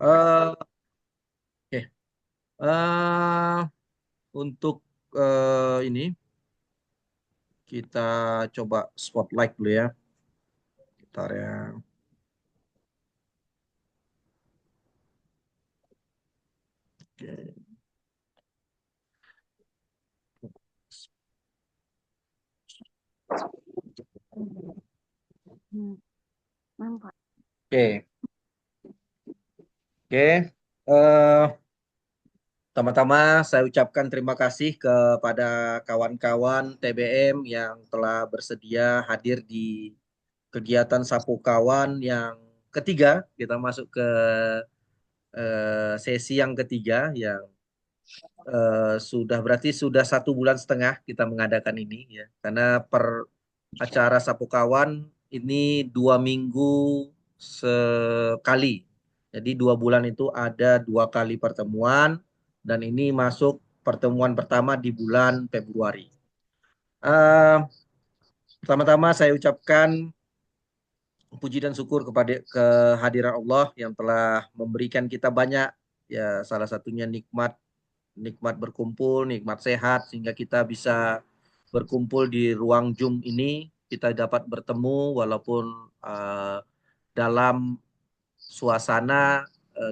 Eh, Oke. Eh, untuk ini kita coba spotlight dulu ya. Bentar ya. Oke. Oke. Oke. Pertama-tama saya ucapkan terima kasih kepada kawan-kawan TBM yang telah bersedia hadir di kegiatan Sapu Kawan yang ketiga. Kita masuk ke sesi yang ketiga yang sudah berarti sudah 1,5 bulan kita mengadakan ini ya. Karena per acara Sapu Kawan ini 2 minggu sekali. Jadi 2 bulan itu ada 2 kali pertemuan dan ini masuk pertemuan pertama di bulan Februari. Eh, Pertama-tama saya ucapkan puji dan syukur kepada kehadiran Allah yang telah memberikan kita banyak ya salah satunya nikmat nikmat berkumpul, nikmat sehat sehingga kita bisa berkumpul di ruang Zoom ini, kita dapat bertemu walaupun eh, dalam suasana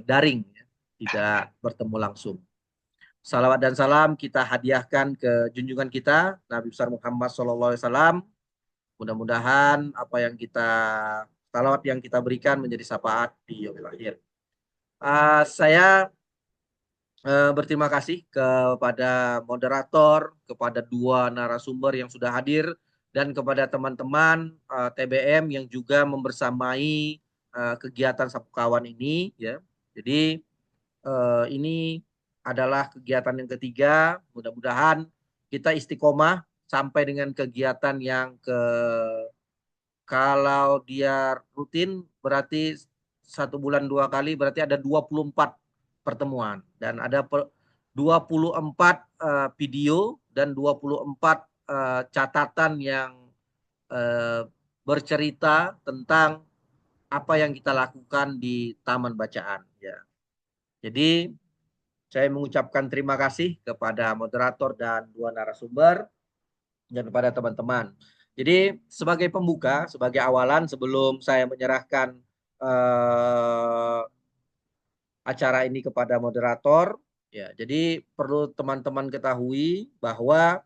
daring ya, tidak bertemu langsung. Salawat dan salam kita hadiahkan ke junjungan kita Nabi besar Muhammad SAW. Mudah-mudahan apa yang kita salawat yang kita berikan menjadi syafaat di yaumil akhir. Saya berterima kasih kepada moderator, kepada dua narasumber yang sudah hadir, dan kepada teman-teman TBM yang juga membersamai kegiatan Sapu Kawan ini. Ya, jadi ini adalah kegiatan yang ketiga. Mudah-mudahan kita istiqomah sampai dengan kegiatan yang kalau dia rutin berarti 1 bulan 2 kali berarti ada 24 pertemuan dan ada 24 video dan 24 catatan yang eh, bercerita tentang apa yang kita lakukan di Taman Bacaan ya. Jadi saya mengucapkan terima kasih kepada moderator dan dua narasumber dan kepada teman-teman. Jadi sebagai pembuka, sebagai awalan sebelum saya menyerahkan eh, acara ini kepada moderator, ya. Jadi perlu teman-teman ketahui bahwa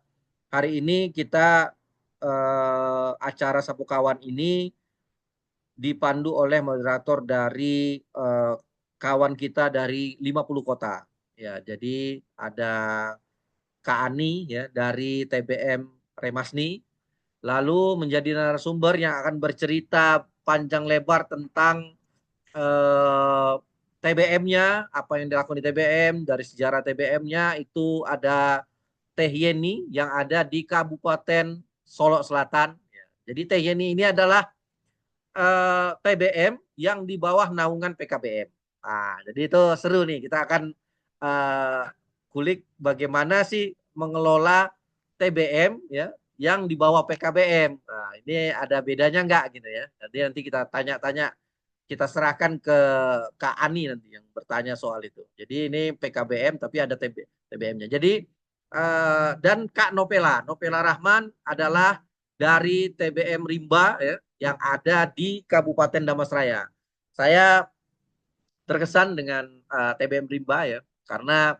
hari ini kita acara Sapu Kawan ini dipandu oleh moderator dari kawan kita dari 50 kota. Ya, jadi ada Kak Ani ya dari TBM Remasni, lalu menjadi narasumber yang akan bercerita panjang lebar tentang TBM-nya, apa yang dilakukan di TBM, dari sejarah TBM-nya itu ada Teh Yeni yang ada di Kabupaten Solok Selatan. Jadi Teh Yeni ini adalah TBM yang di bawah naungan PKBM. Nah, jadi itu seru nih. Kita akan eh, kulik bagaimana sih mengelola TBM ya yang di bawah PKBM. Nah, ini ada bedanya nggak gitu ya. Jadi nanti kita tanya-tanya, kita serahkan ke Kak Ani nanti yang bertanya soal itu. Jadi ini PKBM tapi ada TBM-nya. Jadi dan Kak Nopela, Nopela Rahman adalah dari TBM Rimba ya yang ada di Kabupaten Damasraya. Saya terkesan dengan TBM Rimba ya karena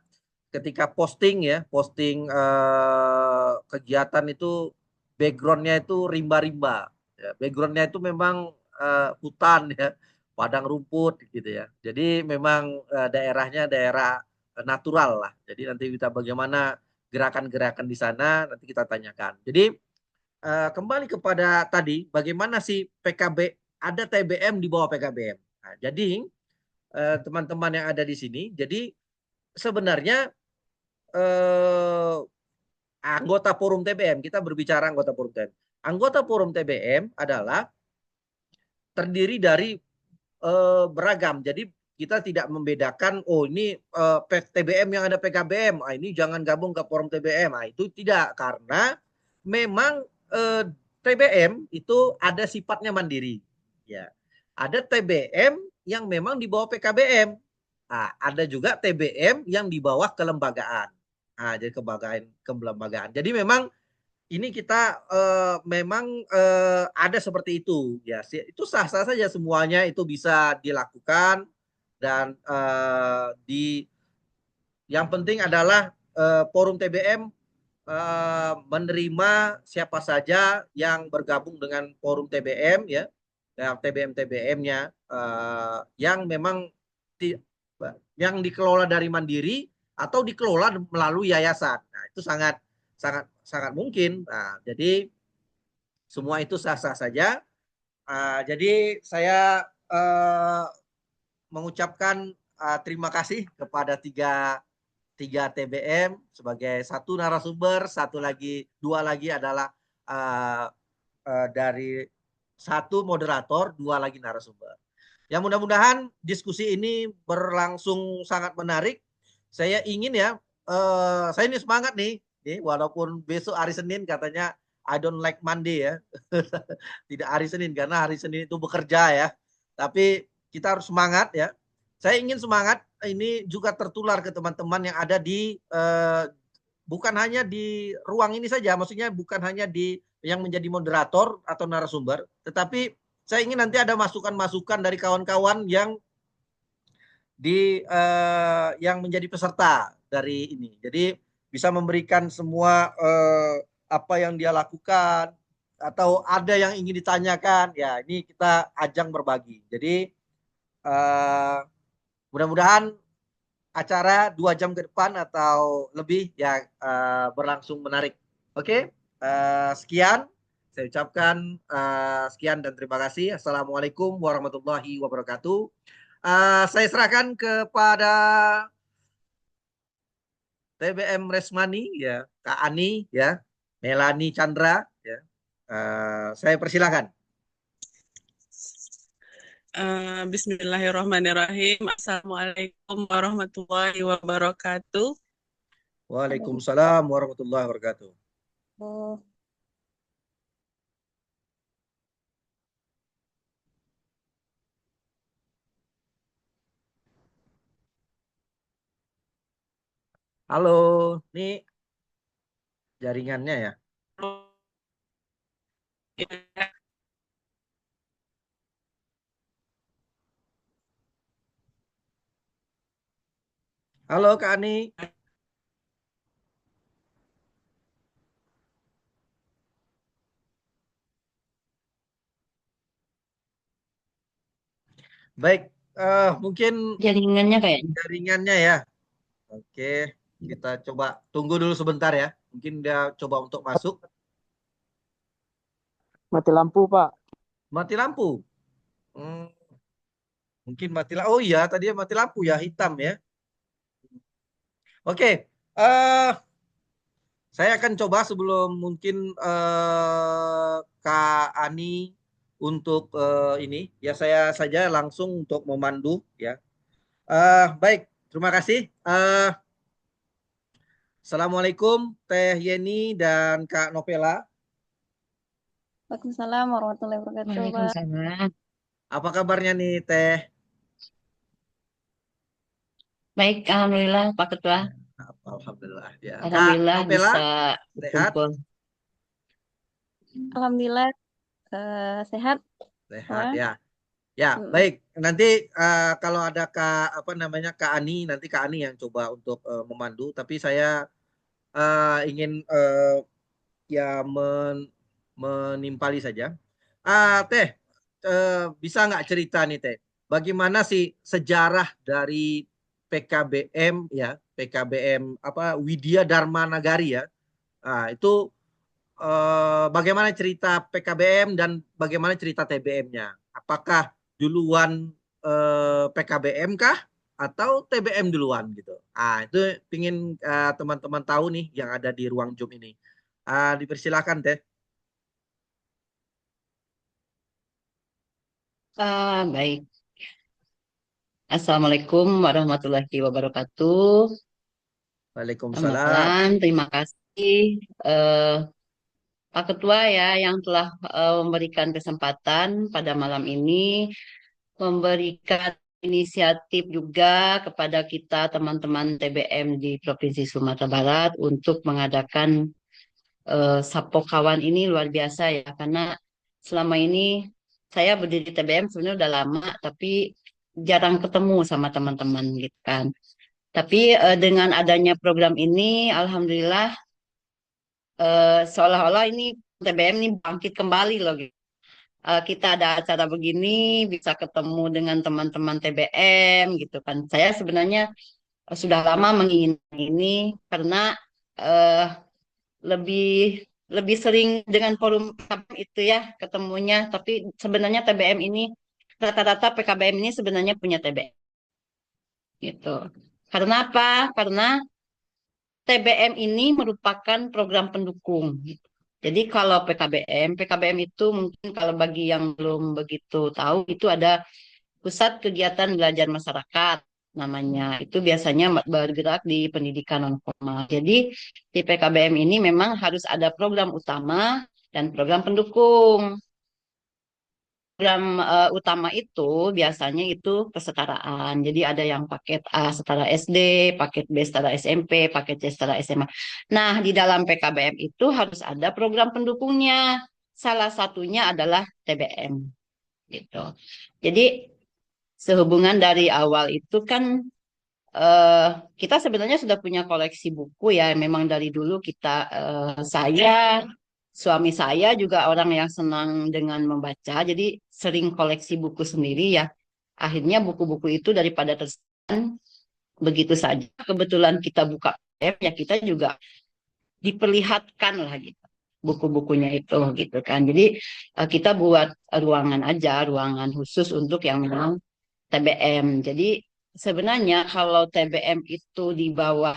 ketika posting ya, posting kegiatan itu backgroundnya itu rimba-rimba. Ya, backgroundnya itu memang hutan ya, padang rumput gitu ya. Jadi memang daerahnya daerah natural lah. Jadi nanti kita bagaimana gerakan-gerakan di sana nanti kita tanyakan. Jadi kembali kepada tadi, bagaimana sih PKB ada TBM di bawah PKBM. Nah, jadi teman-teman yang ada di sini, jadi sebenarnya eh, anggota forum TBM, kita berbicara anggota forum TBM. Anggota forum TBM adalah terdiri dari beragam. Jadi kita tidak membedakan, oh ini TBM yang ada PKBM, ah, ini jangan gabung ke forum TBM. Ah, itu tidak, karena memang TBM itu ada sifatnya mandiri. Ya, ada TBM yang memang di bawah PKBM. Nah, ada juga TBM yang di bawah kelembagaan. Nah, jadi kelembagaan. Jadi memang ini kita memang ada seperti itu ya. Itu sah-sah saja semuanya itu bisa dilakukan dan di yang penting adalah forum TBM menerima siapa saja yang bergabung dengan forum TBM ya, yang TBM-TBM-nya yang memang ti- yang dikelola dari mandiri atau dikelola melalui yayasan. Nah, itu sangat sangat sangat mungkin. Nah, jadi semua itu sah-sah saja. Jadi saya mengucapkan terima kasih kepada tiga TBM sebagai satu narasumber, dua lagi adalah uh, dari satu moderator, dua lagi narasumber. Ya mudah-mudahan diskusi ini berlangsung sangat menarik. Saya ingin ya, saya ini semangat nih, walaupun besok hari Senin katanya I don't like Monday ya, tidak hari Senin karena hari Senin itu bekerja ya. Tapi kita harus semangat ya. Saya ingin semangat ini juga tertular ke teman-teman yang ada di bukan hanya di ruang ini saja, maksudnya bukan hanya di yang menjadi moderator atau narasumber, tetapi saya ingin nanti ada masukan-masukan dari kawan-kawan yang menjadi peserta dari ini. Jadi bisa memberikan semua apa yang dia lakukan atau ada yang ingin ditanyakan. Ya, ini kita ajang berbagi. Jadi mudah-mudahan acara 2 jam ke depan atau lebih ya berlangsung menarik. Oke, sekian saya ucapkan sekian dan terima kasih. Assalamualaikum warahmatullahi wabarakatuh. Saya serahkan kepada TBM Resmani ya, Kak Ani ya, Melani Chandra ya. Saya persilakan. Bismillahirrahmanirrahim. Assalamualaikum warahmatullahi wabarakatuh. Waalaikumsalam warahmatullahi wabarakatuh. Oh, Halo, nih jaringannya ya. Halo Kak Ani. Baik, mungkin jaringannya kayaknya. jaringannya ya. Oke, kita coba tunggu dulu sebentar ya. Mungkin dia coba untuk masuk. Mati lampu, Pak. Mati lampu. Hmm, mungkin mati lampu. Oh iya, tadi mati lampu ya, hitam ya. Oke, saya akan coba sebelum mungkin Kak Ani untuk ini ya saya saja langsung untuk memandu ya. Baik, terima kasih. Assalamualaikum Teh Yeni dan Kak Novela. Waalaikumsalam warahmatullahi wabarakatuh, Pak. Waalaikumsalam. Apa kabarnya nih Teh? Baik, Alhamdulillah Pak Ketua. Alhamdulillah ya. Kak Alhamdulillah Novela bisa sehat? berkumpul. Alhamdulillah sehat, Sehat Pak. ya. Ya, Mm. baik. Nanti kalau ada Kak apa namanya Kak Ani, nanti Kak Ani yang coba untuk memandu. Tapi saya ingin ya menimpali saja. Teh, bisa nggak cerita nih Teh? Bagaimana sih sejarah dari PKBM ya, PKBM apa Widya Dharma Nagari ya? Itu bagaimana cerita PKBM dan bagaimana cerita TBM-nya? Apakah duluan PKBM kah atau TBM duluan gitu? Itu ingin teman-teman tahu nih yang ada di ruang Zoom ini. Dipersilakan Teh. Baik. Assalamualaikum warahmatullahi wabarakatuh. Selamat Waalaikumsalam. malam, terima kasih eh, Pak Ketua ya yang telah memberikan kesempatan pada malam ini memberikan inisiatif juga kepada kita teman-teman TBM di Provinsi Sumatera Barat untuk mengadakan Sapo Kawan ini luar biasa ya, karena selama ini saya berdiri TBM sebenarnya udah lama, tapi jarang ketemu sama teman-teman gitu kan. Tapi dengan adanya program ini, alhamdulillah seolah-olah ini TBM ini bangkit kembali loh gitu. Kita ada acara begini, bisa ketemu dengan teman-teman TBM gitu kan. Saya sebenarnya sudah lama menginginkan ini karena eh, lebih lebih sering dengan forum itu ya ketemunya. Tapi sebenarnya TBM ini rata-rata PKBM ini sebenarnya punya TBM gitu. Karena apa? Karena TBM ini merupakan program pendukung, gitu. Jadi kalau PKBM itu mungkin kalau bagi yang belum begitu tahu itu ada Pusat Kegiatan Belajar Masyarakat namanya. Itu biasanya bergerak di pendidikan non formal. Jadi di PKBM ini memang harus ada program utama dan program pendukung. Program utama itu biasanya itu kesetaraan. Jadi ada yang paket A setara SD, paket B setara SMP, paket C setara SMA. Nah, di dalam PKBM itu harus ada program pendukungnya. Salah satunya adalah TBM gitu. Jadi sehubungan dari awal itu kan eh, kita sebenarnya sudah punya koleksi buku ya. Memang dari dulu kita saya suami saya juga orang yang senang dengan membaca, jadi sering koleksi buku sendiri ya. Akhirnya buku-buku itu daripada tersimpan begitu saja, kebetulan kita buka PDF ya kita juga diperlihatkan lah gitu buku-bukunya itu gitu kan. Jadi kita buat ruangan aja, ruangan khusus untuk yang memang TBM. Jadi sebenarnya kalau TBM itu di bawah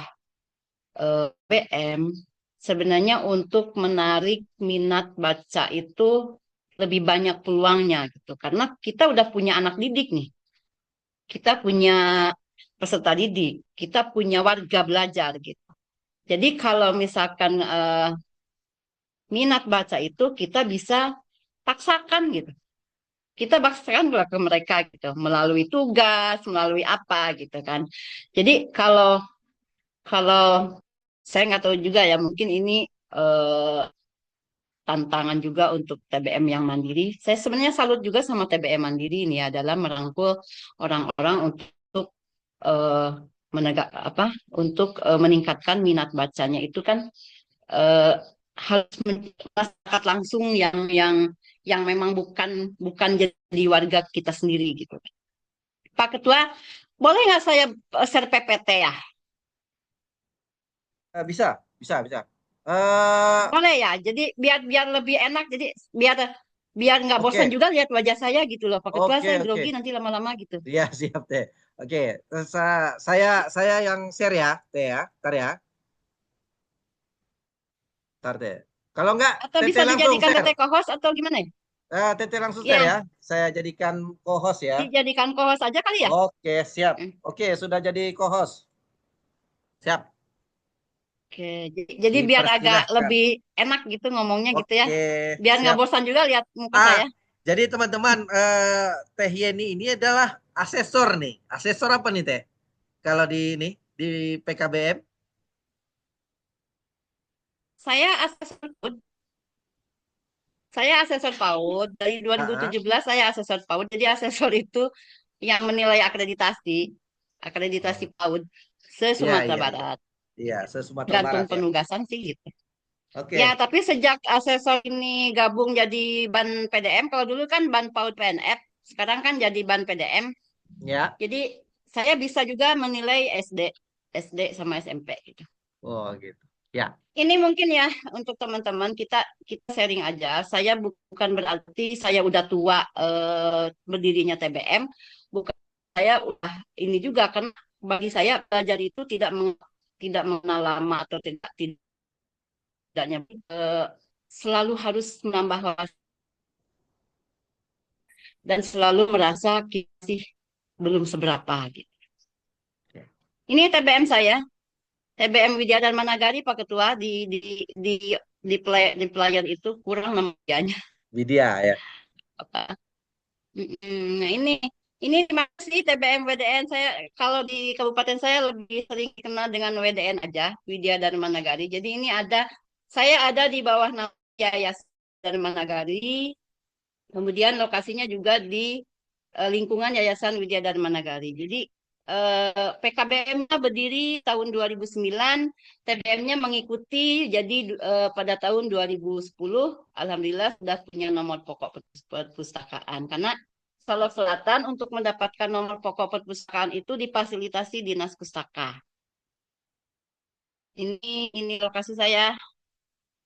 PM sebenarnya untuk menarik minat baca itu lebih banyak peluangnya gitu karena kita udah punya anak didik nih, kita punya peserta didik, kita punya warga belajar gitu. Jadi kalau misalkan minat baca itu kita bisa paksakan gitu, kita paksakan ke mereka gitu melalui tugas, melalui apa gitu kan. Jadi kalau kalau saya nggak tahu juga ya, mungkin ini eh, tantangan juga untuk TBM yang mandiri. Saya sebenarnya salut juga sama TBM mandiri ini adalah merangkul orang-orang untuk eh, menegak apa untuk meningkatkan minat bacanya itu kan eh, harus masyarakat langsung yang memang bukan bukan jadi warga kita sendiri gitu. Pak Ketua, boleh nggak saya share PPT ya? Bisa, bisa, bisa. Eh, Boleh ya. Jadi biar biar lebih enak. Jadi biar biar nggak bosan oke, juga lihat wajah saya gitu loh. Pak Ketua, oke, saya oke. grogi nanti lama-lama gitu. Iya, siap teh. Oke, terus, saya yang share ya, teh ya, ntar ya, ntar teh. Kalau enggak, Atau bisa teteh langsung dijadikan share. teteh co-host atau gimana ya? Teteh langsung share ya. Ya, Saya jadikan co-host ya. dijadikan co-host aja kali ya. Oke, siap. Hmm. Oke, sudah jadi co-host. Siap. Oke, jadi biar agak Dipersilahkan. lebih enak gitu ngomongnya gitu ya. Oke, Biar nggak siap. bosan juga lihat muka Ah, saya. jadi teman-teman, Teh Yeni ini adalah asesor nih. Asesor apa nih Teh? Kalau di ini di PKBM? Saya asesor PAUD. Saya asesor PAUD. Dari Ah, ah. 2017 saya asesor PAUD. Jadi asesor itu yang menilai akreditasi Oh, PAUD iya, se-Sumatera iya, iya. Barat. Iya, se-Sumatera Gantung Barat ya. penugasan sih gitu. Ya, Oke, tapi sejak asesor ini gabung jadi ban PDM, kalau dulu kan ban PAUD PNF, sekarang kan jadi ban PDM. ya. Jadi saya bisa juga menilai SD sama SMP gitu. Oh, gitu. Ya. Ini mungkin ya untuk teman-teman kita kita sharing aja. Saya bukan berarti saya udah tua berdirinya TBM, bukan saya udah ini juga kan bagi saya belajar itu tidak mengenal lama atau tidaknya selalu harus menambah wawasan dan selalu merasa kita sih belum seberapa gitu. Oke. Ini TBM saya, TBM Widya dan Managari Pak Ketua di di player itu kurang namanya Widya ya. apa. Nah Ini masih TBM WDN. Saya kalau di kabupaten saya lebih sering dikenal dengan WDN aja, Widya Dharma Nagari. Jadi ini saya ada di bawah nama Yayasan Dharma Nagari. Kemudian lokasinya juga di lingkungan Yayasan Widya Dharma Nagari. Jadi PKBM-nya berdiri tahun 2009, TBM-nya mengikuti. Jadi pada tahun 2010, alhamdulillah sudah punya nomor pokok perpustakaan. Karena Solok Selatan untuk mendapatkan nomor pokok perpustakaan itu difasilitasi Dinas Pustaka. Ini lokasi saya,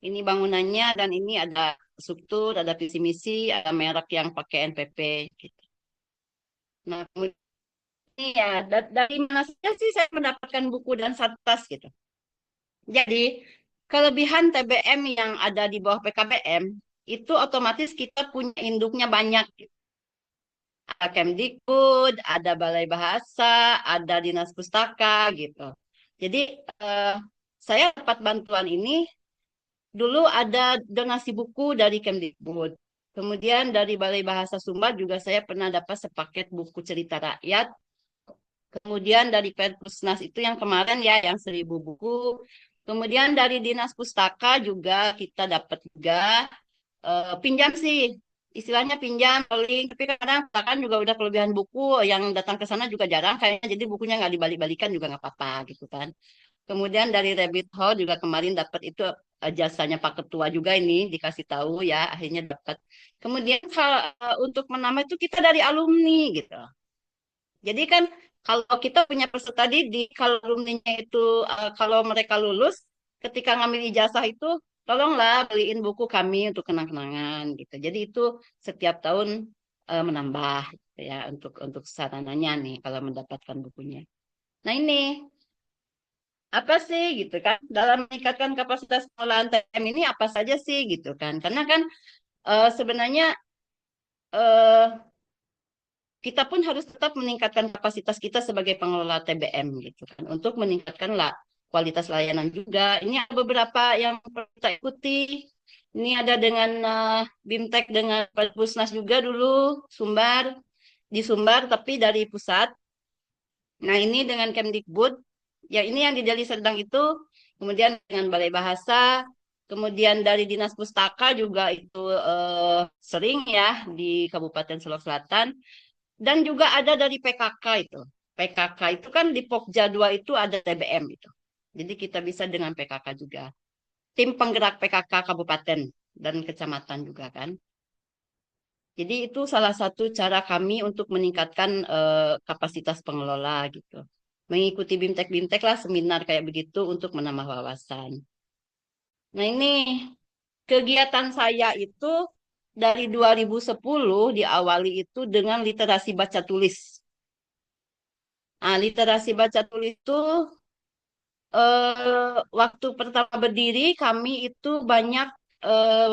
ini bangunannya, dan ini ada struktur, ada visi misi, ada merek yang pakai NPP. Gitu. Nah, kemudian ya dari mana saja sih saya mendapatkan buku dan satgas gitu. Jadi kelebihan TBM yang ada di bawah PKBM itu otomatis kita punya induknya banyak. Gitu. Ada Kemdikbud, ada Balai Bahasa, ada Dinas Pustaka gitu. Jadi saya dapat bantuan ini dulu ada donasi buku dari Kemdikbud. Kemudian dari Balai Bahasa Sumbar juga saya pernah dapat sepaket buku cerita rakyat. Kemudian dari Perpusnas itu yang kemarin ya, yang 1000 buku. Kemudian dari Dinas Pustaka juga kita dapat juga pinjam sih. Istilahnya pinjam, calling. Tapi kadang kan juga udah kelebihan buku, yang datang ke sana juga jarang kayaknya. Jadi bukunya nggak dibalik-balikan juga nggak apa-apa gitu kan. Kemudian dari Rabbit Hole juga kemarin dapat itu jasanya Pak Ketua juga ini dikasih tahu ya, akhirnya dapat. Kemudian kalau untuk menambah itu kita dari alumni gitu. Jadi kan kalau kita punya peserta didik, kalau alumninya itu kalau mereka lulus, ketika ngambil ijazah itu, tolonglah beliin buku kami untuk kenang-kenangan gitu. Jadi itu setiap tahun menambah gitu ya untuk sarananya nih kalau mendapatkan bukunya. Nah ini apa sih gitu kan dalam meningkatkan kapasitas pengelolaan TM ini apa saja sih gitu kan? Karena kan sebenarnya eh, kita pun harus tetap meningkatkan kapasitas kita sebagai pengelola TBM gitu kan untuk meningkatkan kualitas layanan juga. Ini ada beberapa yang perlu kita ikuti. Ini ada dengan BIMTEK dengan Perpusnas juga dulu di Sumbar tapi dari pusat. Nah, ini dengan Kemdikbud. Ya, ini yang di Deli Serdang itu. Kemudian dengan Balai Bahasa, kemudian dari Dinas Pustaka juga itu sering ya di Kabupaten Solok Selatan. Dan juga ada dari PKK itu. PKK itu kan di Pokja 2 itu ada TBM itu. Jadi kita bisa dengan PKK juga. Tim penggerak PKK Kabupaten dan Kecamatan juga kan. Jadi itu salah satu cara kami untuk meningkatkan kapasitas pengelola gitu. Mengikuti BIMTEK-BIMTEK lah seminar kayak begitu untuk menambah wawasan. Nah ini kegiatan saya itu dari 2010 diawali itu dengan literasi baca tulis. Nah, literasi baca tulis itu waktu pertama berdiri kami itu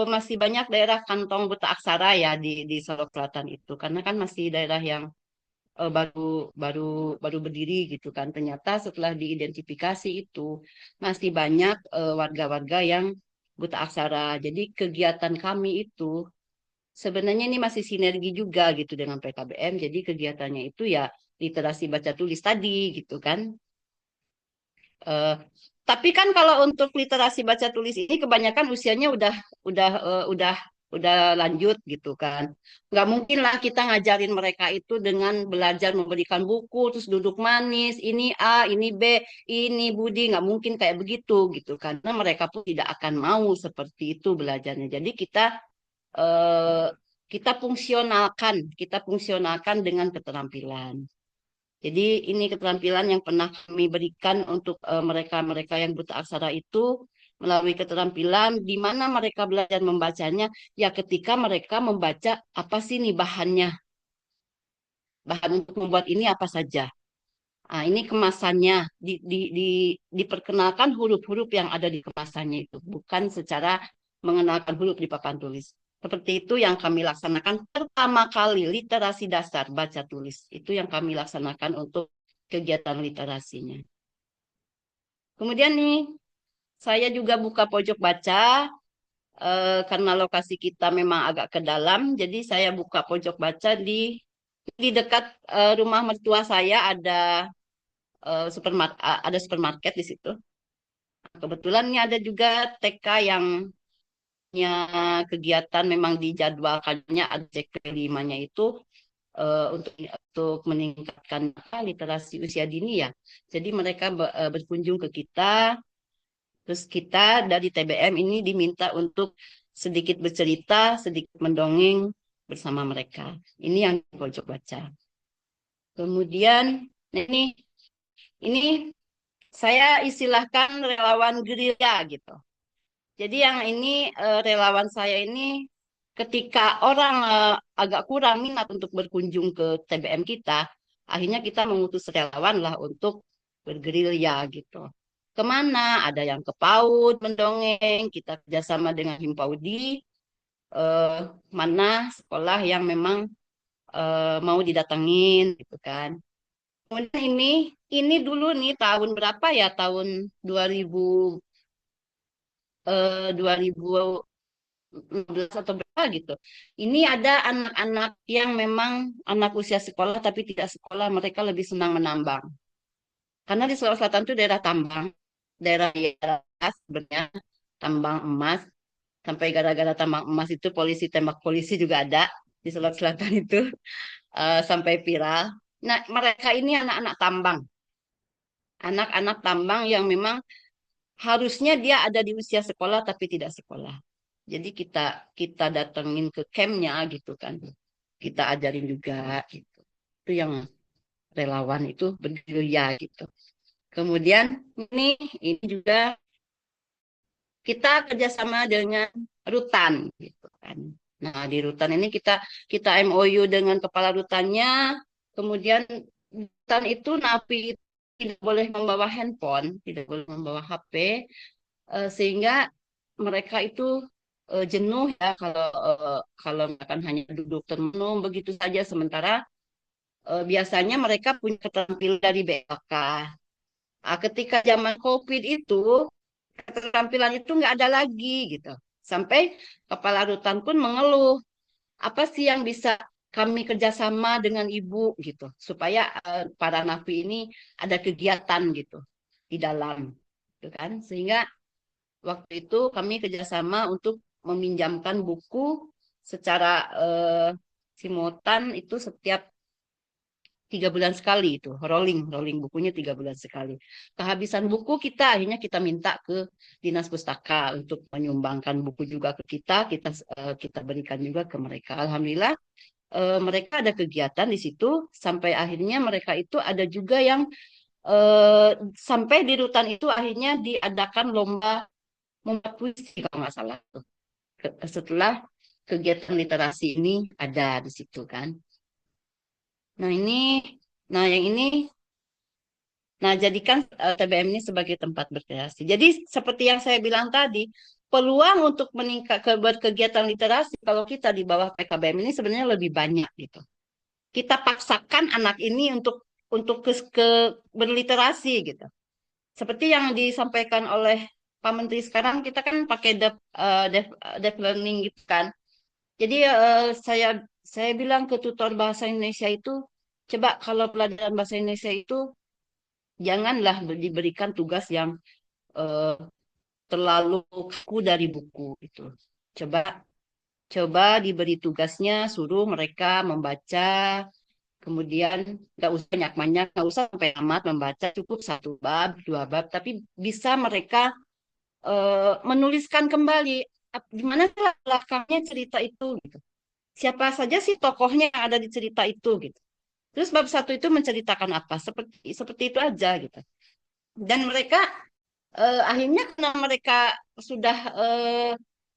masih banyak daerah kantong buta aksara ya di Solok Selatan itu karena kan masih daerah yang baru baru baru berdiri gitu kan. Ternyata setelah diidentifikasi itu masih banyak warga-warga yang buta aksara. Jadi kegiatan kami itu sebenarnya ini masih sinergi juga gitu dengan PKBM. Jadi kegiatannya itu ya literasi baca tulis tadi gitu kan. Eh, tapi kan kalau untuk literasi baca tulis ini kebanyakan usianya udah eh, udah udah lanjut gitu kan. Nggak mungkin lah kita ngajarin mereka itu dengan belajar memberikan buku terus duduk manis, ini A, ini B, ini Budi, nggak mungkin kayak begitu gitu kan. Karena mereka pun tidak akan mau seperti itu belajarnya. Jadi eh, kita fungsionalkan dengan keterampilan. Jadi ini keterampilan yang pernah kami berikan untuk mereka-mereka yang buta aksara itu melalui keterampilan di mana mereka belajar membacanya ya ketika mereka membaca apa sih nih bahannya. Bahan untuk membuat ini apa saja. Nah, ini kemasannya diperkenalkan huruf-huruf yang ada di kemasannya itu bukan secara mengenalkan huruf di papan tulis. Seperti itu yang kami laksanakan pertama kali literasi dasar baca tulis. Itu yang kami laksanakan untuk kegiatan literasinya. Kemudian nih, saya juga buka pojok baca karena lokasi kita memang agak ke dalam, jadi saya buka pojok baca di di dekat rumah mertua saya ada ada supermarket di situ. Kebetulan ini ada juga TK yang punya kegiatan memang dijadwalkannya ada CP5-nya itu untuk meningkatkan literasi usia dini ya. Jadi mereka berkunjung ke kita, terus kita dari TBM ini diminta untuk sedikit bercerita, sedikit mendongeng bersama mereka. Ini yang di pojok baca. Kemudian ini saya istilahkan relawan gerilya gitu. Jadi yang ini relawan saya ini ketika orang agak kurang minat untuk berkunjung ke TBM kita, akhirnya kita mengutus relawan lah untuk bergerilya gitu. Kemana? Ada yang ke PAUD mendongeng, kita kerjasama dengan Himpaudi, eh, mana sekolah yang memang mau didatengin gitu kan. Kemudian ini dulu nih tahun berapa ya? Tahun 2000 2016 atau berapa gitu. Ini ada anak-anak yang memang anak usia sekolah tapi tidak sekolah, mereka lebih senang menambang. Karena di Sulawesi Selatan itu daerah tambang, daerah ya sebenarnya tambang emas. Sampai gara-gara tambang emas itu polisi tembak polisi juga ada di Sulawesi Selatan itu sampai viral. Nah, mereka ini anak-anak tambang. Anak-anak tambang yang memang harusnya dia ada di usia sekolah tapi tidak sekolah. Jadi kita kita datengin ke campnya gitu kan. Kita ajarin juga gitu. Itu yang relawan itu bergerilya gitu. Kemudian ini ini juga kita kerjasama dengan rutan gitu kan. Nah di rutan ini kita MOU dengan kepala rutannya. Kemudian rutan itu napi tidak boleh membawa handphone, tidak boleh membawa HP, sehingga mereka itu jenuh ya kalau makan hanya duduk termenung begitu saja sementara biasanya mereka punya keterampilan dari BLK. Ah, ketika zaman COVID itu keterampilan itu nggak ada lagi gitu. Sampai kepala rutan pun mengeluh, apa sih yang bisa kami kerjasama dengan ibu gitu supaya para napi ini ada kegiatan gitu di dalam, gitu kan? Sehingga waktu itu kami kerjasama untuk meminjamkan buku secara simultan itu setiap 3 bulan sekali itu rolling rolling bukunya 3 bulan sekali. Kehabisan buku kita akhirnya kita minta ke dinas pustaka untuk menyumbangkan buku juga ke kita berikan juga ke mereka. Alhamdulillah mereka ada kegiatan di situ sampai akhirnya mereka itu ada juga yang sampai di rutan itu akhirnya diadakan lomba membuat puisi kalau nggak salah tuh. Setelah kegiatan literasi ini ada di situ kan. Nah ini, nah yang ini, nah jadikan TBM ini sebagai tempat berkreasi. Jadi seperti yang saya bilang tadi, peluang untuk meningkat berkegiatan literasi kalau kita di bawah PKBM ini sebenarnya lebih banyak gitu. Kita paksakan anak ini untuk ke berliterasi gitu. Seperti yang disampaikan oleh Pak Menteri sekarang kita kan pakai deaf learning gitu kan. Jadi saya bilang ke tutor bahasa Indonesia itu coba kalau pelajaran bahasa Indonesia itu janganlah diberikan tugas yang eh, terlalu kaku dari buku itu. Coba coba diberi tugasnya suruh mereka membaca, kemudian nggak usah banyak-banyak, nggak usah sampai amat membaca, cukup 1 bab 2 bab, tapi bisa mereka menuliskan kembali di mana belakangnya cerita itu gitu. Siapa saja sih tokohnya yang ada di cerita itu gitu. Terus bab 1 itu menceritakan apa? Seperti seperti itu aja gitu. Dan mereka akhirnya karena mereka sudah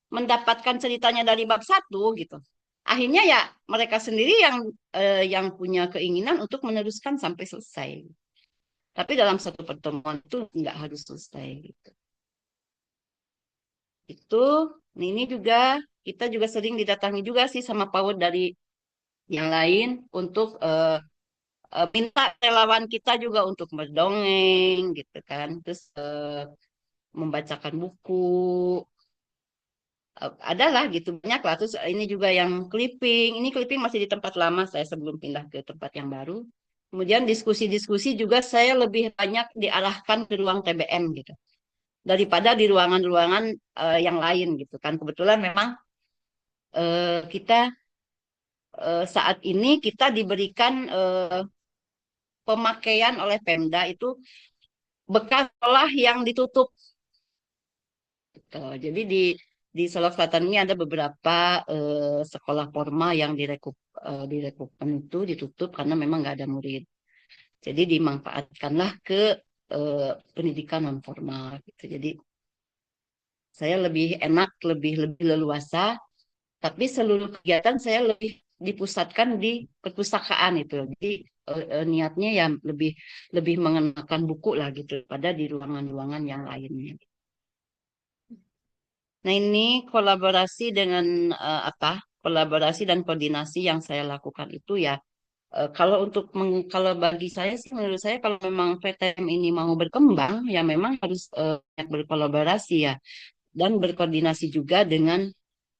mendapatkan ceritanya dari bab 1 gitu. Akhirnya ya mereka sendiri yang punya keinginan untuk meneruskan sampai selesai. Tapi dalam satu pertemuan itu nggak harus selesai gitu. Itu, ini juga kita juga sering didatangi juga sih sama PAUD dari yang lain untuk minta relawan kita juga untuk mendongeng gitu kan, terus membacakan buku, adalah gitu banyak lah. Terus ini juga yang clipping. Ini clipping masih di tempat lama saya sebelum pindah ke tempat yang baru. Kemudian diskusi-diskusi juga saya lebih banyak diarahkan ke ruang TBM gitu daripada di ruangan-ruangan yang lain gitu kan. Kebetulan memang kita saat ini kita diberikan pemakaian oleh Pemda itu bekas sekolah yang ditutup. Jadi di Solok Selatan ini ada beberapa sekolah formal yang direkupkan itu ditutup karena memang nggak ada murid. Jadi dimanfaatkanlah ke pendidikan non formal gitu. Jadi saya lebih enak, lebih leluasa, tapi seluruh kegiatan saya lebih dipusatkan di perpustakaan itu. Jadi niatnya ya lebih lebih mengenakan buku lah gitu pada di ruangan-ruangan yang lainnya. Nah, ini kolaborasi dengan apa? Kolaborasi dan koordinasi yang saya lakukan itu ya kalau kalau bagi saya sih menurut saya kalau memang PTM ini mau berkembang ya memang harus berkolaborasi ya dan berkoordinasi juga dengan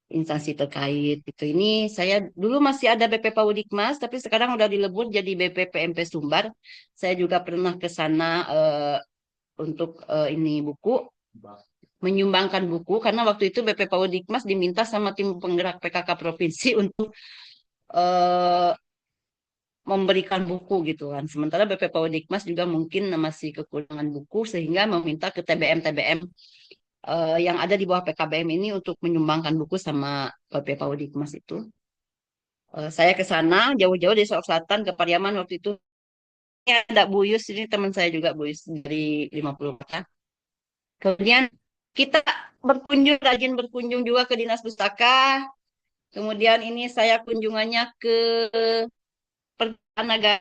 instansi terkait gitu. Ini saya dulu masih ada BP Paudikmas tapi sekarang udah dilebur jadi BP PMP Sumbar. Saya juga pernah ke sana untuk ini buku menyumbangkan buku karena waktu itu BP Paudikmas diminta sama tim penggerak PKK provinsi untuk eh, memberikan buku gitu kan. Sementara BP Paudikmas juga mungkin masih kekurangan buku sehingga meminta ke TBM-TBM yang ada di bawah PKBM ini untuk menyumbangkan buku sama BP Paudikmas itu. Saya ke sana jauh-jauh dari Solok Selatan ke Pariaman waktu itu. Ini ada Bu Yus, ini teman saya juga Bu Yus dari 50 kota. Kemudian kita rajin berkunjung juga ke Dinas Pustaka. Kemudian ini saya kunjungannya ke Pertanaga.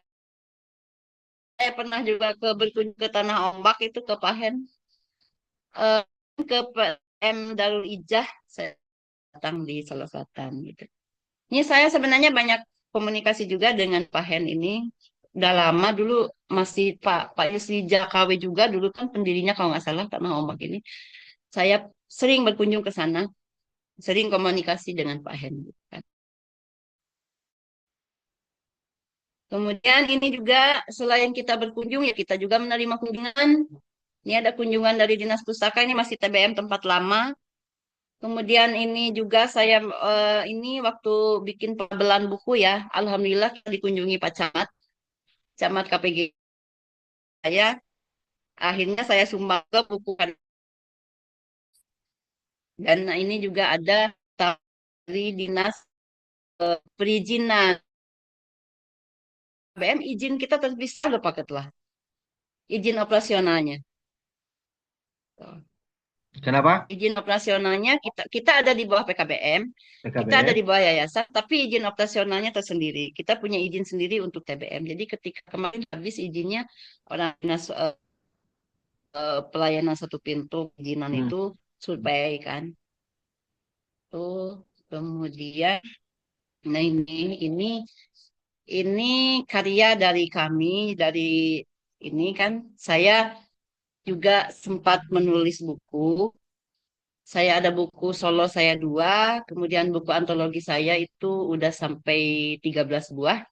Saya pernah juga berkunjung ke Tanah Ombak itu ke Pahen. Eh, ke PM Darul Ijah saya datang di Solok Selatan gitu. Ini saya sebenarnya banyak komunikasi juga dengan Pahen ini. Udah lama dulu masih Pak Yusri Jakawe juga dulu kan pendirinya kalau nggak salah Tanah Ombak ini. Saya sering berkunjung ke sana, sering komunikasi dengan Pahen gitu kan. Kemudian ini juga selain kita berkunjung ya kita juga menerima kunjungan. Ini ada kunjungan dari Dinas Pustaka ini masih TBM tempat lama. Kemudian ini juga saya ini waktu bikin pelabelan buku ya, alhamdulillah kita dikunjungi Pak Camat, Camat KPG saya. Akhirnya saya sumbang ke buku kan. Dan ini juga ada dari Dinas Perizinan. BM izin kita terpisah loh paketlah. Izin operasionalnya. Kenapa? Izin operasionalnya kita ada di bawah PKBM, kita ada PKBM. di bawah yayasan, tapi izin operasionalnya tersendiri. Kita punya izin sendiri untuk TBM. Jadi ketika kemarin habis izinnya orang dinas pelayanan satu pintu izinan itu survei kan. Tuh kemudian nah ini karya dari kami dari ini kan saya juga sempat menulis buku. Saya ada buku solo saya 2, kemudian buku antologi saya itu udah sampai 13 buah.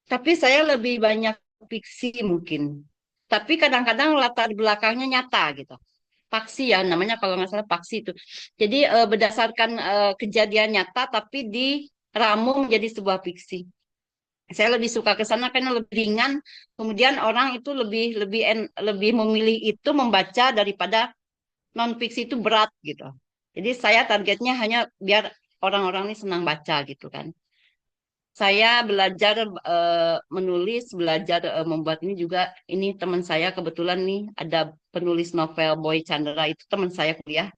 Tapi saya lebih banyak fiksi mungkin. Tapi kadang-kadang latar belakangnya nyata gitu. Paksi ya namanya kalau nggak salah paksi itu. Jadi berdasarkan kejadian nyata tapi diramu menjadi sebuah fiksi. Saya lebih suka ke sana karena lebih ringan. Kemudian orang itu lebih memilih itu membaca daripada non fiksi itu berat gitu. Jadi saya targetnya hanya biar orang-orang ini senang baca gitu kan. Saya belajar menulis, belajar membuat ini juga. Ini teman saya kebetulan nih ada penulis novel Boy Chandra itu teman saya kuliah.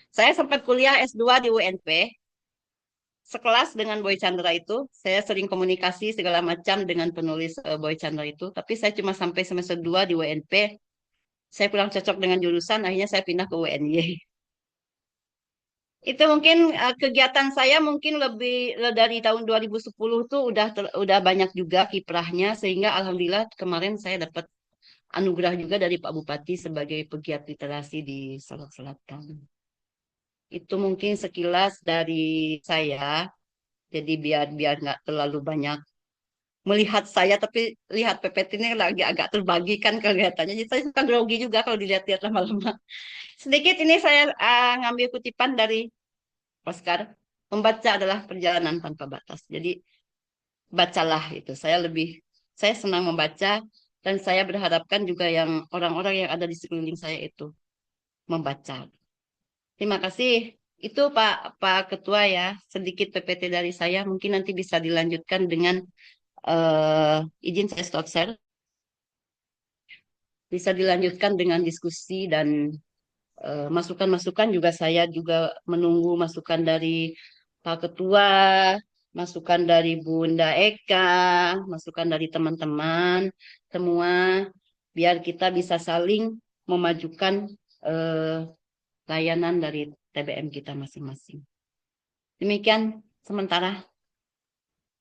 Saya sempat kuliah S2 di UNP, sekelas dengan Boy Chandra itu. Saya sering komunikasi segala macam dengan penulis Boy Chandra itu. Tapi saya cuma sampai semester 2 di UNP. Saya kurang cocok dengan jurusan, akhirnya saya pindah ke UNY. Itu mungkin kegiatan saya mungkin lebih dari tahun 2010 tuh udah banyak juga kiprahnya sehingga alhamdulillah kemarin saya dapat anugerah juga dari Pak Bupati sebagai pegiat literasi di Solok Selatan. Itu mungkin sekilas dari saya. Jadi biar biar nggak terlalu banyak melihat saya, tapi lihat PPT ini lagi agak terbagi kan kelihatannya. Jadi saya suka grogi juga kalau dilihat-lihat lama-lama. Sedikit ini saya ngambil kutipan dari Oscar. Membaca adalah perjalanan tanpa batas. Jadi bacalah itu. Saya senang membaca dan saya berharapkan juga yang orang-orang yang ada di sekeliling saya itu membaca. Terima kasih. Itu Pak Ketua ya, sedikit PPT dari saya. Mungkin nanti bisa dilanjutkan dengan izin saya stop share. Bisa dilanjutkan dengan diskusi dan masukan-masukan juga saya juga menunggu masukan dari Pak Ketua, masukan dari Bunda Eka, masukan dari teman-teman semua, biar kita bisa saling memajukan eh, layanan dari TBM kita masing-masing. Demikian sementara.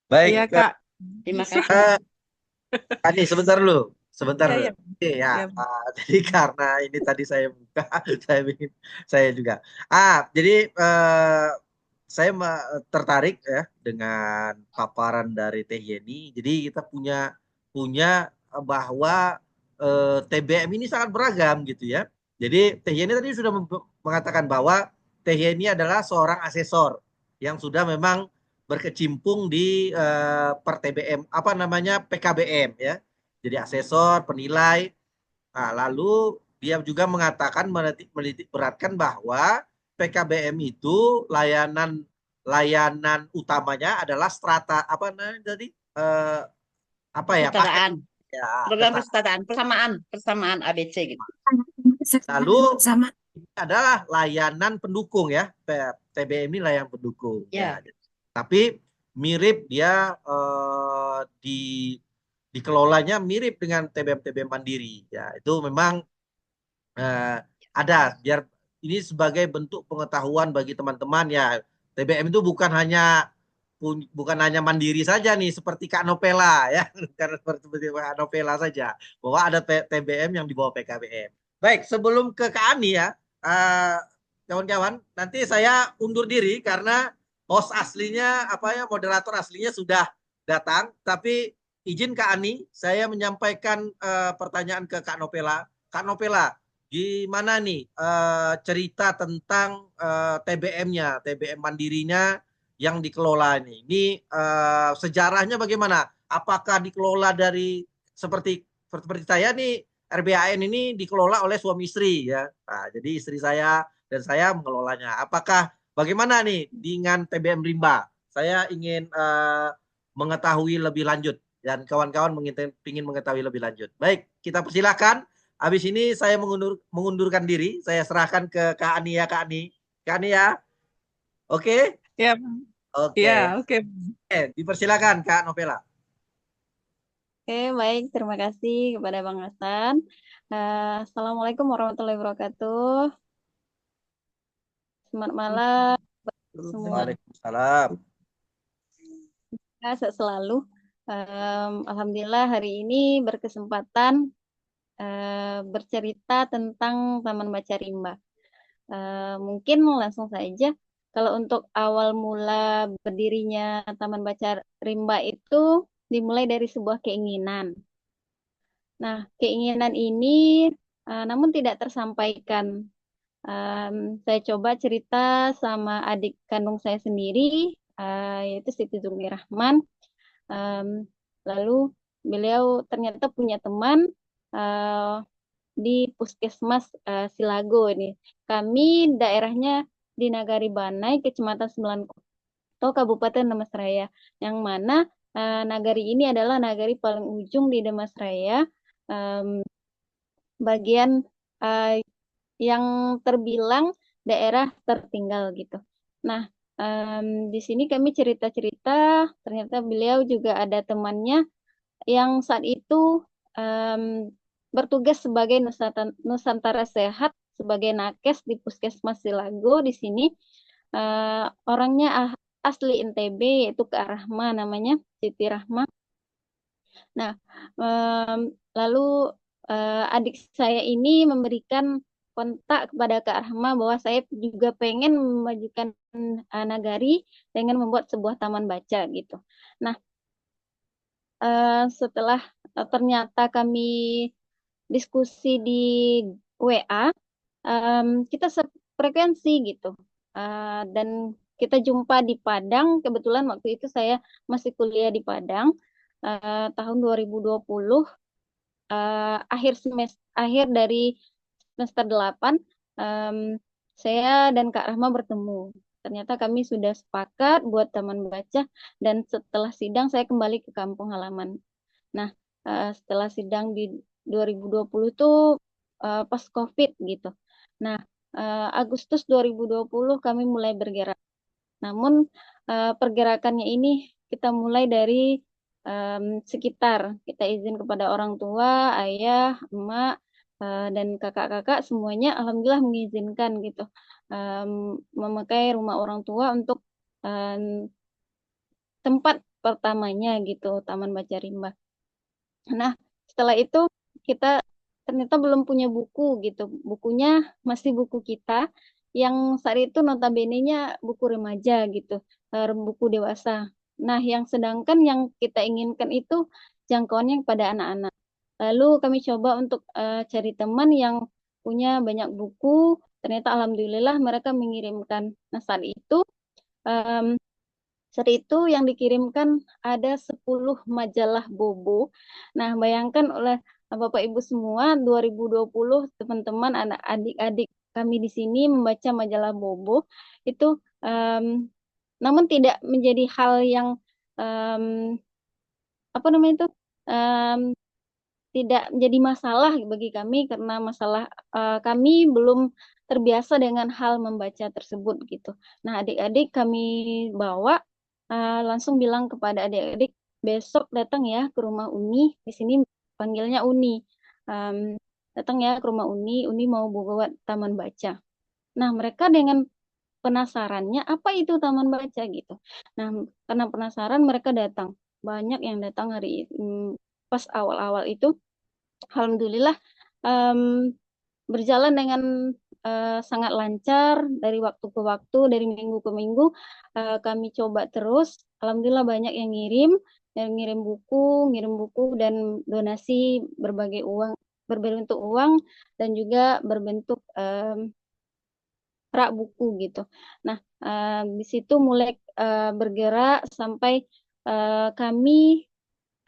Baik, Iya, Kak. Terima Bisa. kasih. Ani sebentar dulu, sebentar Iya, dulu. iya. Oke ya, Iya. jadi karena ini tadi saya buka, saya juga. Jadi saya tertarik ya dengan paparan dari Teh Yeni. Jadi kita punya punya bahwa TBM ini sangat beragam gitu ya. Jadi Teh Yeni tadi sudah mengatakan bahwa Teh Yeni adalah seorang asesor yang sudah memang berkecimpung di per TBM apa namanya PKBM ya. Jadi asesor, penilai. Nah, lalu dia juga mengatakan menitik beratkan bahwa PKBM itu layanan utamanya adalah strata apa namanya tadi apa ya paket Kesetaraan. ya Program kesetaraan, persamaan ABC gitu. lalu ini adalah layanan pendukung ya TBM ini layanan pendukung ya. Ya, Tapi mirip dia dikelolanya mirip dengan TBM-TBM mandiri ya. Itu memang ada biar ini sebagai bentuk pengetahuan bagi teman-teman ya. TBM itu bukan hanya mandiri saja nih seperti Kak Nopela ya, karena seperti Kak Nopela saja bahwa ada TBM yang di bawah PKBM. Baik, sebelum ke Kak Ani ya, kawan-kawan, nanti saya undur diri karena host aslinya apa ya moderator aslinya sudah datang, tapi izin Kak Ani, saya menyampaikan pertanyaan ke Kak Nopela. Kak Nopela, gimana nih cerita tentang TBM-nya, TBM mandirinya yang dikelola ini? Ini sejarahnya bagaimana? Apakah dikelola dari seperti saya nih RBAN ini dikelola oleh suami istri ya. Nah, jadi istri saya dan saya mengelolanya. Apakah bagaimana nih dengan TBM Rimba? Saya ingin mengetahui lebih lanjut dan kawan-kawan ingin mengetahui lebih lanjut. Baik, kita persilakan. Habis ini saya mengundurkan diri. Saya serahkan ke Kak Ani ya, Kak Ani. Kak Ani ya. Oke? Iya, Oke. iya, oke. Dipersilakan Kak Novela. Oke, baik. Terima kasih kepada Bang Hasan. Assalamualaikum warahmatullahi wabarakatuh. Selamat malam semua. Waalaikumsalam. Sehat selalu. Alhamdulillah hari ini berkesempatan bercerita tentang Taman Baca Rimba. Mungkin langsung saja. Kalau untuk awal mula berdirinya Taman Baca Rimba itu dimulai dari sebuah keinginan. Nah, keinginan ini namun tidak tersampaikan. Saya coba cerita sama adik kandung saya sendiri, yaitu Siti Zumi Rahman. Lalu beliau ternyata punya teman di Puskesmas Silago ini. Kami daerahnya di Nagari Banai, Kecamatan Sembilan Koto, Kabupaten Damasraya, yang mana nagari ini adalah nagari paling ujung di Damasraya, bagian yang terbilang daerah tertinggal gitu. Nah, di sini kami cerita-cerita, ternyata beliau juga ada temannya yang saat itu bertugas sebagai Nusantara Sehat sebagai nakes di Puskesmas Silago di sini. Orangnya asli NTB, yaitu Kak Rahma namanya, Siti Rahma. Nah, lalu adik saya ini memberikan kontak kepada Kak Rahma bahwa saya juga pengen memajukan Nagari dengan membuat sebuah taman baca gitu. Nah, setelah ternyata kami diskusi di WA, kita frekuensi gitu. Dan kita jumpa di Padang. Kebetulan waktu itu saya masih kuliah di Padang. Tahun 2020, akhir dari semester 8, saya dan Kak Rahma bertemu. Ternyata kami sudah sepakat buat taman baca, dan setelah sidang saya kembali ke kampung halaman. Nah, setelah sidang di 2020 tuh pas COVID gitu. Nah, Agustus 2020 kami mulai bergerak. Namun pergerakannya ini kita mulai dari sekitar. Kita izin kepada orang tua, ayah, emak, dan kakak-kakak semuanya alhamdulillah mengizinkan gitu. Memakai rumah orang tua untuk tempat pertamanya gitu, Taman Baca Rimba. Nah, setelah itu kita ternyata belum punya buku gitu. Bukunya masih buku kita yang saat itu notabene-nya buku remaja gitu, buku dewasa. Nah, yang sedangkan yang kita inginkan itu jangkauannya kepada anak-anak. Lalu kami coba untuk cari teman yang punya banyak buku. Ternyata alhamdulillah mereka mengirimkan. Nah, em, saat itu yang dikirimkan ada 10 majalah Bobo. Nah, bayangkan oleh Bapak Ibu semua, 2020 teman-teman anak adik-adik kami di sini membaca majalah Bobo itu, namun tidak menjadi hal yang em, apa namanya itu, em, tidak menjadi masalah bagi kami karena kami belum terbiasa dengan hal membaca tersebut gitu. Nah, adik-adik kami bawa, langsung bilang kepada adik-adik, besok datang ya ke rumah Uni. Di sini panggilnya Uni. Em, Datang ya ke rumah Uni. Uni mau buat taman baca. Nah, mereka dengan penasarannya apa itu taman baca gitu. Nah, karena penasaran mereka datang. Banyak yang datang pas awal-awal itu. Alhamdulillah em, berjalan dengan sangat lancar dari waktu ke waktu, dari minggu ke minggu. Kami coba terus. Alhamdulillah banyak yang ngirim buku dan donasi berbagai uang, berbentuk uang dan juga berbentuk rak buku gitu. Nah, di situ mulai bergerak sampai kami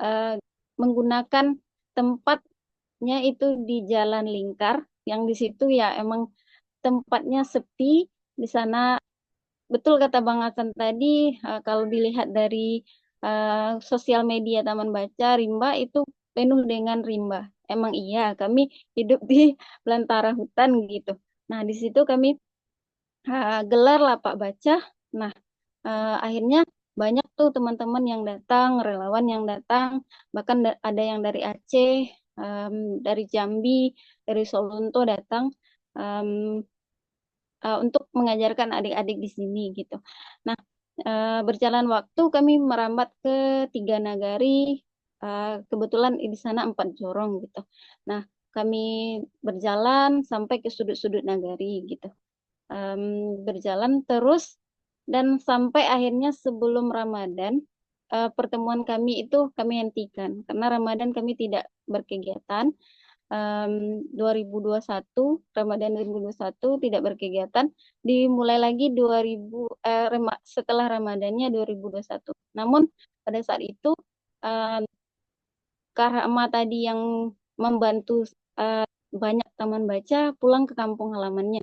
eh, menggunakan tempatnya itu di Jalan Lingkar, yang di situ ya emang tempatnya sepi. Di sana betul kata Bang Hasan tadi, kalau dilihat dari sosial media Taman Baca Rimba itu penuh dengan rimba. Emang iya, kami hidup di belantara hutan gitu. Nah, di situ kami gelar lapak baca. Nah, akhirnya banyak tuh teman-teman yang datang, relawan yang datang, bahkan ada yang dari Aceh, dari Jambi, dari Solonto datang, em, untuk mengajarkan adik-adik di sini gitu. Nah, berjalan waktu kami merambat ke 3 nagari, kebetulan di sana 4 jorong gitu. Nah, kami berjalan sampai ke sudut-sudut nagari gitu. Berjalan terus dan sampai akhirnya sebelum Ramadan, pertemuan kami itu kami hentikan karena Ramadan kami tidak berkegiatan. 2021 Ramadan 2021 tidak berkegiatan, dimulai lagi setelah Ramadannya 2021. Namun pada saat itu Kak Rahma tadi yang membantu banyak taman baca pulang ke kampung halamannya,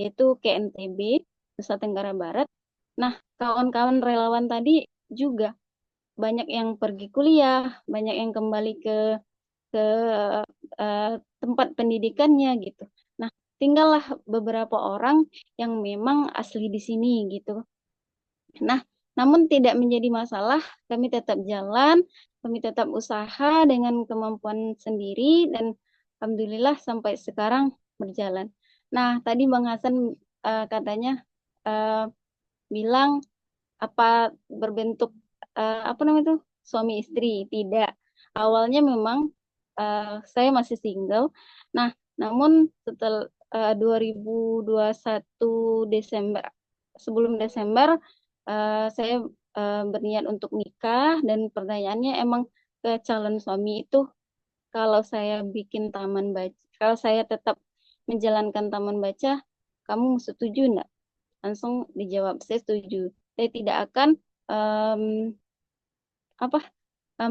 yaitu ke NTB, Nusa Tenggara Barat. Nah, kawan-kawan relawan tadi juga banyak yang pergi kuliah, banyak yang kembali ke eh, tempat pendidikannya gitu. Nah, tinggallah beberapa orang yang memang asli di sini gitu. Nah, namun tidak menjadi masalah, kami tetap jalan, kami tetap usaha dengan kemampuan sendiri dan alhamdulillah sampai sekarang berjalan. Nah, tadi Bang Hasan katanya eh, bilang apa berbentuk apa namanya itu suami istri. Tidak. Awalnya memang saya masih single. Nah, Namun setelah 2021 Desember, sebelum Desember, saya berniat untuk nikah, dan pertanyaannya emang ke calon suami itu, kalau saya bikin taman baca, kalau saya tetap menjalankan taman baca, kamu setuju enggak? Langsung dijawab, saya setuju. Saya tidak akan em, apa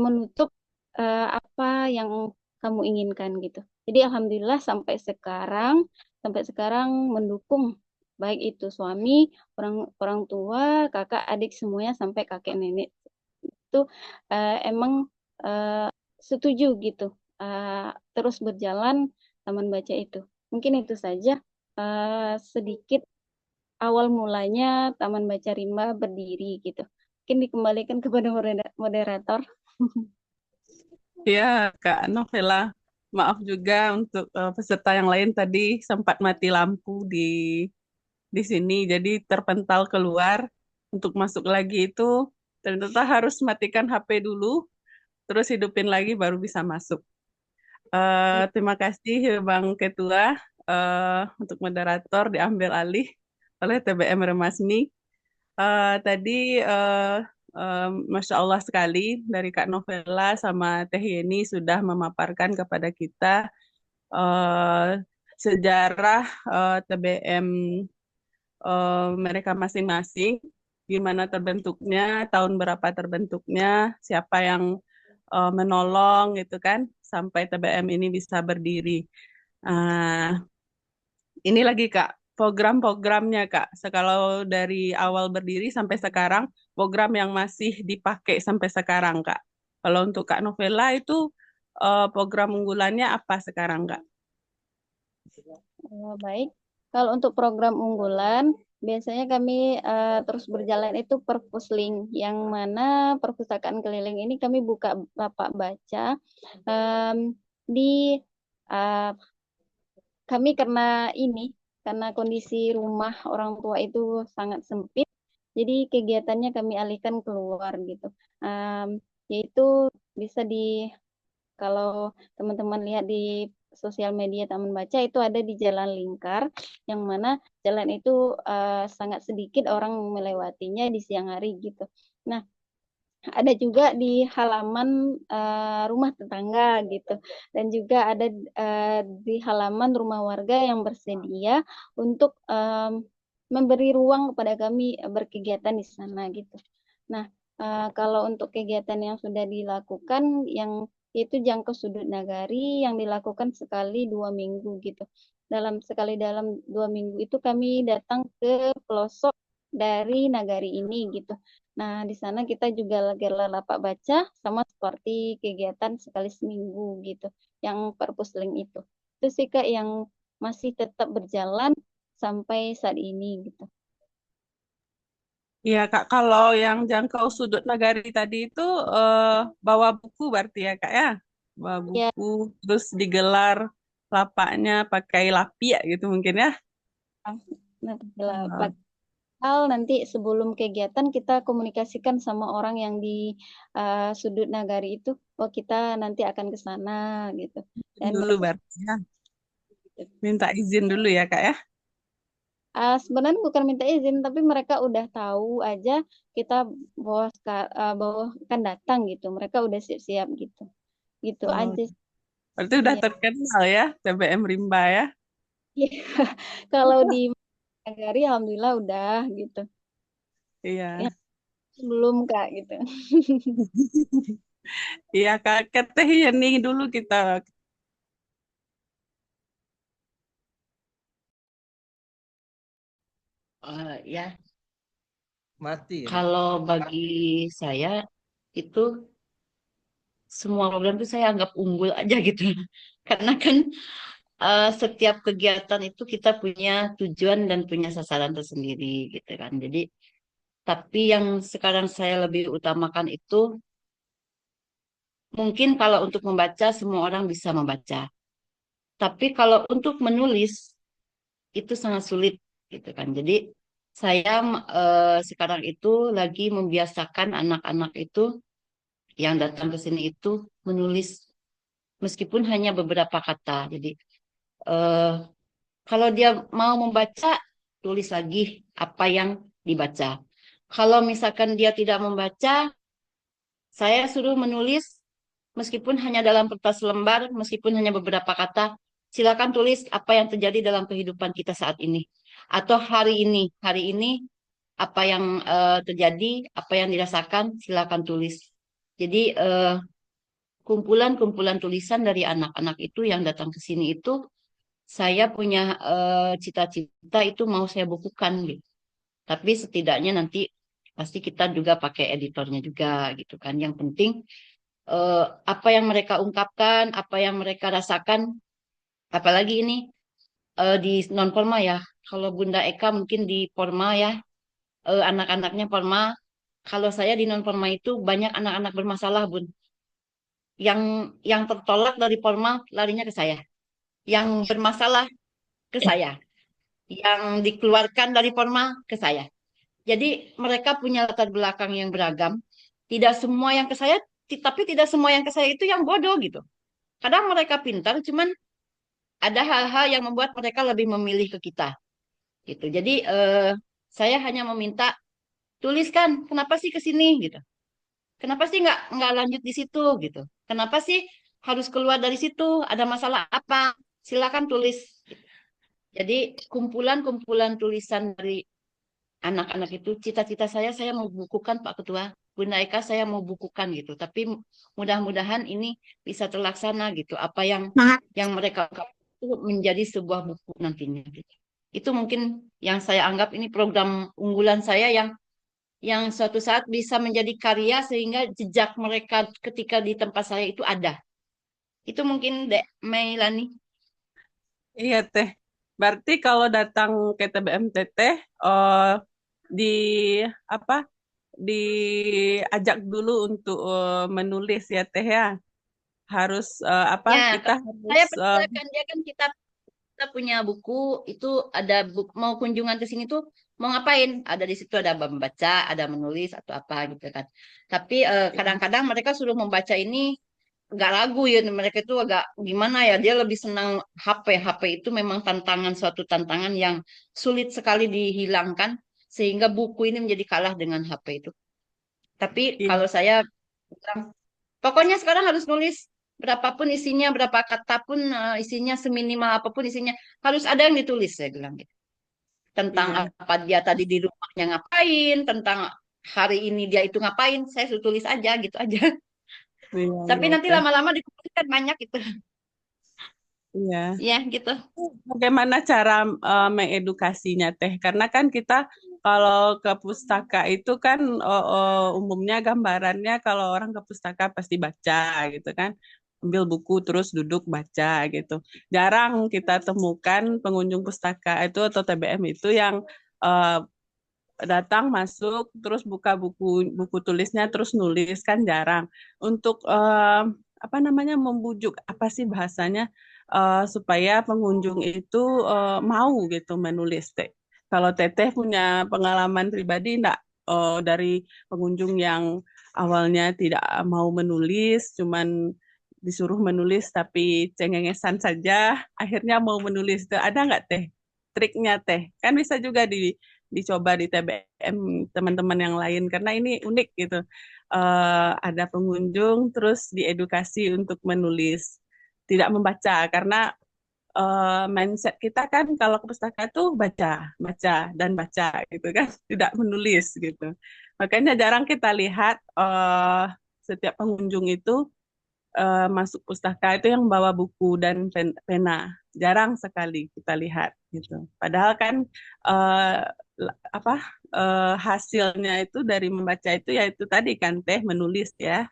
menutup apa yang kamu inginkan gitu. Jadi alhamdulillah sampai sekarang mendukung, baik itu suami, orang orang tua, kakak, adik, semuanya sampai kakek nenek itu emang eh, setuju gitu, terus berjalan taman baca itu. Mungkin itu saja sedikit awal mulanya Taman Baca Rimba berdiri gitu. Mungkin dikembalikan kepada moderator. Ya, Kak Novela. Maaf juga untuk peserta yang lain tadi sempat mati lampu di sini, jadi terpental keluar. Untuk masuk lagi itu ternyata harus matikan HP dulu, terus hidupin lagi baru bisa masuk. Terima kasih ya Bang Ketua, untuk moderator diambil alih oleh TBM Remasmi. Tadi Masya Allah sekali dari Kak Novela sama Teh Yeni sudah memaparkan kepada kita eh, sejarah TBM mereka masing-masing, gimana terbentuknya, tahun berapa terbentuknya, siapa yang menolong gitu kan, sampai TBM ini bisa berdiri. Uh, ini lagi Kak, program-programnya Kak. Kalau dari awal berdiri sampai sekarang, program yang masih dipakai sampai sekarang Kak. Kalau untuk Kak Novela itu program unggulannya apa sekarang Kak? Baik, kalau untuk program unggulan, biasanya kami terus berjalan itu Perpusling, yang mana perpustakaan keliling ini kami buka lapak baca em, di uh, kami, karena kondisi rumah orang tua itu sangat sempit, jadi kegiatannya kami alihkan keluar gitu. Yaitu bisa kalau teman-teman lihat di sosial media Taman Baca, itu ada di Jalan Lingkar, yang mana jalan itu sangat sedikit orang melewatinya di siang hari gitu. Nah, ada juga di halaman rumah tetangga gitu, dan juga ada di halaman rumah warga yang bersedia untuk memberi ruang kepada kami berkegiatan di sana gitu. Nah, kalau untuk kegiatan yang sudah dilakukan, yang itu jangkau sudut nagari, yang dilakukan sekali 2 minggu gitu. Dalam 2 minggu itu kami datang ke pelosok dari nagari ini gitu. Nah, di sana kita juga gelar lapak baca, sama seperti kegiatan sekali seminggu gitu, yang perpusling itu. Itu sih Kak yang masih tetap berjalan sampai saat ini gitu. Iya Kak, kalau yang jangkau sudut nagari tadi itu eh, bawa buku berarti ya Kak ya? Bawa Ya, buku, terus digelar lapaknya pakai lapia gitu mungkin ya? nanti Eh, nanti sebelum kegiatan kita komunikasikan sama orang yang di sudut nagari itu, oh kita nanti akan ke sana gitu. Dan dulu mereka berarti ya. Minta izin dulu ya Kak ya? sebenarnya bukan minta izin, tapi mereka udah tahu aja kita bawa kan datang gitu. Mereka udah siap-siap gitu. Gitu Oh, aja. berarti udah Iya. terkenal ya TBM Rimba ya? Iya. Kalau di nagari alhamdulillah udah gitu. Iya. Ya, belum Kak gitu. Iya Kak, keteh ya nih dulu kita. Ya, Mati ini. kalau bagi saya itu semua program itu saya anggap unggul aja gitu. Karena kan setiap kegiatan itu kita punya tujuan dan punya sasaran tersendiri gitu kan. Jadi, tapi yang sekarang saya lebih utamakan itu mungkin kalau untuk membaca semua orang bisa membaca. Tapi kalau untuk menulis itu sangat sulit gitu kan. Jadi saya sekarang itu lagi membiasakan anak-anak itu yang datang ke sini itu menulis meskipun hanya beberapa kata. Jadi Eh, Kalau dia mau membaca, tulis lagi apa yang dibaca. Kalau misalkan dia tidak membaca, saya suruh menulis meskipun hanya dalam kertas lembar, meskipun hanya beberapa kata. Silakan tulis apa yang terjadi dalam kehidupan kita saat ini. Atau hari ini apa yang terjadi, apa yang dirasakan, silakan tulis. Jadi kumpulan-kumpulan tulisan dari anak-anak itu yang datang ke sini itu saya punya cita-cita itu mau saya bukukan gitu. Tapi setidaknya nanti pasti kita juga pakai editornya juga gitu kan. Yang penting eh, apa yang mereka ungkapkan, apa yang mereka rasakan, apalagi ini di non formal ya. Kalau Bunda Eka mungkin di formal ya, anak-anaknya formal. Kalau saya di non formal itu banyak anak-anak bermasalah, Bun. Yang yang tertolak dari formal larinya ke saya. Yang bermasalah ke saya. Yang dikeluarkan dari formal ke saya. Jadi mereka punya latar belakang yang beragam. Tidak semua yang ke saya, tapi tidak semua yang ke saya itu yang bodoh gitu. Kadang mereka pintar, cuman ada hal-hal yang membuat mereka lebih memilih ke kita gitu. Jadi saya hanya meminta tuliskan kenapa sih ke sini gitu. Kenapa sih nggak lanjut di situ gitu. Kenapa sih harus keluar dari situ? Ada masalah apa? Silakan tulis. Jadi kumpulan-kumpulan tulisan dari anak-anak itu cita-cita saya mau bukukan Pak Ketua. Bunda Eka saya mau bukukan gitu. Tapi mudah-mudahan ini bisa terlaksana gitu. Apa yang mereka ungkap itu menjadi sebuah buku nantinya gitu. Itu mungkin yang saya anggap ini program unggulan saya yang suatu saat bisa menjadi karya sehingga jejak mereka ketika di tempat saya itu ada. Itu mungkin Dek Meilani. Iya Teh. Berarti kalau datang ke TBMTT di apa? Diajak dulu untuk menulis ya Teh ya. Harus apa? Ya, Kita harus saya persilakan dia kan kita punya buku itu ada buku, mau kunjungan ke sini tuh mau ngapain? Ada di situ ada membaca, ada menulis atau apa gitu kan. Tapi kadang-kadang mereka suruh membaca ini agak ragu ya mereka itu agak gimana ya dia lebih senang HP. HP itu memang suatu tantangan yang sulit sekali dihilangkan sehingga buku ini menjadi kalah dengan HP itu. Tapi iya, kalau saya bilang pokoknya sekarang harus nulis berapapun isinya, berapa kata pun isinya, seminimal apapun isinya, harus ada yang ditulis, saya bilang gitu. Tentang iya, apa dia tadi di rumahnya ngapain, tentang hari ini dia itu ngapain, saya suruh tulis aja gitu aja. iya, Tapi iya nanti Teh. lama-lama dikumpulkan banyak gitu. Iya. Ya gitu. Bagaimana cara mengedukasinya Teh? Karena kan kita kalau ke pustaka itu kan umumnya gambarannya kalau orang ke pustaka pasti baca gitu kan. Ambil buku terus duduk baca gitu. Jarang kita temukan pengunjung pustaka itu atau TBM itu yang eh, datang masuk terus buka buku buku tulisnya terus nulis kan jarang. Untuk apa namanya membujuk apa sih bahasanya supaya pengunjung itu mau gitu menulis teh. Kalau Teteh punya pengalaman pribadi enggak dari pengunjung yang awalnya tidak mau menulis, cuman disuruh menulis tapi cengengesan saja, akhirnya mau menulis tuh ada nggak Teh? Triknya Teh? Kan bisa juga dicoba di TBM teman-teman yang lain karena ini unik gitu. Ada pengunjung terus diedukasi untuk menulis, tidak membaca karena mindset kita kan kalau ke pustaka tuh baca, baca dan baca gitu kan, tidak menulis gitu. Makanya jarang kita lihat setiap pengunjung itu masuk pustaka itu yang bawa buku dan pena. Jarang sekali kita lihat gitu. Padahal kan eh, apa hasilnya itu dari membaca itu yaitu tadi kan Teh menulis ya.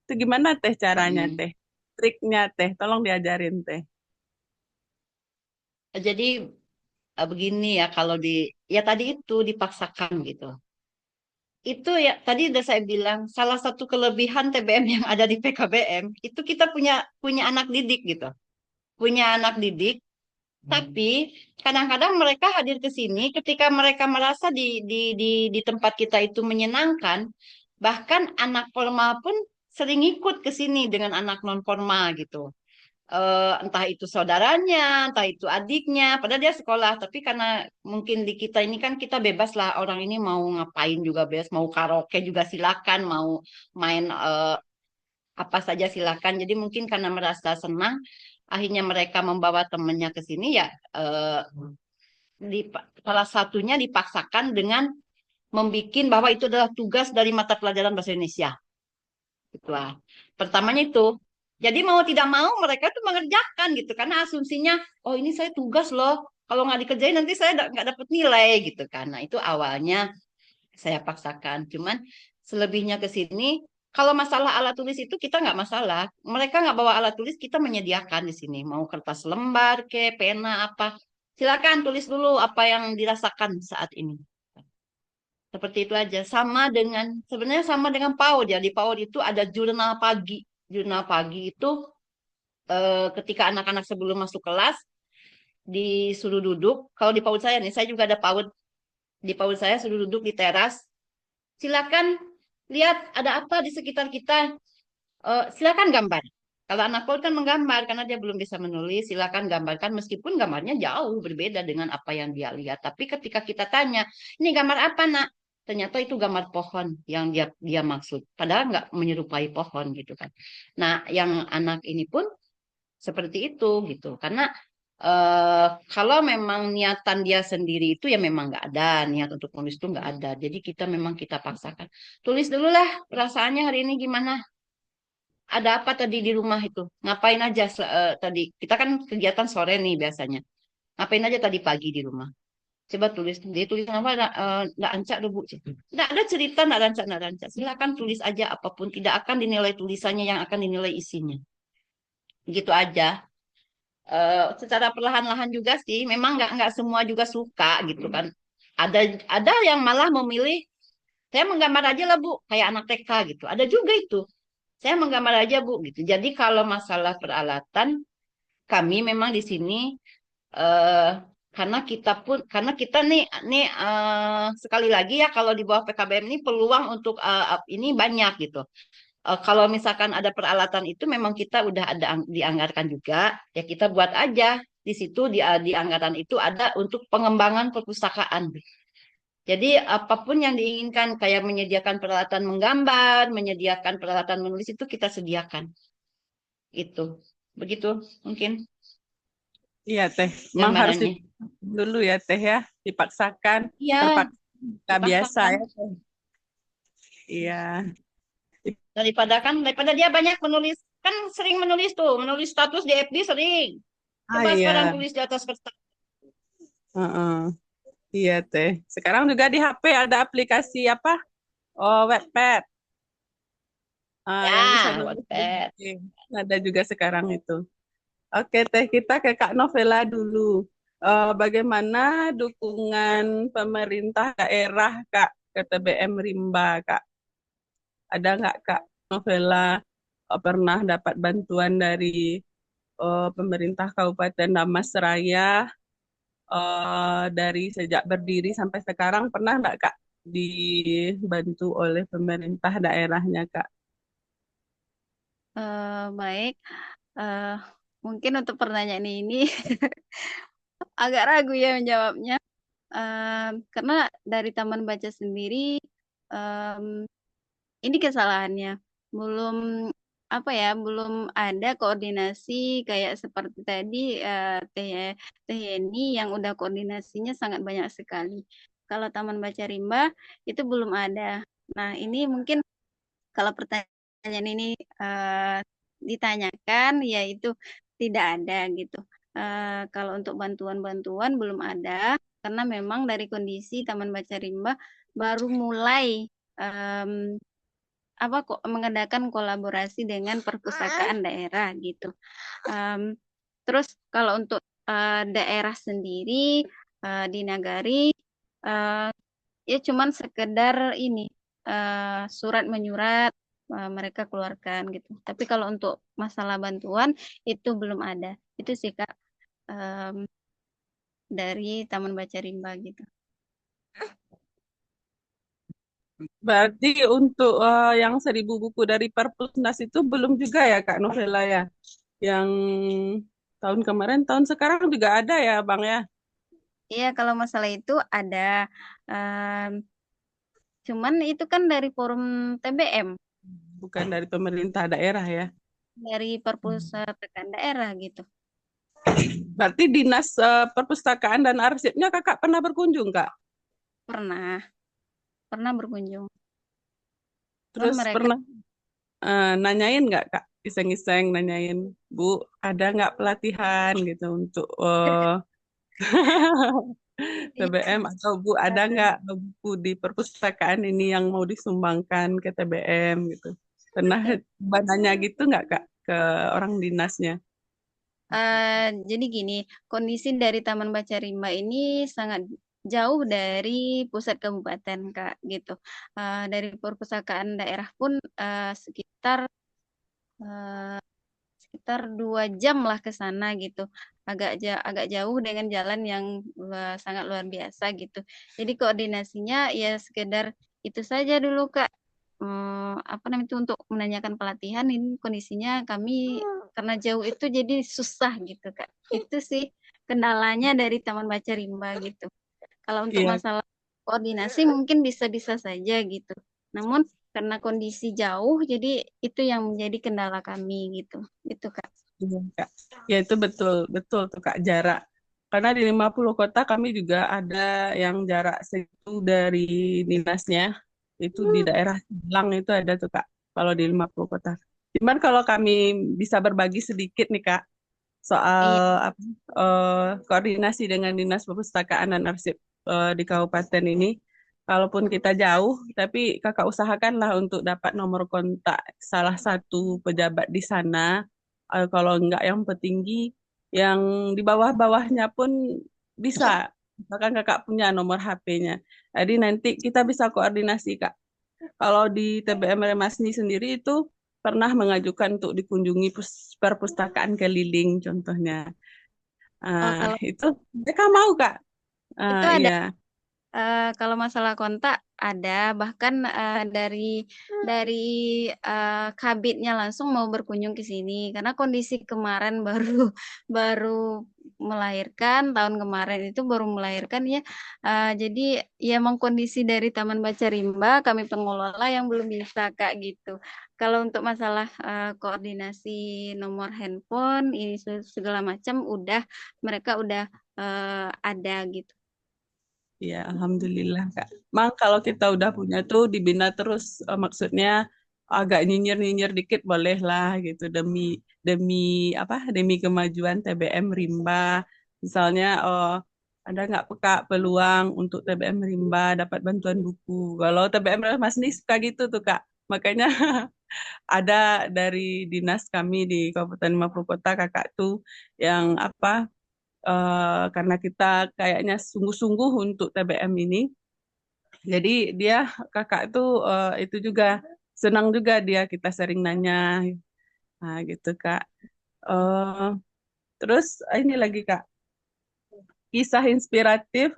Itu gimana Teh caranya Mm-mm. Teh? Triknya Teh, tolong diajarin Teh. Jadi begini ya kalau ya tadi itu dipaksakan gitu. Itu ya tadi udah saya bilang salah satu kelebihan TBM yang ada di PKBM itu kita punya punya anak didik gitu. Punya anak didik. Tapi kadang-kadang mereka hadir ke sini ketika mereka merasa di tempat kita itu menyenangkan, bahkan anak formal pun sering ikut ke sini dengan anak non formal gitu. entah itu saudaranya, entah itu adiknya, padahal dia sekolah, tapi karena mungkin di kita ini kan kita bebas lah, orang ini mau ngapain juga bebas, mau karaoke juga silakan, mau main apa saja silakan. Jadi mungkin karena merasa senang, akhirnya mereka membawa temannya ke sini ya, salah satunya dipaksakan dengan membuat bahwa itu adalah tugas dari mata pelajaran bahasa Indonesia. Itulah. Pertamanya itu. Jadi mau tidak mau mereka tuh mengerjakan gitu karena asumsinya oh ini saya tugas loh. Kalau nggak dikerjain nanti saya nggak dapat nilai gitu kan. Nah itu awalnya saya paksakan. Cuman selebihnya ke sini kalau masalah alat tulis itu kita nggak masalah. Mereka nggak bawa alat tulis kita menyediakan di sini. Mau kertas lembar ke pena apa. Silakan tulis dulu apa yang dirasakan saat ini. Seperti itu aja. Sama dengan sebenarnya sama dengan PAUD ya. Di PAUD itu ada jurnal pagi. Jurnal pagi itu ketika anak-anak sebelum masuk kelas disuruh duduk. Kalau di PAUD saya nih, saya juga ada PAUD. Di PAUD saya suruh duduk di teras. Silakan lihat ada apa di sekitar kita. Silakan gambar. Kalau anak PAUD kan menggambar karena dia belum bisa menulis, silakan gambarkan meskipun gambarnya jauh berbeda dengan apa yang dia lihat. Tapi ketika kita tanya, ini gambar apa nak? Ternyata itu gambar pohon yang dia maksud. Padahal nggak menyerupai pohon gitu kan. Nah, yang anak ini pun seperti itu gitu. Karena kalau memang niatan dia sendiri itu ya memang nggak ada niat untuk nulis itu nggak ada. Jadi kita paksakan. Tulis dulu lah perasaannya hari ini gimana? Ada apa tadi di rumah itu? Ngapain aja tadi? Kita kan kegiatan sore nih biasanya. Ngapain aja tadi pagi di rumah? Coba tulis. Dia tulis apa? Nggak ancak deh Bu. Nggak ada cerita, nggak rancak, nggak rancak. Silakan tulis aja apapun. Tidak akan dinilai tulisannya, yang akan dinilai isinya. Gitu aja. Secara perlahan-lahan juga sih. Memang nggak semua juga suka gitu kan. Ada yang malah memilih. Saya menggambar aja lah Bu, kayak anak TK gitu. Ada juga itu. Saya menggambar aja Bu gitu. Jadi kalau masalah peralatan, kami memang di sini eh karena kita nih sekali lagi ya kalau di bawah PKBM ini peluang untuk ini banyak gitu. Kalau misalkan ada peralatan itu memang kita udah ada dianggarkan juga ya kita buat aja di situ di anggaran itu ada untuk pengembangan perpustakaan. Jadi apapun yang diinginkan kayak menyediakan peralatan menggambar, menyediakan peralatan menulis itu kita sediakan. Itu. Begitu mungkin Iya Teh, memang harus gambarannya. dulu ya Teh ya, dipaksakan, Iya, terpaksa nggak biasa dipaksakan. ya Teh. Iya, Daripada dia banyak menulis, kan sering menulis tuh, menulis status di FB sering. Coba sekarang iya, tulis di atas kertas. heeh. Iya Teh. Sekarang juga di HP ada aplikasi apa? Oh, Wattpad. Yang bisa Ya, nulis. Wattpad. Ada juga sekarang itu. Oke Teh, kita ke Kak Novela dulu. Bagaimana dukungan pemerintah daerah Kak ke TBM Rimba Kak? Ada nggak Kak Novela pernah dapat bantuan dari pemerintah Kabupaten Damastraya dari sejak berdiri sampai sekarang pernah nggak Kak dibantu oleh pemerintah daerahnya Kak? Baik, Eh, mungkin untuk pertanyaan ini agak ragu ya menjawabnya. Karena dari Taman Baca sendiri, em, ini kesalahannya. Belum apa ya, belum ada koordinasi kayak seperti tadi Teh Yeni yang udah koordinasinya sangat banyak sekali. Kalau Taman Baca Rimba itu belum ada. Nah, ini mungkin kalau pertanyaan ini eh, ditanyakan, yaitu tidak ada gitu. Kalau untuk bantuan-bantuan belum ada, karena memang dari kondisi Taman Baca Rimba baru mulai em, apa kok mengadakan kolaborasi dengan perpustakaan daerah gitu. Em, Terus kalau untuk daerah sendiri di Nagari eh, ya cuman sekedar ini surat menyurat mereka keluarkan gitu. Tapi kalau untuk masalah bantuan itu belum ada. Itu sih Kak em, dari Taman Baca Rimba gitu. Berarti untuk yang 1.000 buku dari Perpusnas itu belum juga ya Kak Novela ya? Yang tahun kemarin, tahun sekarang juga ada ya, Bang ya? Iya, kalau masalah itu ada. em, Cuman itu kan dari forum TBM, Bukan dari pemerintah daerah ya. dari perpustakaan daerah gitu. Berarti Dinas Perpustakaan dan Arsipnya Kakak pernah berkunjung, Kak? Pernah, pernah berkunjung. Cuman Terus mereka pernah nanyain nggak, Kak? Iseng-iseng nanyain, Bu, ada nggak pelatihan gitu untuk TBM, atau Bu, ada nggak buku di perpustakaan ini yang mau disumbangkan ke TBM gitu? Pernah nanya gitu nggak, Kak, ke orang dinasnya? Jadi gini, kondisi dari Taman Baca Rimba ini sangat jauh dari pusat kabupaten, Kak, gitu. Dari perpustakaan daerah pun eh, sekitar 2 jam lah ke sana gitu. Agak jauh dengan jalan yang sangat luar biasa gitu. Jadi koordinasinya ya sekedar itu saja dulu, Kak. Apa namanya itu untuk menanyakan pelatihan ini kondisinya kami karena jauh itu jadi susah gitu, Kak. Itu sih kendalanya dari Taman Baca Rimba gitu. Kalau untuk Iya, masalah koordinasi mungkin bisa-bisa saja gitu. Namun karena kondisi jauh jadi itu yang menjadi kendala kami gitu. Gitu, Kak. iya, Kak. Ya itu betul, betul tuh, Kak, jarak. Karena di 50 kota kami juga ada yang jarak segitu dari dinasnya. Itu di daerah Silang itu ada tuh, Kak. Kalau di 50 kota. Cuman kalau kami bisa berbagi sedikit nih, Kak, soal Iya. apa, koordinasi dengan Dinas Perpustakaan dan Arsip di kabupaten ini. Kalaupun kita jauh, tapi kakak usahakanlah untuk dapat nomor kontak salah satu pejabat di sana. Kalau enggak yang petinggi, yang di bawah-bawahnya pun bisa. Bahkan kakak punya nomor HP-nya. Jadi nanti kita bisa koordinasi, Kak. Kalau di TBM Remasni sendiri itu pernah mengajukan untuk dikunjungi perpustakaan keliling contohnya. Kalau Itu mereka mau, Kak. itu ada. Iya, Kalau masalah kontak ada, bahkan dari kabitnya langsung mau berkunjung ke sini karena kondisi kemarin baru baru melahirkan tahun kemarin itu baru melahirkan ya. Jadi ya emang kondisi dari Taman Baca Rimba kami pengelola yang belum bisa, Kak, gitu. Kalau untuk masalah koordinasi nomor handphone ini segala macam udah mereka udah ada gitu. iya, alhamdulillah, Kak. Mang kalau kita udah punya tuh dibina terus, maksudnya agak nyinyir-nyinyir dikit boleh lah gitu demi demi apa? Demi kemajuan TBM Rimba. Misalnya, ada nggak peka peluang untuk TBM Rimba dapat bantuan buku? Kalau TBM Mas nih suka gitu tuh, Kak. Makanya ada dari dinas kami di Kabupaten 50 Kota, kakak tuh yang apa, karena kita kayaknya sungguh-sungguh untuk TBM ini, jadi dia kakak tuh itu juga senang juga dia kita sering nanya, nah gitu, Kak. Eh, Terus ini lagi, Kak, kisah inspiratif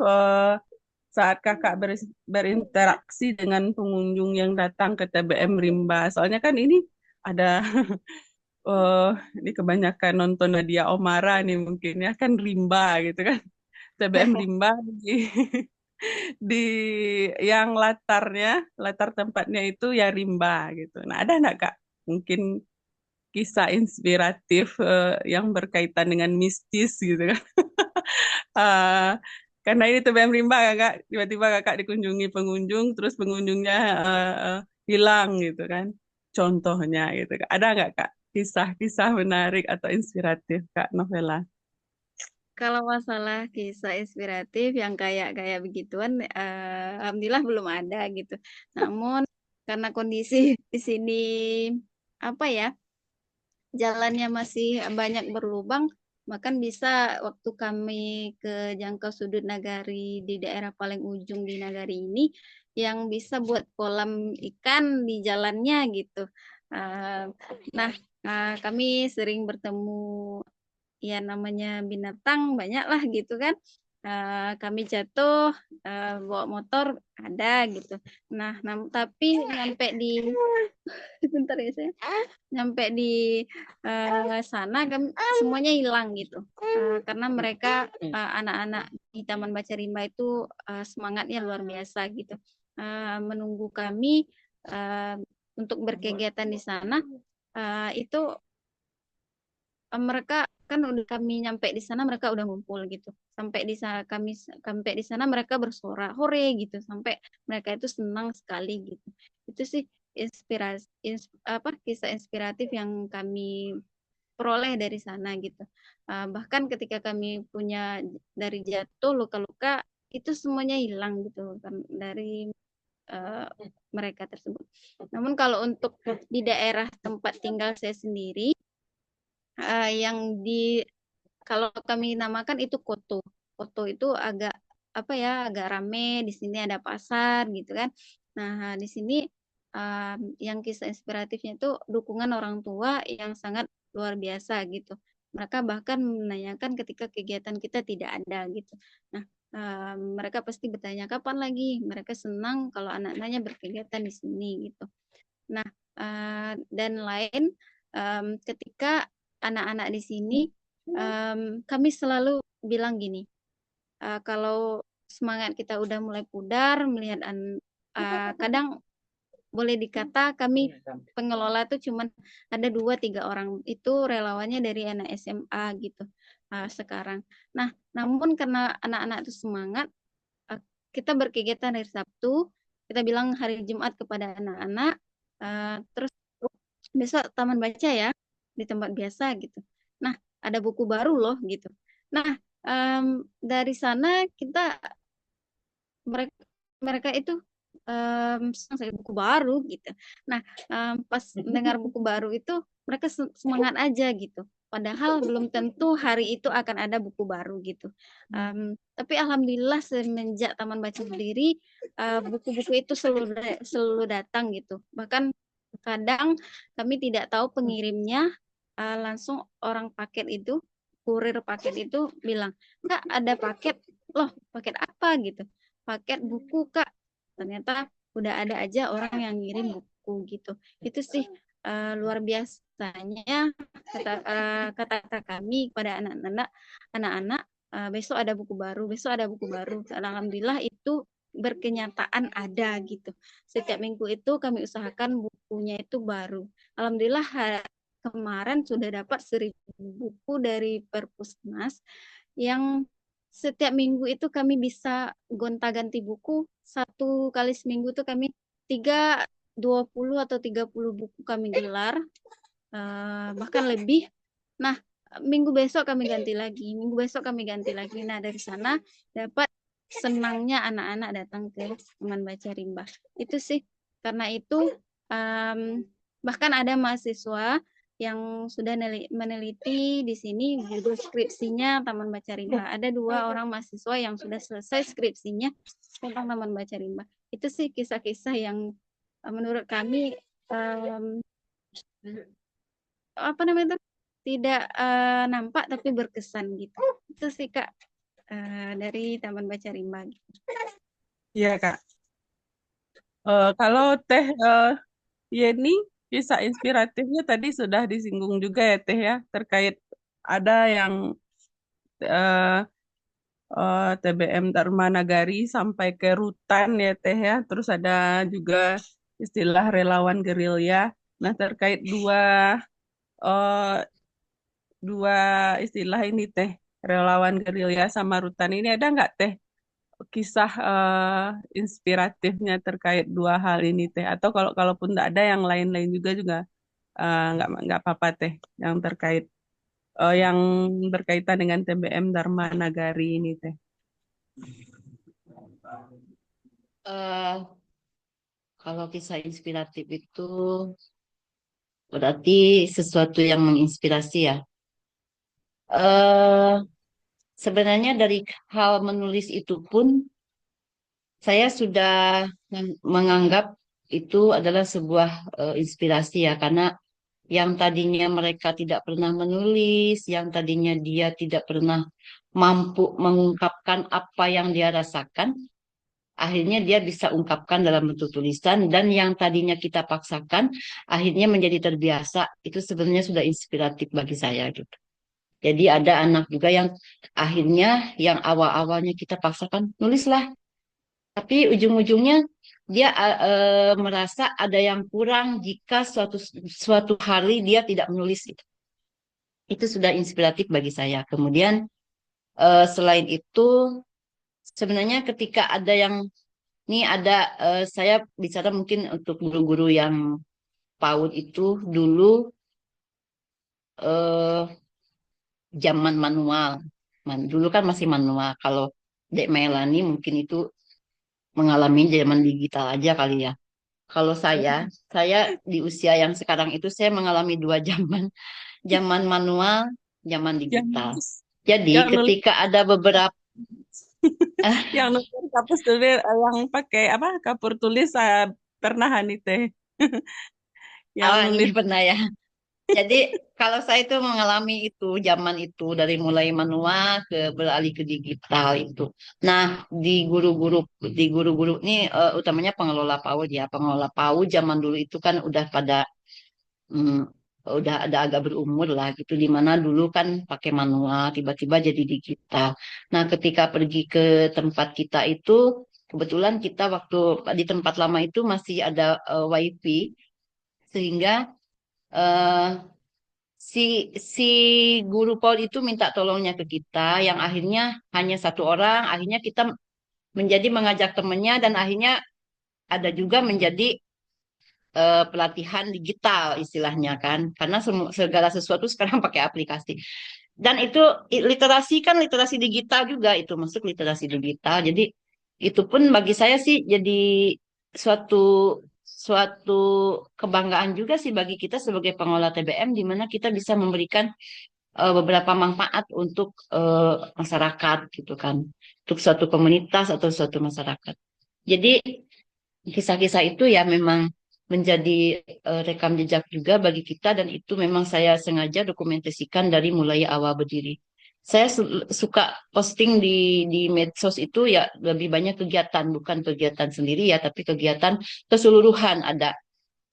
saat kakak berinteraksi dengan pengunjung yang datang ke TBM Rimba. Soalnya kan ini ada eh ini kebanyakan nonton Nadia Omara nih mungkin ya kan Rimba gitu kan. TBM Rimba di, di yang latar tempatnya itu ya Rimba gitu. Nah, ada nggak, Kak? Mungkin kisah inspiratif yang berkaitan dengan mistis gitu kan. Eh, karena ini TBM Rimba, Kakak, tiba-tiba Kakak dikunjungi pengunjung, terus pengunjungnya hilang gitu kan. Contohnya gitu, Kak. Ada nggak, Kak? Kisah-kisah menarik atau inspiratif, Kak Novela? Kalau masalah kisah inspiratif yang kayak kayak begituan, alhamdulillah belum ada gitu. Namun karena kondisi di sini apa ya, jalannya masih banyak berlubang, bahkan bisa waktu kami ke jangkau sudut nagari di daerah paling ujung di nagari ini, yang bisa buat kolam ikan di jalannya gitu. Eh, nah, kami sering bertemu ya namanya binatang banyak lah gitu kan. kami jatuh, bawa motor ada gitu. Nah, tapi nyampe di bentar ya saya, nyampe di sana kami semuanya hilang gitu. Karena mereka anak-anak di Taman Baca Rimba itu semangatnya luar biasa gitu. Menunggu kami untuk berkegiatan di sana itu mereka kan udah kami nyampe di sana mereka udah ngumpul gitu. Sampai di sana kami sampai di sana mereka bersorak hore gitu sampai mereka itu senang sekali gitu. Itu sih kisah inspiratif yang kami peroleh dari sana gitu. Bahkan ketika kami punya dari jatuh luka-luka itu semuanya hilang gitu kan dari uh, mereka tersebut. Namun kalau untuk di daerah tempat tinggal saya sendiri yang di kalau kami namakan itu Koto. Koto itu agak apa ya, agak rame. Di sini ada pasar gitu kan. Nah, di sini yang kisah inspiratifnya itu dukungan orang tua yang sangat luar biasa gitu. Mereka bahkan menanyakan ketika kegiatan kita tidak ada gitu. Nah, mereka pasti bertanya kapan lagi. Mereka senang kalau anak-anaknya berkegiatan di sini gitu. Nah, dan lain ketika anak-anak di sini kami selalu bilang gini, kalau semangat kita udah mulai pudar, melihat kadang boleh dikata kami pengelola tuh cuman ada 2-3 orang itu relawannya dari anak SMA gitu sekarang. Nah, namun karena anak-anak itu semangat, kita berkegiatan hari Sabtu, kita bilang hari Jumat kepada anak-anak, terus besok taman baca ya di tempat biasa gitu. Nah, ada buku baru loh gitu. Nah, dari sana mereka mereka itu senang saya buku baru gitu. Nah, pas mendengar buku baru itu mereka semangat aja gitu. Padahal belum tentu hari itu akan ada buku baru gitu. Tapi alhamdulillah semenjak Taman Baca berdiri, buku-buku itu selalu datang gitu. Bahkan kadang kami tidak tahu pengirimnya, langsung orang paket itu, kurir paket itu bilang, Kak ada paket, loh paket apa gitu. Paket buku Kak, ternyata udah ada aja orang yang ngirim buku gitu. Itu sih luar biasanya kata kami kepada anak-anak besok ada buku baru, besok ada buku baru. Alhamdulillah itu berkenyataan ada gitu. Setiap minggu itu kami usahakan bukunya itu baru. Alhamdulillah kemarin sudah dapat 1.000 buku dari Perpusnas yang setiap minggu itu kami bisa gonta-ganti buku. 1 kali seminggu tuh kami 20 atau 30 buku kami gelar, bahkan lebih. Nah, minggu besok kami ganti lagi, minggu besok kami ganti lagi. Nah, dari sana dapat senangnya anak-anak datang ke Taman Baca Rimba. Itu sih, karena itu bahkan ada mahasiswa yang sudah meneliti di sini judul skripsinya Taman Baca Rimba. Ada 2 orang mahasiswa yang sudah selesai skripsinya tentang Taman Baca Rimba. Itu sih kisah-kisah yang menurut kami apa namanya itu tidak nampak tapi berkesan gitu. Itu sih Kak dari Taman Baca Rimba. Iya Kak. Kalau Teh Yeni, kisah inspiratifnya tadi sudah disinggung juga ya Teh ya, terkait ada yang TBM Dharma Nagari sampai ke Rutan ya Teh ya, terus ada juga istilah relawan gerilya. Nah terkait eh, dua istilah ini Teh, relawan gerilya sama Rutan ini ada nggak Teh kisah inspiratifnya terkait 2 hal ini Teh? Atau kalaupun nggak ada yang lain-lain juga nggak apa-apa Teh yang terkait yang berkaitan dengan TBM Dharma Nagari ini Teh. Eh, kalau kisah inspiratif itu berarti sesuatu yang menginspirasi ya. Eh, sebenarnya dari hal menulis itu pun saya sudah menganggap itu adalah sebuah inspirasi ya, karena yang tadinya mereka tidak pernah menulis, yang tadinya dia tidak pernah mampu mengungkapkan apa yang dia rasakan, akhirnya dia bisa ungkapkan dalam bentuk tulisan, dan yang tadinya kita paksakan akhirnya menjadi terbiasa. Itu sebenarnya sudah inspiratif bagi saya gitu. Jadi ada anak juga yang akhirnya yang awal-awalnya kita paksakan nulislah, tapi ujung-ujungnya dia merasa ada yang kurang jika suatu suatu hari dia tidak menulis itu. Itu sudah inspiratif bagi saya. Kemudian selain itu sebenarnya ketika ada yang ini ada saya bicara mungkin untuk guru-guru yang PAUD itu dulu eh, zaman manual. Dulu kan masih manual. Kalau Dek Melani mungkin itu mengalami zaman digital aja kali ya. Kalau saya di usia yang sekarang itu saya mengalami dua zaman, zaman manual, zaman Yang digital. nulis, Jadi yang nulis, ketika ada beberapa yang nulis kapus tulis, yang pakai apa kapur tulis saya pernah Hani teh. Yang ini nulis. pernah ya. Jadi kalau saya itu mengalami itu zaman itu dari mulai manual ke beralih ke digital itu. Nah, di guru-guru ini utamanya pengelola PAUD ya. Pengelola PAUD zaman dulu itu kan udah pada hmm, udah ada agak berumur lah gitu, di mana dulu kan pakai manual tiba-tiba jadi digital. Nah, ketika pergi ke tempat kita itu kebetulan kita waktu di tempat lama itu masih ada wifi, sehingga eh, si si guru PAUD itu minta tolongnya ke kita, yang akhirnya hanya satu orang, akhirnya kita menjadi mengajak temennya, dan akhirnya ada juga menjadi pelatihan digital istilahnya kan, karena segala sesuatu sekarang pakai aplikasi. Dan itu literasi kan literasi digital juga, itu masuk literasi digital. Jadi itu pun bagi saya sih jadi suatu suatu kebanggaan juga sih bagi kita sebagai pengelola TBM, di mana kita bisa memberikan beberapa manfaat untuk masyarakat gitu kan, untuk suatu komunitas atau suatu masyarakat. Jadi kisah-kisah itu ya memang menjadi rekam jejak juga bagi kita, dan itu memang saya sengaja dokumentasikan dari mulai awal berdiri. Saya suka posting di medsos itu ya lebih banyak kegiatan, bukan kegiatan sendiri ya, tapi kegiatan keseluruhan ada.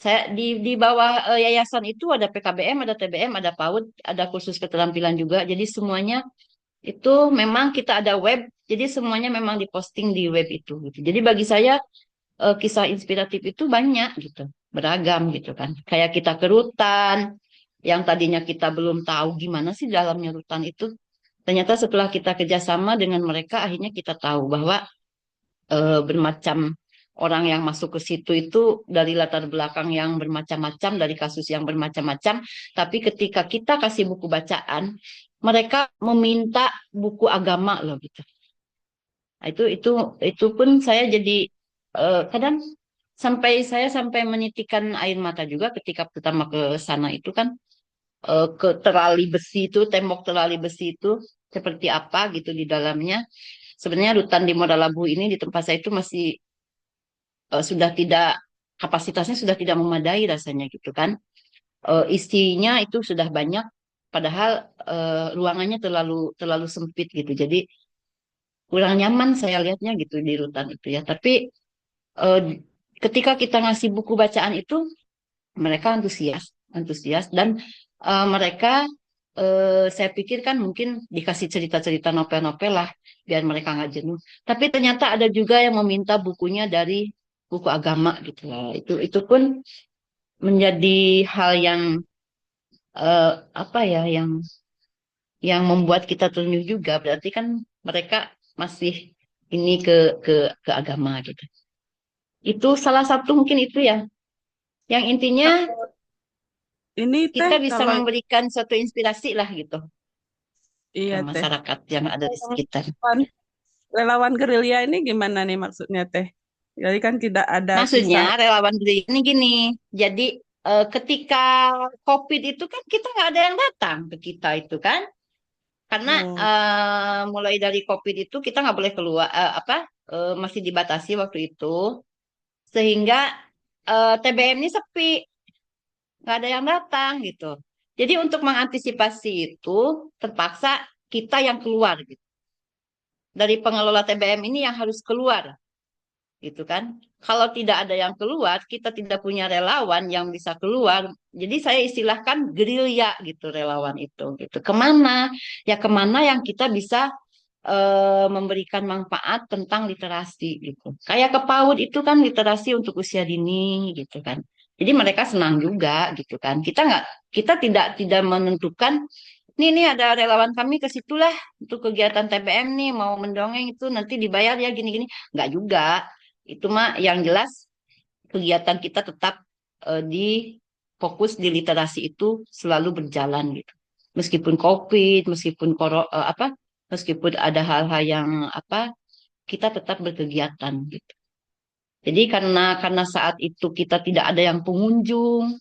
Saya di bawah yayasan itu ada PKBM, ada TBM, ada PAUD, ada kursus keterampilan juga. Jadi semuanya itu memang kita ada web, jadi semuanya memang diposting di web itu gitu. Jadi bagi saya kisah inspiratif itu banyak gitu, beragam gitu kan. Kayak kita ke rutan, yang tadinya kita belum tahu gimana sih dalamnya rutan itu. Ternyata setelah kita kerjasama dengan mereka, akhirnya kita tahu bahwa bermacam orang yang masuk ke situ itu dari latar belakang yang bermacam-macam, dari kasus yang bermacam-macam. Tapi ketika kita kasih buku bacaan, mereka meminta buku agama loh gitu. Nah, itu pun saya jadi kadang saya sampai menitikkan air mata juga ketika pertama ke sana itu kan, ke terali besi itu, tembok terali besi itu seperti apa gitu di dalamnya. Sebenarnya rutan di Modalabu ini di tempat saya itu masih sudah tidak, kapasitasnya sudah tidak memadai rasanya gitu kan. Isinya itu sudah banyak, padahal ruangannya terlalu terlalu sempit gitu. Jadi kurang nyaman saya lihatnya gitu di rutan itu ya. Tapi eh, ketika kita ngasih buku bacaan itu, mereka antusias, antusias, dan mereka saya pikir kan mungkin dikasih cerita-cerita novel-novel lah biar mereka nggak jenuh. Tapi ternyata ada juga yang meminta bukunya dari buku agama gitu lah. Itu pun menjadi hal yang apa ya, yang membuat kita ternyuh juga. Berarti kan mereka masih ini ke agama gitu. Itu salah satu mungkin itu ya. Yang intinya Ini teh kita bisa kalau memberikan suatu inspirasi lah gitu ke iya teh. masyarakat yang ada di sekitar. Relawan, relawan gerilya ini gimana nih maksudnya teh? Jadi kan tidak ada Maksudnya kisah. relawan gereja ini gini, jadi ketika COVID itu kan kita nggak ada yang datang ke kita itu kan, karena Oh, mulai dari COVID itu kita nggak boleh keluar, masih dibatasi waktu itu, sehingga TBM ini sepi. nggak ada yang datang gitu. Jadi untuk mengantisipasi itu terpaksa kita yang keluar gitu. Dari pengelola TBM ini yang harus keluar gitu kan. Kalau tidak ada yang keluar, kita tidak punya relawan yang bisa keluar. Jadi saya istilahkan gerilya gitu relawan itu gitu. Kemana? Ya kemana yang kita bisa memberikan manfaat tentang literasi gitu. Kayak ke PAUD itu kan literasi untuk usia dini gitu kan. Jadi mereka senang juga gitu kan. Kita tidak menentukan nih ada relawan kami ke situlah untuk kegiatan TBM nih mau mendongeng itu nanti dibayar ya gini-gini. Nggak juga. Itu mah yang jelas kegiatan kita tetap di fokus di literasi itu selalu berjalan gitu. Meskipun COVID, meskipun ada hal-hal yang kita tetap berkegiatan gitu. Jadi karena saat itu kita tidak ada yang pengunjung,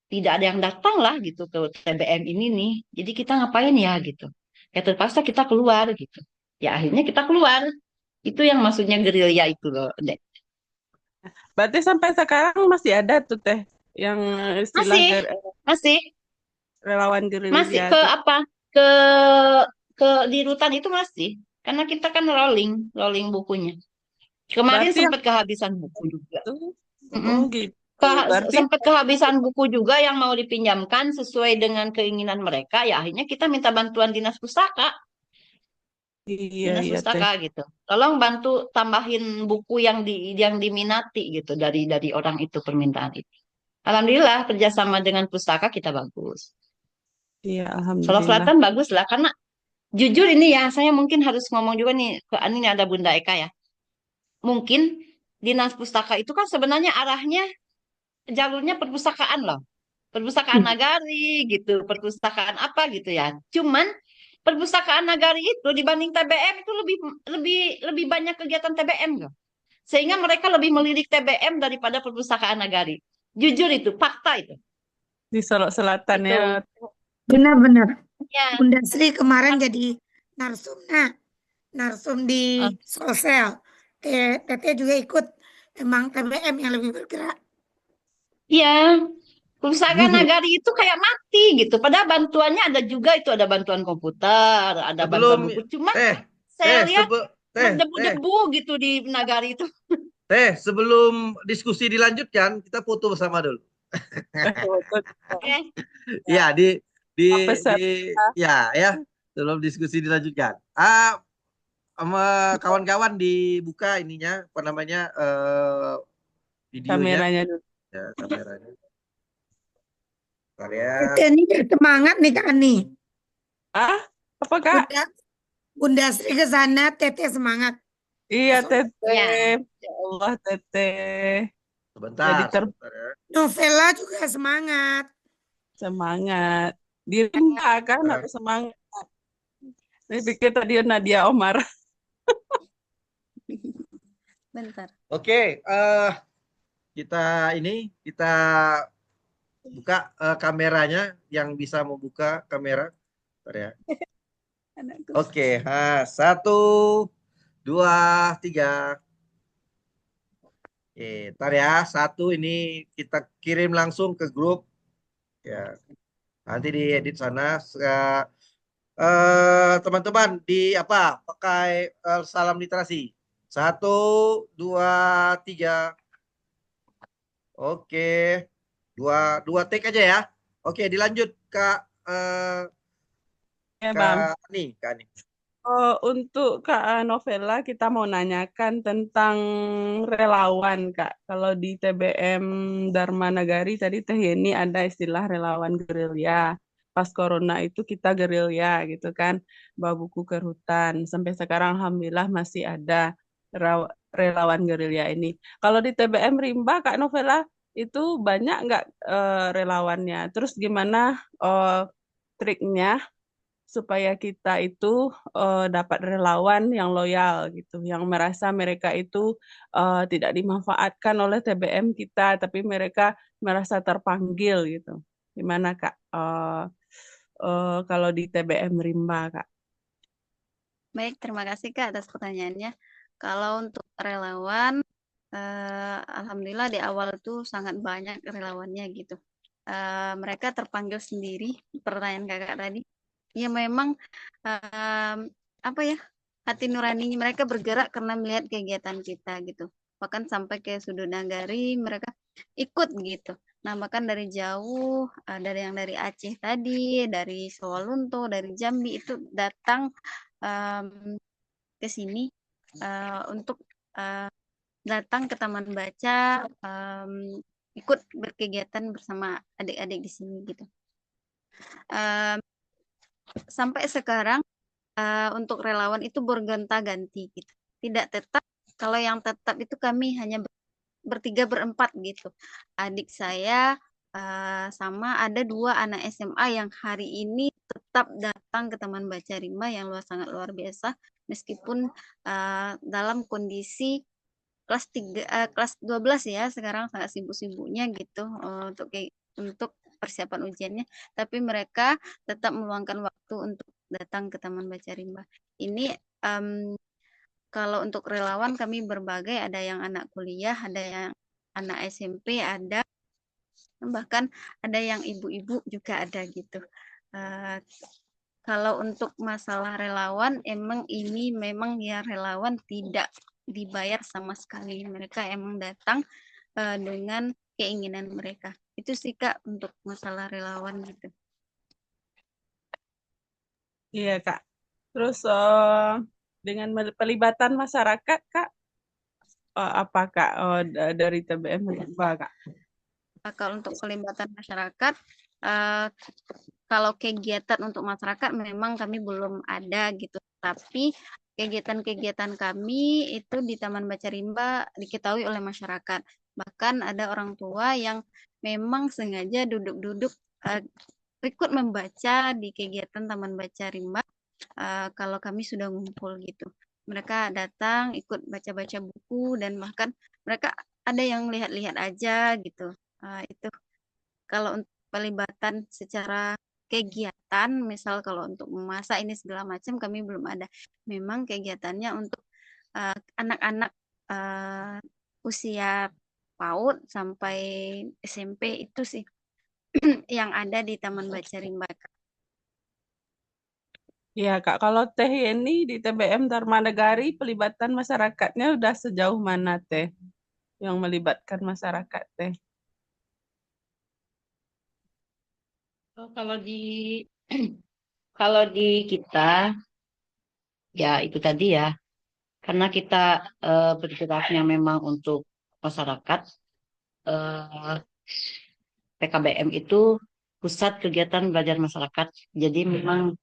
tidak ada yang datang lah gitu ke TBM ini nih. Jadi kita ngapain ya gitu. Ya terpaksa kita keluar gitu. Ya akhirnya kita keluar. Itu yang maksudnya gerilya itu loh, Dek. Berarti sampai sekarang masih ada tuh Teh yang istilah Masih, masih, relawan masih gerilya ke tuh. apa? Ke ke di rutan itu masih. Karena kita kan rolling bukunya. Kemarin Berarti yang sempat kehabisan buku juga. itu Mm-mm. oh gitu. Berarti Sempat kehabisan buku juga yang mau dipinjamkan sesuai dengan keinginan mereka. Ya akhirnya kita minta bantuan iya dinas iya Teh. pustaka gitu. Tolong bantu tambahin buku yang diminati gitu dari orang itu permintaan itu. Alhamdulillah kerjasama dengan pustaka kita bagus. Iya Sulawesi alhamdulillah. Selatan bagus lah karena jujur ini ya saya mungkin harus ngomong juga nih ke ini ada Bunda Eka ya. Mungkin dinas pustaka itu kan sebenarnya arahnya jalurnya perpustakaan loh. Perpustakaan nagari gitu, perpustakaan apa gitu ya. Cuman perpustakaan nagari itu dibanding TBM itu lebih lebih lebih banyak kegiatan TBM loh. Sehingga mereka lebih melirik TBM daripada perpustakaan nagari. Jujur itu, fakta itu. Di Solok Selatan ya. Itu. Benar-benar. Ya. Bunda Sri kemarin jadi narsum. Nah, narsum di eh, Solsel. Teteh juga ikut. Emang TBM yang lebih bergerak. Iya, perpustakaan nagari itu kayak mati gitu. Padahal bantuannya ada juga itu ada bantuan komputer, ada Sebelum bantuan buku. Cuma teh saya teh lihat sebe, teh berdebu-debu gitu di nagari itu. sebelum diskusi dilanjutkan kita foto bersama dulu. Oke. Iya di di Peserta ya sebelum diskusi dilanjutkan. Sama kawan-kawan dibuka ininya apa namanya videonya kameranya dulu. ya kameranya. Bentar ya. Teteh ini semangat nih Kak Ani. Ah, apa Kak? Bunda Sri ke sana, Teteh semangat. Iya Teteh. Ya. Ya Allah Teteh. Jadi Sebentar ya. Novela juga semangat. semangat. Di Rimba kan Nah, harus semangat. Saya pikir tadi Nadia Omar. Bentar. Oke, kita buka kameranya yang bisa membuka kamera. Bentar ya. Anakku. Oke, 1, 2, 3. Ntar ya, 1 ini kita kirim langsung ke grup. Ya, nanti diedit sana. Teman-teman di apa? Pakai salam literasi. 1, 2, 3. Oke, dua take aja ya. Oke, dilanjut Kak Ya Bang. Kak Ani. Untuk Kak Novela, kita mau nanyakan tentang relawan, Kak. Kalau di TBM Dharma Nagari tadi Teh Yeni ada istilah relawan gerilya. Pas Corona itu kita gerilya gitu kan, bawa buku ke hutan. Sampai sekarang Alhamdulillah masih ada relawan gerilya ini. Kalau di TBM Rimba, Kak Novela, itu banyak nggak relawannya? Terus gimana triknya supaya kita itu dapat relawan yang loyal gitu, yang merasa mereka itu tidak dimanfaatkan oleh TBM kita, tapi mereka merasa terpanggil gitu. Gimana Kak? Kalau di TBM Rimba Kak? Baik, terima kasih Kak atas pertanyaannya. Kalau untuk relawan, alhamdulillah di awal tuh sangat banyak relawannya gitu. mereka terpanggil sendiri, pertanyaan kakak tadi. Ya memang apa ya, hati nurani mereka bergerak karena melihat kegiatan kita gitu. Bahkan sampai ke sudut nagari mereka ikut gitu. Nah, bahkan dari jauh, dari yang dari Aceh tadi, dari Sawalunto, dari Jambi itu datang ke sini untuk datang ke taman baca, ikut berkegiatan bersama adik-adik di sini gitu. Sampai sekarang untuk relawan itu bergonta-ganti gitu. Tidak tetap, kalau yang tetap itu kami hanya bertiga berempat gitu. Adik saya sama ada 2 anak SMA yang hari ini tetap datang ke Taman Baca Rimba yang sangat luar biasa meskipun dalam kondisi kelas 12 ya sekarang sangat sibuk-sibuknya gitu untuk persiapan ujiannya, tapi mereka tetap meluangkan waktu untuk datang ke Taman Baca Rimba. Ini kalau untuk relawan kami berbagai, ada yang anak kuliah, ada yang anak SMP, ada bahkan ada yang ibu-ibu juga ada gitu. Kalau untuk masalah relawan, emang ini memang ya relawan tidak dibayar sama sekali. Mereka emang datang dengan keinginan mereka. Itu sih Kak untuk masalah relawan gitu. Iya, Kak. Terus dengan pelibatan masyarakat, Kak, apa Kak dari TBM apa Kak? Kalau untuk pelibatan masyarakat, kalau kegiatan untuk masyarakat memang kami belum ada gitu. Tapi kegiatan-kegiatan kami itu di Taman Baca Rimba diketahui oleh masyarakat. Bahkan ada orang tua yang memang sengaja duduk-duduk ikut membaca di kegiatan Taman Baca Rimba kalau kami sudah ngumpul gitu. Mereka datang ikut baca-baca buku dan bahkan mereka ada yang lihat-lihat aja gitu. Itu kalau untuk pelibatan secara kegiatan, misal kalau untuk memasak ini segala macam kami belum ada. Memang kegiatannya untuk anak-anak usia PAUD sampai SMP itu sih yang ada di Taman Baca Rimba. Iya Kak, kalau Teh ini di TBM Dharma Negari pelibatan masyarakatnya udah sejauh mana Teh yang melibatkan masyarakat Teh? Kalau di kalau di kita ya itu tadi ya, karena kita bergeraknya memang untuk masyarakat, eh, PKBM itu pusat kegiatan belajar masyarakat. Jadi memang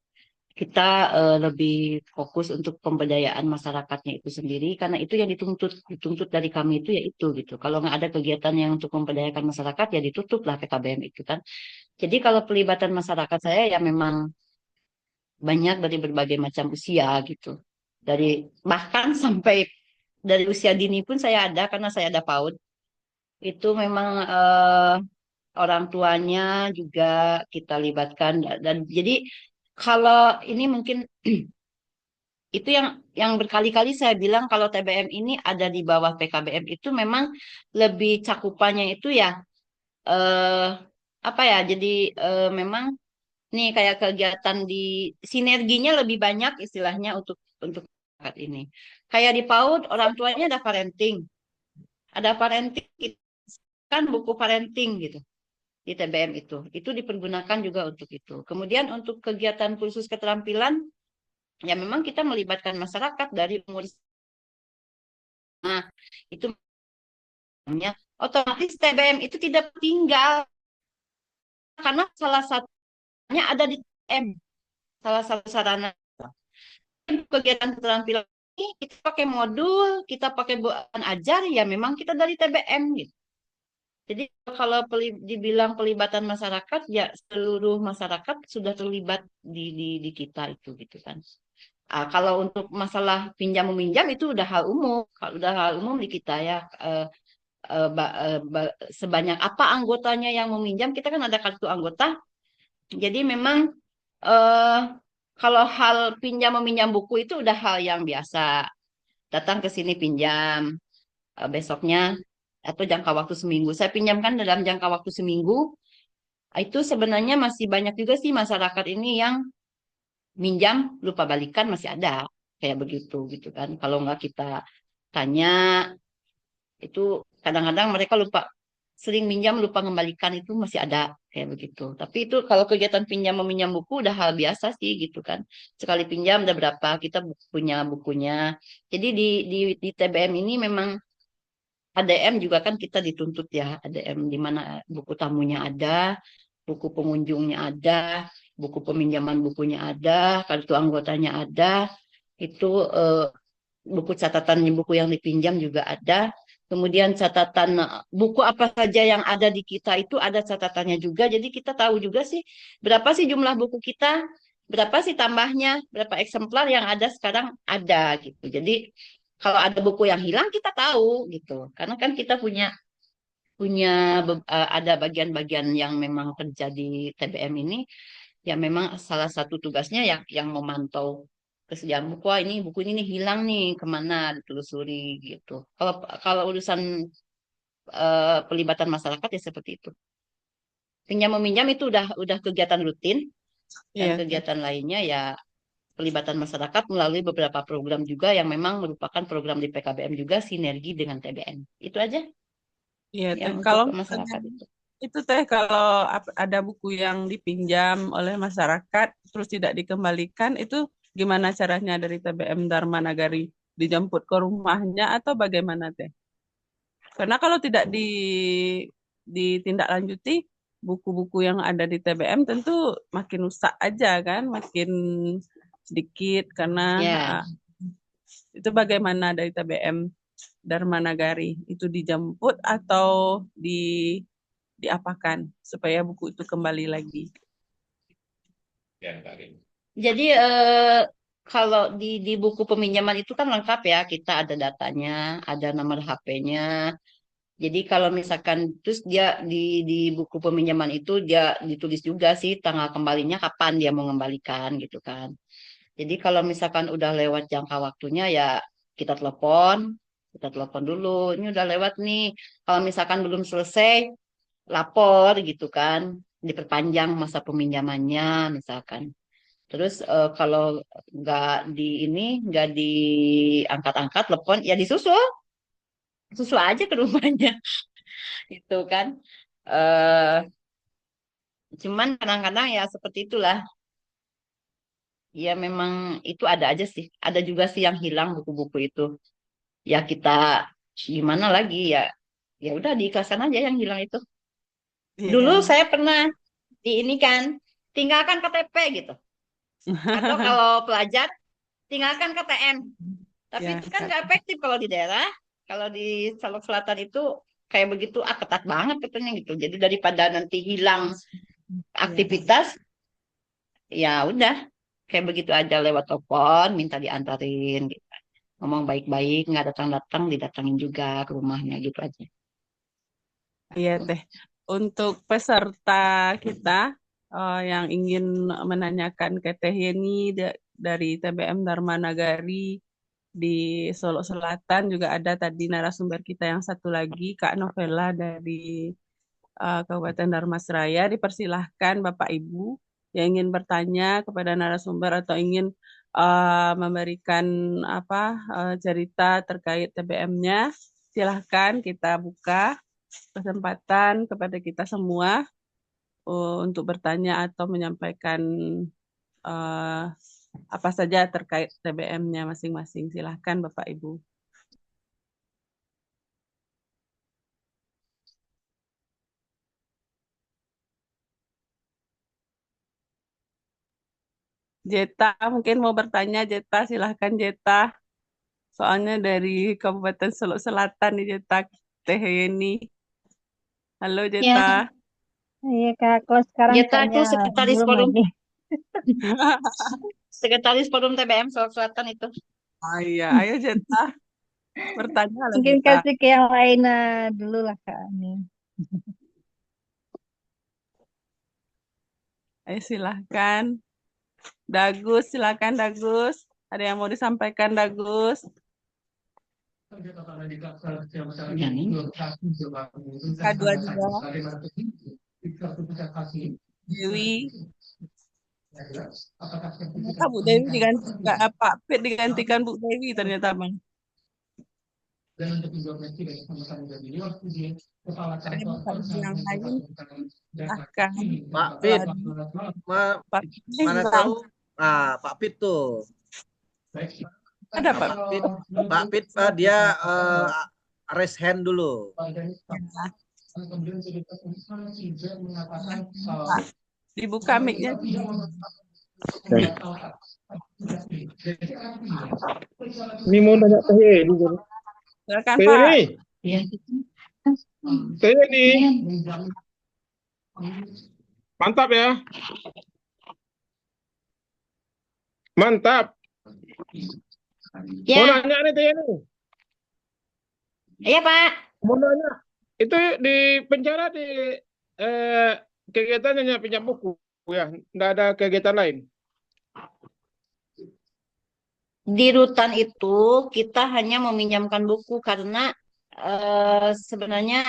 kita lebih fokus untuk pemberdayaan masyarakatnya itu sendiri karena itu yang dituntut dari kami itu ya itu gitu. Kalau nggak ada kegiatan yang untuk memberdayakan masyarakat ya ditutup lah PKBM itu kan. Jadi kalau pelibatan masyarakat saya ya memang banyak dari berbagai macam usia gitu. Dari bahkan sampai dari usia dini pun saya ada karena saya ada PAUD. Itu memang orang tuanya juga kita libatkan dan jadi kalau ini mungkin itu yang berkali-kali saya bilang kalau TBM ini ada di bawah PKBM itu memang lebih cakupannya itu ya eh apa ya jadi memang nih kayak kegiatan di sinerginya lebih banyak istilahnya untuk masyarakat ini. Kayak di PAUD orang tuanya ada parenting kan buku parenting gitu di TBM itu. Itu dipergunakan juga untuk itu. Kemudian untuk kegiatan khusus keterampilan ya memang kita melibatkan masyarakat dari umur nah itu namanya otomatis TBM itu tidak tinggal karena salah satunya ada di TBM salah satu sarana kegiatan keterampilan ini kita pakai modul kita pakai buatan ajar ya memang kita dari TBM gitu. Jadi kalau dibilang pelibatan masyarakat ya seluruh masyarakat sudah terlibat di kita itu gitu kan. Kalau untuk masalah pinjam meminjam itu udah hal umum. Kalau udah hal umum di kita ya sebanyak apa anggotanya yang meminjam kita kan ada kartu anggota. Jadi memang eh, kalau hal pinjam meminjam buku itu udah hal yang biasa. Datang ke sini pinjam besoknya atau jangka waktu seminggu. Saya pinjamkan dalam jangka waktu seminggu. Itu sebenarnya masih banyak juga sih masyarakat ini yang minjam lupa balikan masih ada kayak begitu gitu kan. Kalau nggak kita tanya itu kadang-kadang mereka lupa sering minjam lupa mengembalikan itu masih ada kayak begitu. Tapi itu kalau kegiatan pinjam meminjam buku udah hal biasa sih gitu kan. Sekali pinjam udah berapa kita punya bukunya. Jadi di TBM ini memang ADM juga kan kita dituntut ya ADM di mana buku tamunya ada, buku pengunjungnya ada, buku peminjaman bukunya ada, kartu anggotanya ada, itu buku catatan buku yang dipinjam juga ada. Kemudian catatan buku apa saja yang ada di kita itu ada catatannya juga. Jadi kita tahu juga sih berapa sih jumlah buku kita, berapa sih tambahnya, berapa eksemplar yang ada sekarang ada gitu. Jadi kalau ada buku yang hilang kita tahu gitu. Karena kan kita punya punya ada bagian-bagian yang memang kerja di TBM ini ya memang salah satu tugasnya yang memantau kesediaan buku. Wah, ini buku ini nih hilang nih kemana ditelusuri gitu. Kalau kalau urusan pelibatan masyarakat ya seperti itu. Pinjam meminjam itu udah kegiatan rutin dan Iya, kegiatan lainnya ya pelibatan masyarakat melalui beberapa program juga yang memang merupakan program di PKBM juga sinergi dengan TBM. Itu aja iya teh. yang untuk Kalau ke misalnya masyarakat itu. itu teh kalau ada buku yang dipinjam oleh masyarakat terus tidak dikembalikan itu gimana caranya dari TBM Dharma Nagari dijemput ke rumahnya atau bagaimana teh? Karena kalau tidak ditindaklanjuti buku-buku yang ada di TBM tentu makin rusak aja kan, makin sedikit karena Ya. itu bagaimana dari TBM Dharma Nagari itu dijemput atau diapakan supaya buku itu kembali lagi. Jadi kalau di buku peminjaman itu kan lengkap ya, kita ada datanya, ada nomor HP-nya. Jadi kalau misalkan terus dia di buku peminjaman itu dia ditulis juga sih tanggal kembalinya kapan dia mau mengembalikan gitu kan. Jadi kalau misalkan udah lewat jangka waktunya ya kita kita telepon dulu. Ini udah lewat nih. Kalau misalkan belum selesai, lapor gitu kan, diperpanjang masa peminjamannya misalkan. Terus kalau nggak di ini, nggak diangkat-angkat telepon, ya disusul, susul aja ke rumahnya, gitu kan. eh Cuman kadang-kadang ya seperti itulah. Ya memang itu ada aja sih. Ada juga sih yang hilang buku-buku itu. Ya kita gimana lagi ya? Ya udah diikhlaskan aja yang hilang itu. Dulu Iya. saya pernah di ini kan, tinggalkan KTP gitu. Atau kalau pelajar tinggalkan KTM. Tapi Ya, itu kan Kak. nggak efektif kalau di daerah. Kalau di Salok Selatan itu kayak begitu, ketat banget katanya gitu. Jadi daripada nanti hilang Iya. aktivitas, ya udah kayak begitu aja lewat telepon, minta diantarin gitu. Ngomong baik-baik, nggak datang-datang, didatangin juga ke rumahnya gitu aja. Iya, Teh. Untuk peserta kita yang ingin menanyakan ke Teh Yeni dari TBM Dharma Nagari di Solo Selatan juga ada tadi narasumber kita yang satu lagi, Kak Novela dari Kabupaten Darmasraya. Dipersilahkan Bapak Ibu yang ingin bertanya kepada narasumber atau ingin memberikan cerita terkait TBM-nya, silahkan kita buka kesempatan kepada kita semua untuk bertanya atau menyampaikan uh, apa saja terkait TBM-nya masing-masing. Silahkan Bapak Ibu. Jeta mungkin mau bertanya, Jeta silahkan Jeta. Soalnya dari Kabupaten Solo Selatan nih Jeta Teh Yeni. Halo Jeta. Ya, iya Kak. Kalau sekarang Jeta kayaknya itu sekretaris belum forum, lagi. sekretaris forum TBM Sulawesi Selatan itu. Oh iya, ayo Jeta bertanya lah Mungkin Jeta. kasih ke yang lain dulu lah Kak. Ini. Ayo silahkan. Dagus, silakan Dagus. Ada yang mau disampaikan Dagus? Yang ini. K2 juga. Dewi. Ternyata Bu Dewi diganti, Pak Pit digantikan Bu Dewi ternyata Bang. Saya kalau yang lain silahkan. Pak Pit, Pak Pit mana hilang. tahu? Pak Pit tuh. Ada Pak Pit. Pak Pit dia raise hand dulu. Pak, dibuka mic-nya. Ini mau nanya Teh Yeni. Silakan Teh Pak. Yeni, Teh Yeni. Mantap ya. Mantap. Mau Ya, nanya nih Teh Yeni. iya Pak. Mau nanya. Itu di penjara di kegiatannya hanya pinjam buku ya. Nggak ada kegiatan lain. Di rutan itu kita hanya meminjamkan buku karena sebenarnya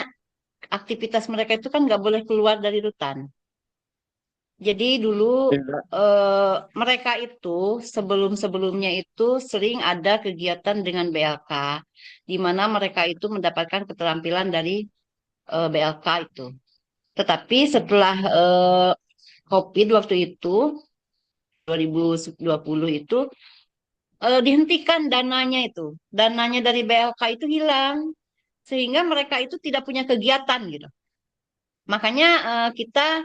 aktivitas mereka itu kan nggak boleh keluar dari rutan. Jadi dulu Tidak. mereka itu sebelum-sebelumnya itu sering ada kegiatan dengan BLK, di mana mereka itu mendapatkan keterampilan dari BLK itu. Tetapi setelah COVID waktu itu 2020 itu dihentikan dananya itu, dananya dari BLK itu hilang, sehingga mereka itu tidak punya kegiatan gitu. Makanya kita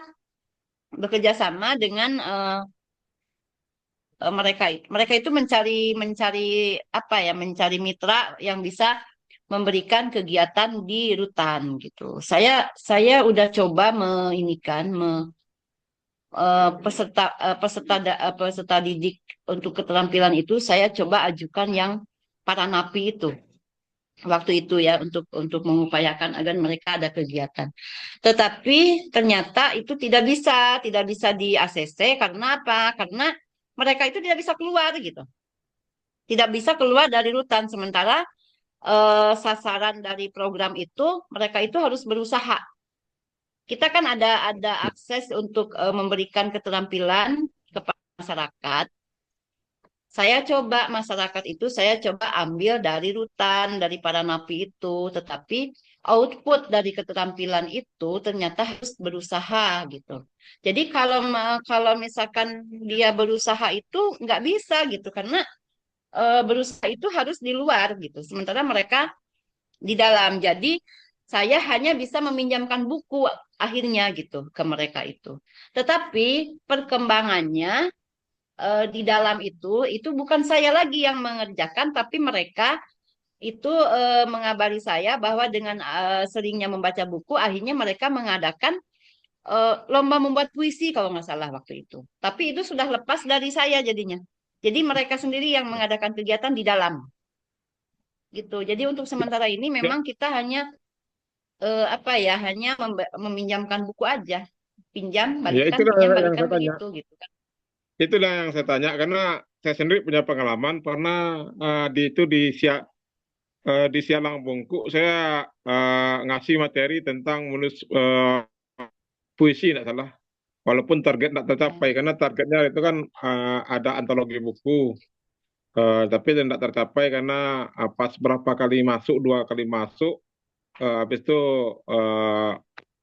bekerja sama dengan mereka itu mencari apa ya, mencari mitra yang bisa memberikan kegiatan di rutan gitu. Saya udah coba peserta didik untuk keterampilan itu, saya coba ajukan yang para napi itu waktu itu ya, untuk mengupayakan agar mereka ada kegiatan. Tetapi ternyata itu tidak bisa di ACC. Karena apa? Karena mereka itu tidak bisa keluar gitu. Tidak bisa keluar dari rutan, sementara sasaran dari program itu mereka itu harus berusaha. Kita kan ada akses untuk memberikan keterampilan kepada masyarakat. Saya coba ambil dari rutan, dari para napi itu, tetapi output dari keterampilan itu ternyata harus berusaha gitu. Jadi kalau misalkan dia berusaha itu nggak bisa gitu, karena berusaha itu harus di luar gitu. Sementara mereka di dalam. Jadi saya hanya bisa meminjamkan buku akhirnya gitu ke mereka itu. Tetapi perkembangannya di dalam itu bukan saya lagi yang mengerjakan, tapi mereka itu mengabari saya bahwa dengan seringnya membaca buku, akhirnya mereka mengadakan lomba membuat puisi kalau nggak salah waktu itu. Tapi itu sudah lepas dari saya jadinya. Jadi mereka sendiri yang mengadakan kegiatan di dalam. Gitu. Jadi untuk sementara ini Ya, memang kita hanya hanya meminjamkan buku aja. Pinjam, ya itulah yang balikan saya tanya. begitu gitu kan. Itulah yang saya tanya karena saya sendiri punya pengalaman pernah di Sialang Bungku saya ngasih materi tentang menulis puisi tidak salah. Walaupun target tidak tercapai karena targetnya itu kan ada antologi buku. Tapi tidak tercapai karena pas berapa kali masuk, 2 kali masuk, habis itu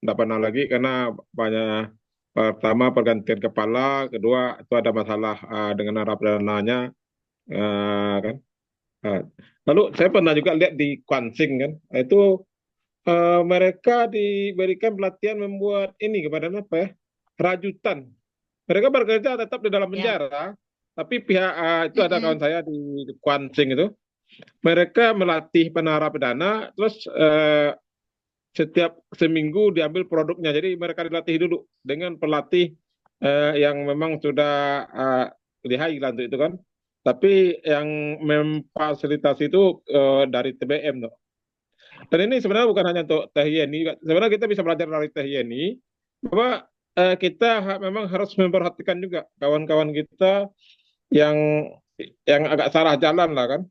tidak pernah lagi karena banyak, pertama pergantian kepala, kedua itu ada masalah dengan narapidana kan. Lalu saya pernah juga lihat di Kwansing kan, itu mereka diberikan pelatihan membuat ini kepada apa ya, rajutan. Mereka bekerja tetap di dalam Ya. penjara, tapi pihak itu ada kawan saya di Kwansing itu, mereka melatih penarapidana, terus setiap seminggu diambil produknya. Jadi mereka dilatih dulu dengan pelatih yang memang sudah lihai lah untuk itu kan. Tapi yang memfasilitasi itu dari TBM tuh. Dan ini sebenarnya bukan hanya untuk Teh Yeni, sebenarnya kita bisa belajar dari Teh Yeni bahwa kita memang harus memperhatikan juga kawan-kawan kita yang agak salah jalan lah kan.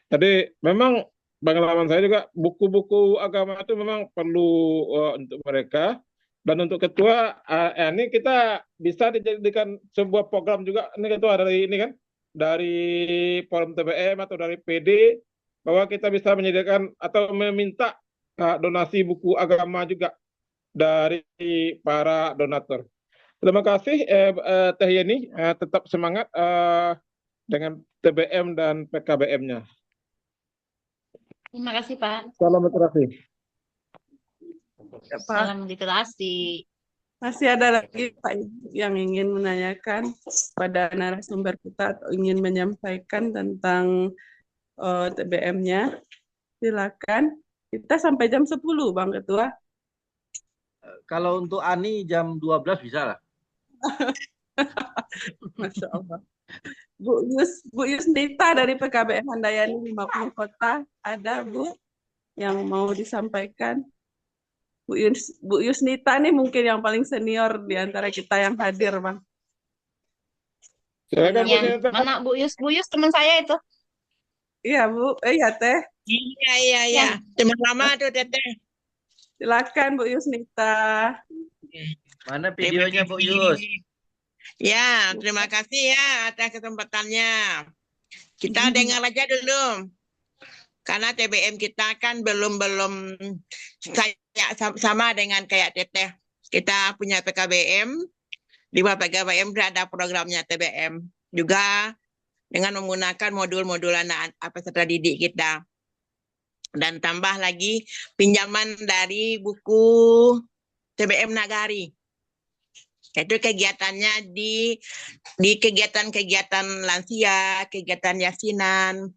Jadi memang pengalaman saya juga buku-buku agama itu memang perlu untuk mereka, Dan untuk ketua, ini kita bisa dijadikan sebuah program juga, ini ketua dari ini kan, dari Forum TBM atau dari PD, bahwa kita bisa menyediakan atau meminta donasi buku agama juga dari para donatur. Terima kasih Teh Yeni, tetap semangat dengan TBM dan PKBM-nya. Terima kasih, Pak. Salam literasi. Ya, Pak. Salam literasi. Masih ada lagi Pak Ibu yang ingin menanyakan pada narasumber kita atau ingin menyampaikan tentang TBM-nya? Silakan. Kita sampai jam 10, Bang Ketua. Kalau untuk Ani jam 12 bisa lah. Masya Allah. Bu Yusnita dari PKBM Handayani 50 Kota, ada Bu yang mau disampaikan? Bu Yusnita nih mungkin yang paling senior di antara kita yang hadir, Bang. Silakan Bu Yang Yusnita. mana Bu Yus teman saya itu. Iya Bu, iya Teh. Iya. Teman lama tuh Teteh. Silakan Bu Yusnita. Mana videonya Bu Yus? Ya, terima kasih ya atas kesempatannya. Kita dengar aja dulu. Karena TBM kita kan belum kayak sama dengan kayak Teteh. Kita punya PKBM, di bawah PKBM ada programnya TBM. Juga dengan menggunakan modul-modul anak peserta didik kita. Dan tambah lagi pinjaman dari buku TBM Nagari. Itu kegiatannya di kegiatan-kegiatan lansia, kegiatan yasinan.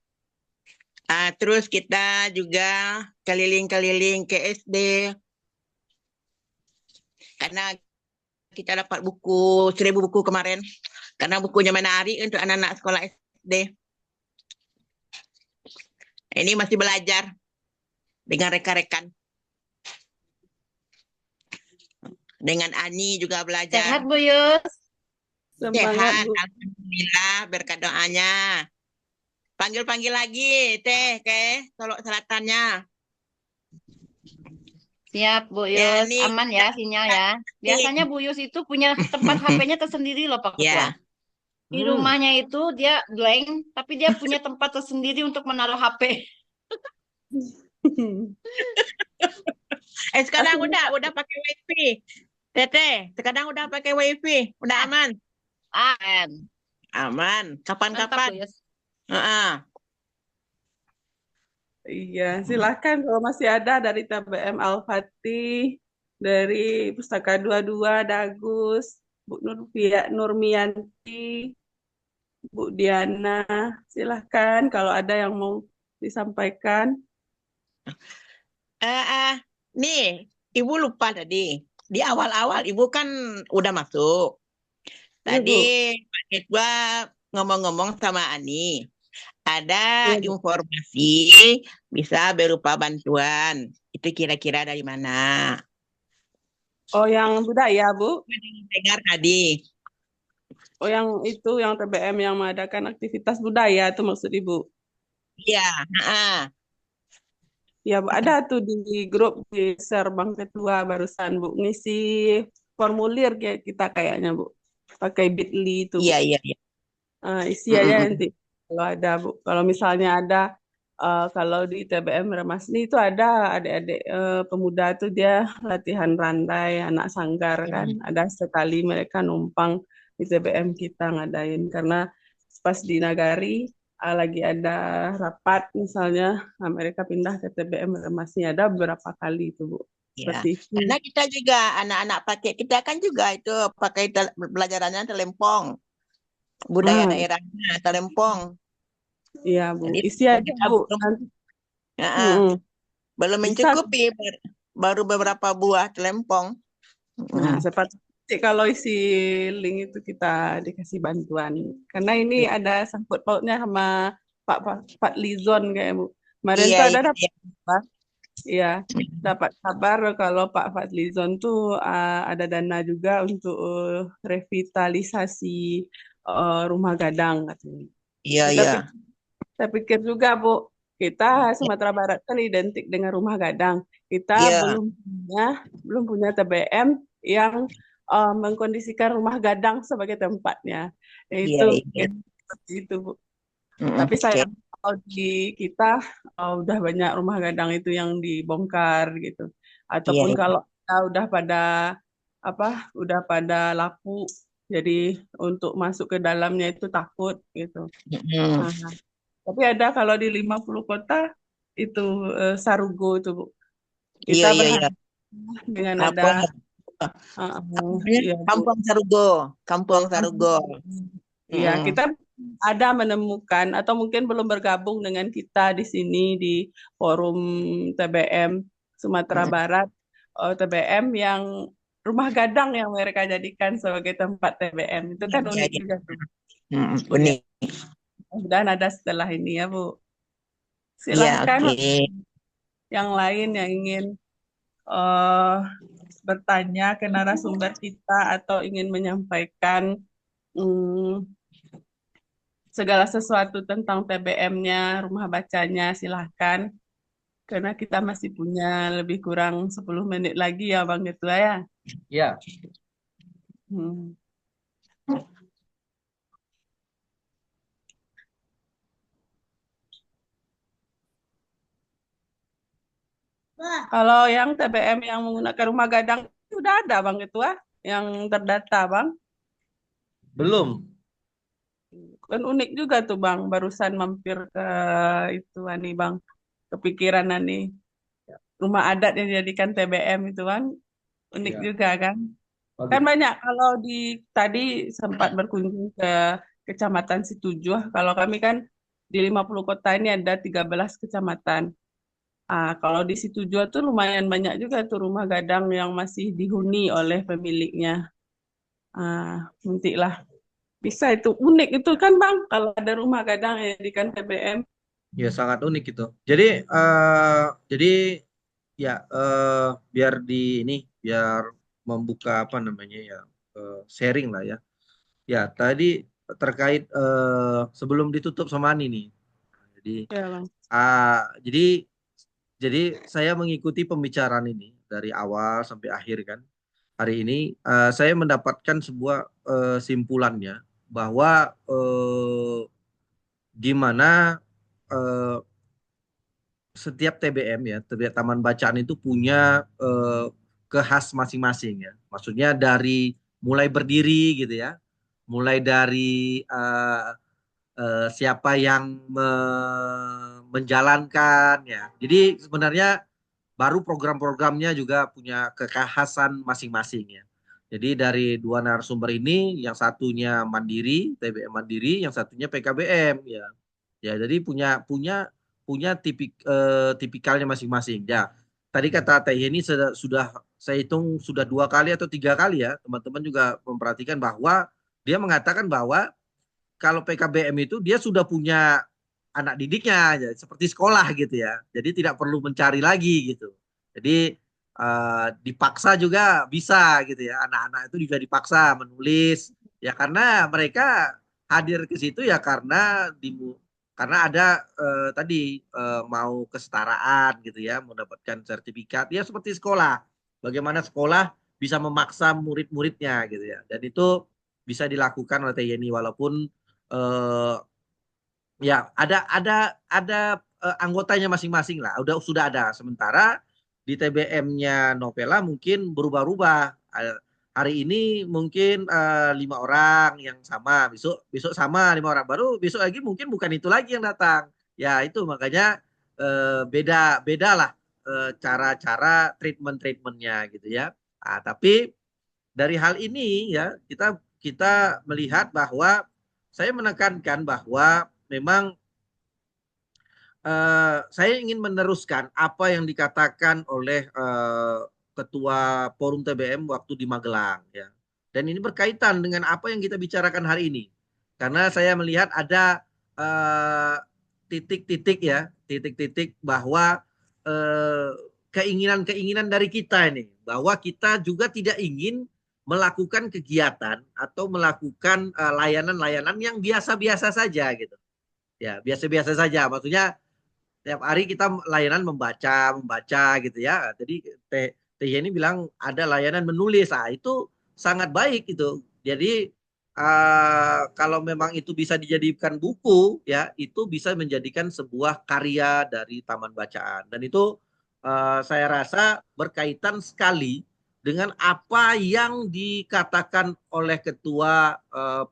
Terus kita juga keliling-keliling ke SD. Karena kita dapat 1.000 buku kemarin. Karena bukunya menarik untuk anak-anak sekolah SD. Ini masih belajar dengan rekan-rekan. Dengan Ani juga belajar. Sehat Bu Yus. Semangat Bu. Alhamdulillah berkat doanya. Panggil-panggil lagi Teh ke Solok Selatannya. Siap Bu Yus, Ya, ini aman ya sinyal ya. Biasanya Bu Yus itu punya tempat HP-nya tersendiri loh Pak Ketua. Ya. Di rumahnya itu dia blank, tapi dia punya tempat tersendiri untuk menaruh HP. Sekarang udah pakai WiFi. Teteh, sekarang udah pakai WiFi. Udah aman. Aman. Mantap Kapan-kapan. Bu Yus. Iya, silakan kalau masih ada dari TBM Al-Fatih, dari Pustaka 22 ada Agus, Bu Nurmianti, Bu Diana, silahkan kalau ada yang mau disampaikan. Nih, Ibu lupa tadi. Di awal-awal Ibu kan udah masuk. Tadi Pak Ketua ngomong-ngomong sama Ani. Ada informasi bisa berupa bantuan. Itu kira-kira dari mana? Oh, yang budaya, Bu? Dengar tadi. Oh, yang itu, yang TBM yang mengadakan aktivitas budaya itu maksud Ibu? Iya, Ya, Bu, ada tuh di grup di share Bang Ketua barusan, Bu. Ngisi formulir kayak kita kayaknya, Bu. Pakai Bitly itu, Bu. Iya. Isi aja nanti kalau ada, Bu. Kalau misalnya ada, kalau di TBM Remasni itu ada adik-adik pemuda tuh dia latihan rantai, anak sanggar kan. Ada sekali mereka numpang di TBM kita ngadain. Karena pas di Nagari, lagi ada rapat misalnya, mereka pindah ke TBM Remasni. Ada beberapa kali itu, Bu. Ya. Seperti itu. Karena kita juga anak-anak pakai kita kan juga itu pakai pelajarannya telempong. Budaya daerahnya telempong. Iya, Bu. Jadi Isi aja, Bu. Belum mencukupi, baru beberapa buah telempong. Nah, seperti kalau isi link itu kita dikasih bantuan. Karena ini ada sangkut pautnya sama Pak Lizon kayak Bu. Kemarin tuh ada dapat kabar. Iya, dapat kabar kalau Pak Fadlizon tuh ada dana juga untuk revitalisasi rumah gadang katanya. Iya. Saya pikir juga Bu, kita Sumatera Barat kan identik dengan rumah gadang. Kita belum punya TBM yang mengkondisikan rumah gadang sebagai tempatnya. Iya, Itu iya. seperti itu, Bu. Mm-mm. Tapi Oke. sayang kalau di kita udah banyak rumah gadang itu yang dibongkar gitu. Iya, Ataupun iya. kalau udah pada udah pada laku, jadi untuk masuk ke dalamnya itu takut gitu. Mm-mm. Nah, tapi ada kalau di 50 kota itu Sarugo itu, Bu. Iya, Kita iya, iya. berharap dengan Apa ada namanya? ya, Bu. Kampung Sarugo. Kampung Sarugo. Iya, Mm-mm. kita ada menemukan atau mungkin belum bergabung dengan kita di sini di forum TBM Sumatera Mm-mm. Barat, TBM yang rumah gadang yang mereka jadikan sebagai tempat TBM. Itu Iya, kan iya, unik iya. juga tuh. Mm-mm. Iya, Unik. mudah-mudahan ada setelah ini ya, Bu. Iya, Silahkan oke. yang lain yang ingin eh, bertanya ke narasumber kita atau ingin menyampaikan hmm, segala sesuatu tentang TBM-nya, rumah bacanya, silahkan. Karena kita masih punya lebih kurang 10 menit lagi ya Bang Ketua ya. Ya, Hmm. Kalau yang TBM yang menggunakan rumah gadang sudah ada Bang Ketua yang terdata Bang. belum. Kan unik juga tuh Bang, barusan mampir ke itu Ani Bang. Kepikiran Ani. Rumah adat yang dijadikan TBM itu Bang. Unik Ya, juga kan. Kan bagus. banyak kalau di tadi sempat berkunjung ke Kecamatan Situjuh. Kalau kami kan di 50 kota ini ada 13 kecamatan. Kalau di Situjuh tuh lumayan banyak juga tuh rumah gadang yang masih dihuni oleh pemiliknya. Nantilah bisa itu unik itu kan Bang kalau ada rumah gadang yang dijadikan TBM. Ya, sangat unik itu. Jadi ya biar biar membuka apa namanya ya, sharing lah ya. Ya, tadi terkait sebelum ditutup sama Ani nih. Jadi Ya Bang. jadi jadi saya mengikuti pembicaraan ini dari awal sampai akhir kan. Hari ini saya mendapatkan sebuah simpulannya bahwa gimana eh, setiap TBM ya, setiap taman bacaan itu punya khas masing-masing ya. Maksudnya dari mulai berdiri gitu ya, mulai dari siapa yang menjalankan ya. Jadi sebenarnya baru program-programnya juga punya kekhasan masing-masing ya. Jadi dari dua narasumber ini, yang satunya mandiri, TBM mandiri, yang satunya PKBM ya. Ya, jadi punya punya punya tipikalnya masing-masing. Ya, tadi kata Teh ini sudah saya hitung sudah 2 kali atau 3 kali ya, teman-teman juga memperhatikan bahwa dia mengatakan bahwa kalau PKBM itu dia sudah punya anak didiknya, ya, seperti sekolah gitu ya. Jadi tidak perlu mencari lagi gitu. Jadi dipaksa juga bisa gitu ya. Anak-anak itu juga dipaksa menulis ya karena mereka hadir ke situ ya karena ada tadi mau kesetaraan gitu ya, mendapatkan sertifikat ya seperti sekolah. Bagaimana sekolah bisa memaksa murid-muridnya gitu ya. Dan itu bisa dilakukan oleh TNI walaupun eh, ya ada anggotanya masing-masing lah. Sudah ada. Sementara di TBM-nya Novela mungkin berubah-ubah. Hari ini mungkin 5 orang yang sama, besok besok sama 5 orang, baru besok lagi mungkin bukan itu lagi yang datang. Ya itu makanya beda beda lah cara-cara treatmentnya gitu ya. Tapi dari hal ini ya kita kita melihat bahwa saya menekankan bahwa memang saya ingin meneruskan apa yang dikatakan oleh Ketua Forum TBM waktu di Magelang ya. Dan ini berkaitan dengan apa yang kita bicarakan hari ini. Karena saya melihat ada titik-titik ya, titik-titik bahwa keinginan-keinginan dari kita ini, bahwa kita juga tidak ingin melakukan kegiatan atau melakukan layanan-layanan yang biasa-biasa saja gitu. Ya, biasa-biasa saja. Maksudnya tiap hari kita layanan membaca gitu ya. Jadi TY ini bilang ada layanan menulis. Nah, itu sangat baik itu. Jadi kalau memang itu bisa dijadikan buku, ya itu bisa menjadikan sebuah karya dari Taman Bacaan. Dan itu saya rasa berkaitan sekali dengan apa yang dikatakan oleh Ketua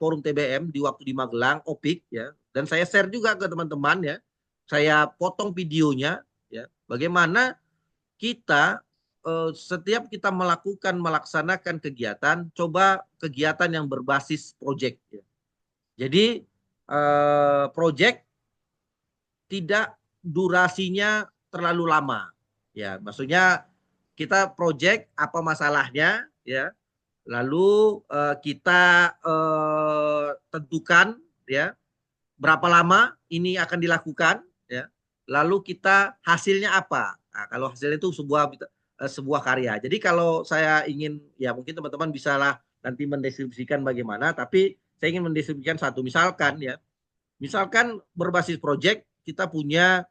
Forum TBM di waktu di Magelang, Opik, ya. Dan saya share juga ke teman-teman, ya. Saya potong videonya, ya. Bagaimana kita setiap kita melaksanakan kegiatan, coba kegiatan yang berbasis proyek. Ya. Jadi proyek tidak durasinya terlalu lama. Ya, maksudnya kita proyek apa masalahnya, ya. Lalu kita tentukan, ya, berapa lama ini akan dilakukan, ya. Lalu kita hasilnya apa? Nah, kalau hasilnya itu sebuah karya. Jadi kalau saya ingin, ya mungkin teman-teman bisalah nanti mendeskripsikan bagaimana, tapi saya ingin mendeskripsikan satu. Misalkan, ya, misalkan berbasis proyek kita punya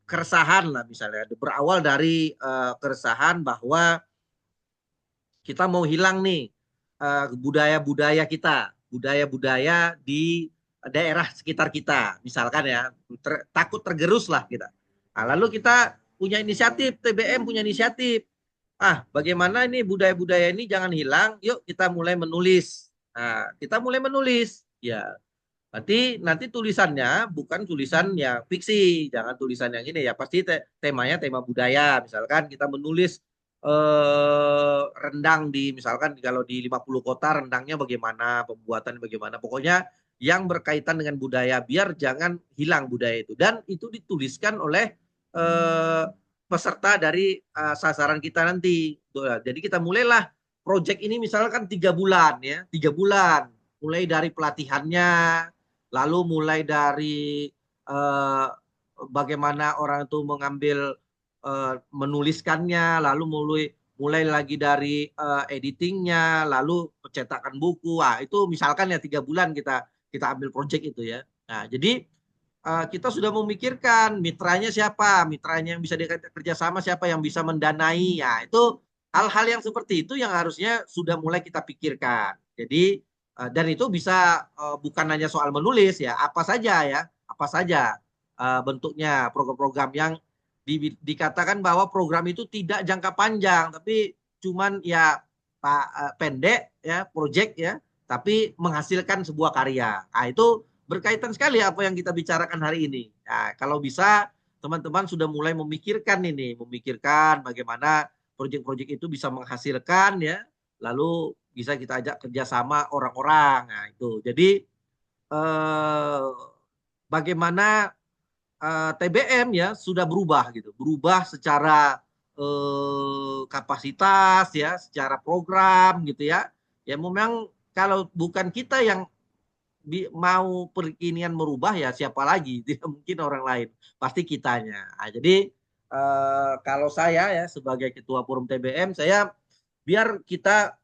keresahan lah misalnya, berawal dari keresahan bahwa kita mau hilang nih budaya-budaya kita, budaya-budaya di daerah sekitar kita, misalkan ya, takut tergerus lah kita. Nah, lalu kita punya inisiatif, TBM punya inisiatif. Bagaimana ini budaya-budaya ini jangan hilang, yuk kita mulai menulis. Nah, kita mulai menulis, ya. Nanti tulisannya bukan tulisan ya fiksi, jangan tulisan yang ini ya, pasti temanya tema budaya. Misalkan kita menulis rendang misalkan kalau di 50 kota rendangnya bagaimana, pembuatan bagaimana, pokoknya yang berkaitan dengan budaya biar jangan hilang budaya itu, dan itu dituliskan oleh peserta dari sasaran kita nanti. Jadi kita mulailah proyek ini misalkan 3 bulan, ya, 3 bulan mulai dari pelatihannya, lalu mulai dari bagaimana orang itu mengambil menuliskannya, lalu mulai lagi dari editingnya, lalu pencetakan buku. Itu misalkan ya 3 bulan kita ambil proyek itu, ya. Nah, jadi kita sudah memikirkan mitranya siapa, mitranya yang bisa kerja sama siapa, yang bisa mendanai. Ya, itu hal-hal yang seperti itu yang harusnya sudah mulai kita pikirkan. Jadi dan itu bisa bukan hanya soal menulis, ya, apa saja, ya, apa saja bentuknya program-program yang dikatakan bahwa program itu tidak jangka panjang, tapi cuman ya pendek, ya, proyek, ya, tapi menghasilkan sebuah karya. Nah, itu berkaitan sekali apa yang kita bicarakan hari ini. Nah, kalau bisa teman-teman sudah mulai memikirkan bagaimana proyek-proyek itu bisa menghasilkan, ya, lalu bisa kita ajak kerjasama orang-orang. Nah, itu. Jadi bagaimana TBM, ya, sudah berubah gitu, berubah secara kapasitas, ya, secara program gitu, ya. Ya memang kalau bukan kita yang mau perkinian merubah, ya siapa lagi? Tidak mungkin orang lain, pasti kitanya. Nah, jadi kalau saya, ya, sebagai ketua forum TBM, saya biar kita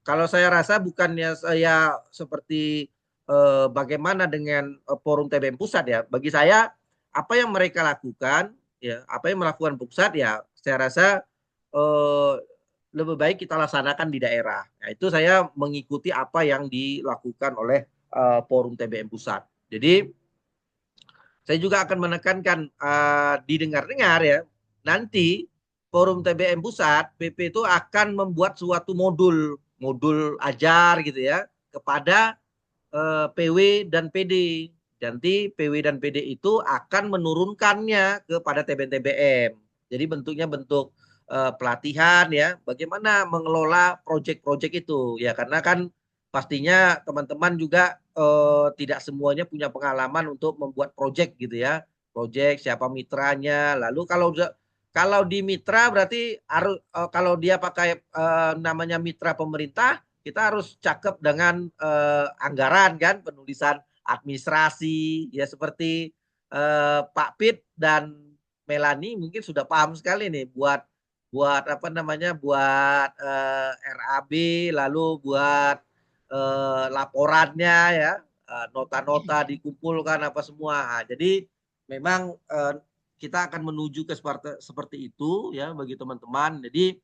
kalau saya rasa bukannya saya seperti bagaimana dengan forum TBM pusat, ya. Bagi saya apa yang mereka lakukan, ya, apa yang melakukan pusat, ya, saya rasa lebih baik kita laksanakan di daerah. Nah, itu saya mengikuti apa yang dilakukan oleh forum TBM pusat. Jadi saya juga akan menekankan didengar-dengar, ya, nanti forum TBM pusat PP itu akan membuat suatu modul ajar gitu, ya, kepada PW dan PD. Nanti PW dan PD itu akan menurunkannya kepada TBM. Jadi bentuknya bentuk pelatihan, ya, bagaimana mengelola proyek-proyek itu, ya, karena kan pastinya teman-teman juga tidak semuanya punya pengalaman untuk membuat proyek gitu, ya, proyek siapa mitranya, lalu kalau di mitra berarti harus kalau dia pakai namanya mitra pemerintah, kita harus cakep dengan anggaran, kan, penulisan administrasi, ya, seperti Pak Pit dan Melani mungkin sudah paham sekali nih buat apa namanya, buat RAB, lalu buat laporannya, ya, nota-nota dikumpulkan apa semua. Nah, jadi memang kita akan menuju ke seperti itu ya bagi teman-teman. Jadi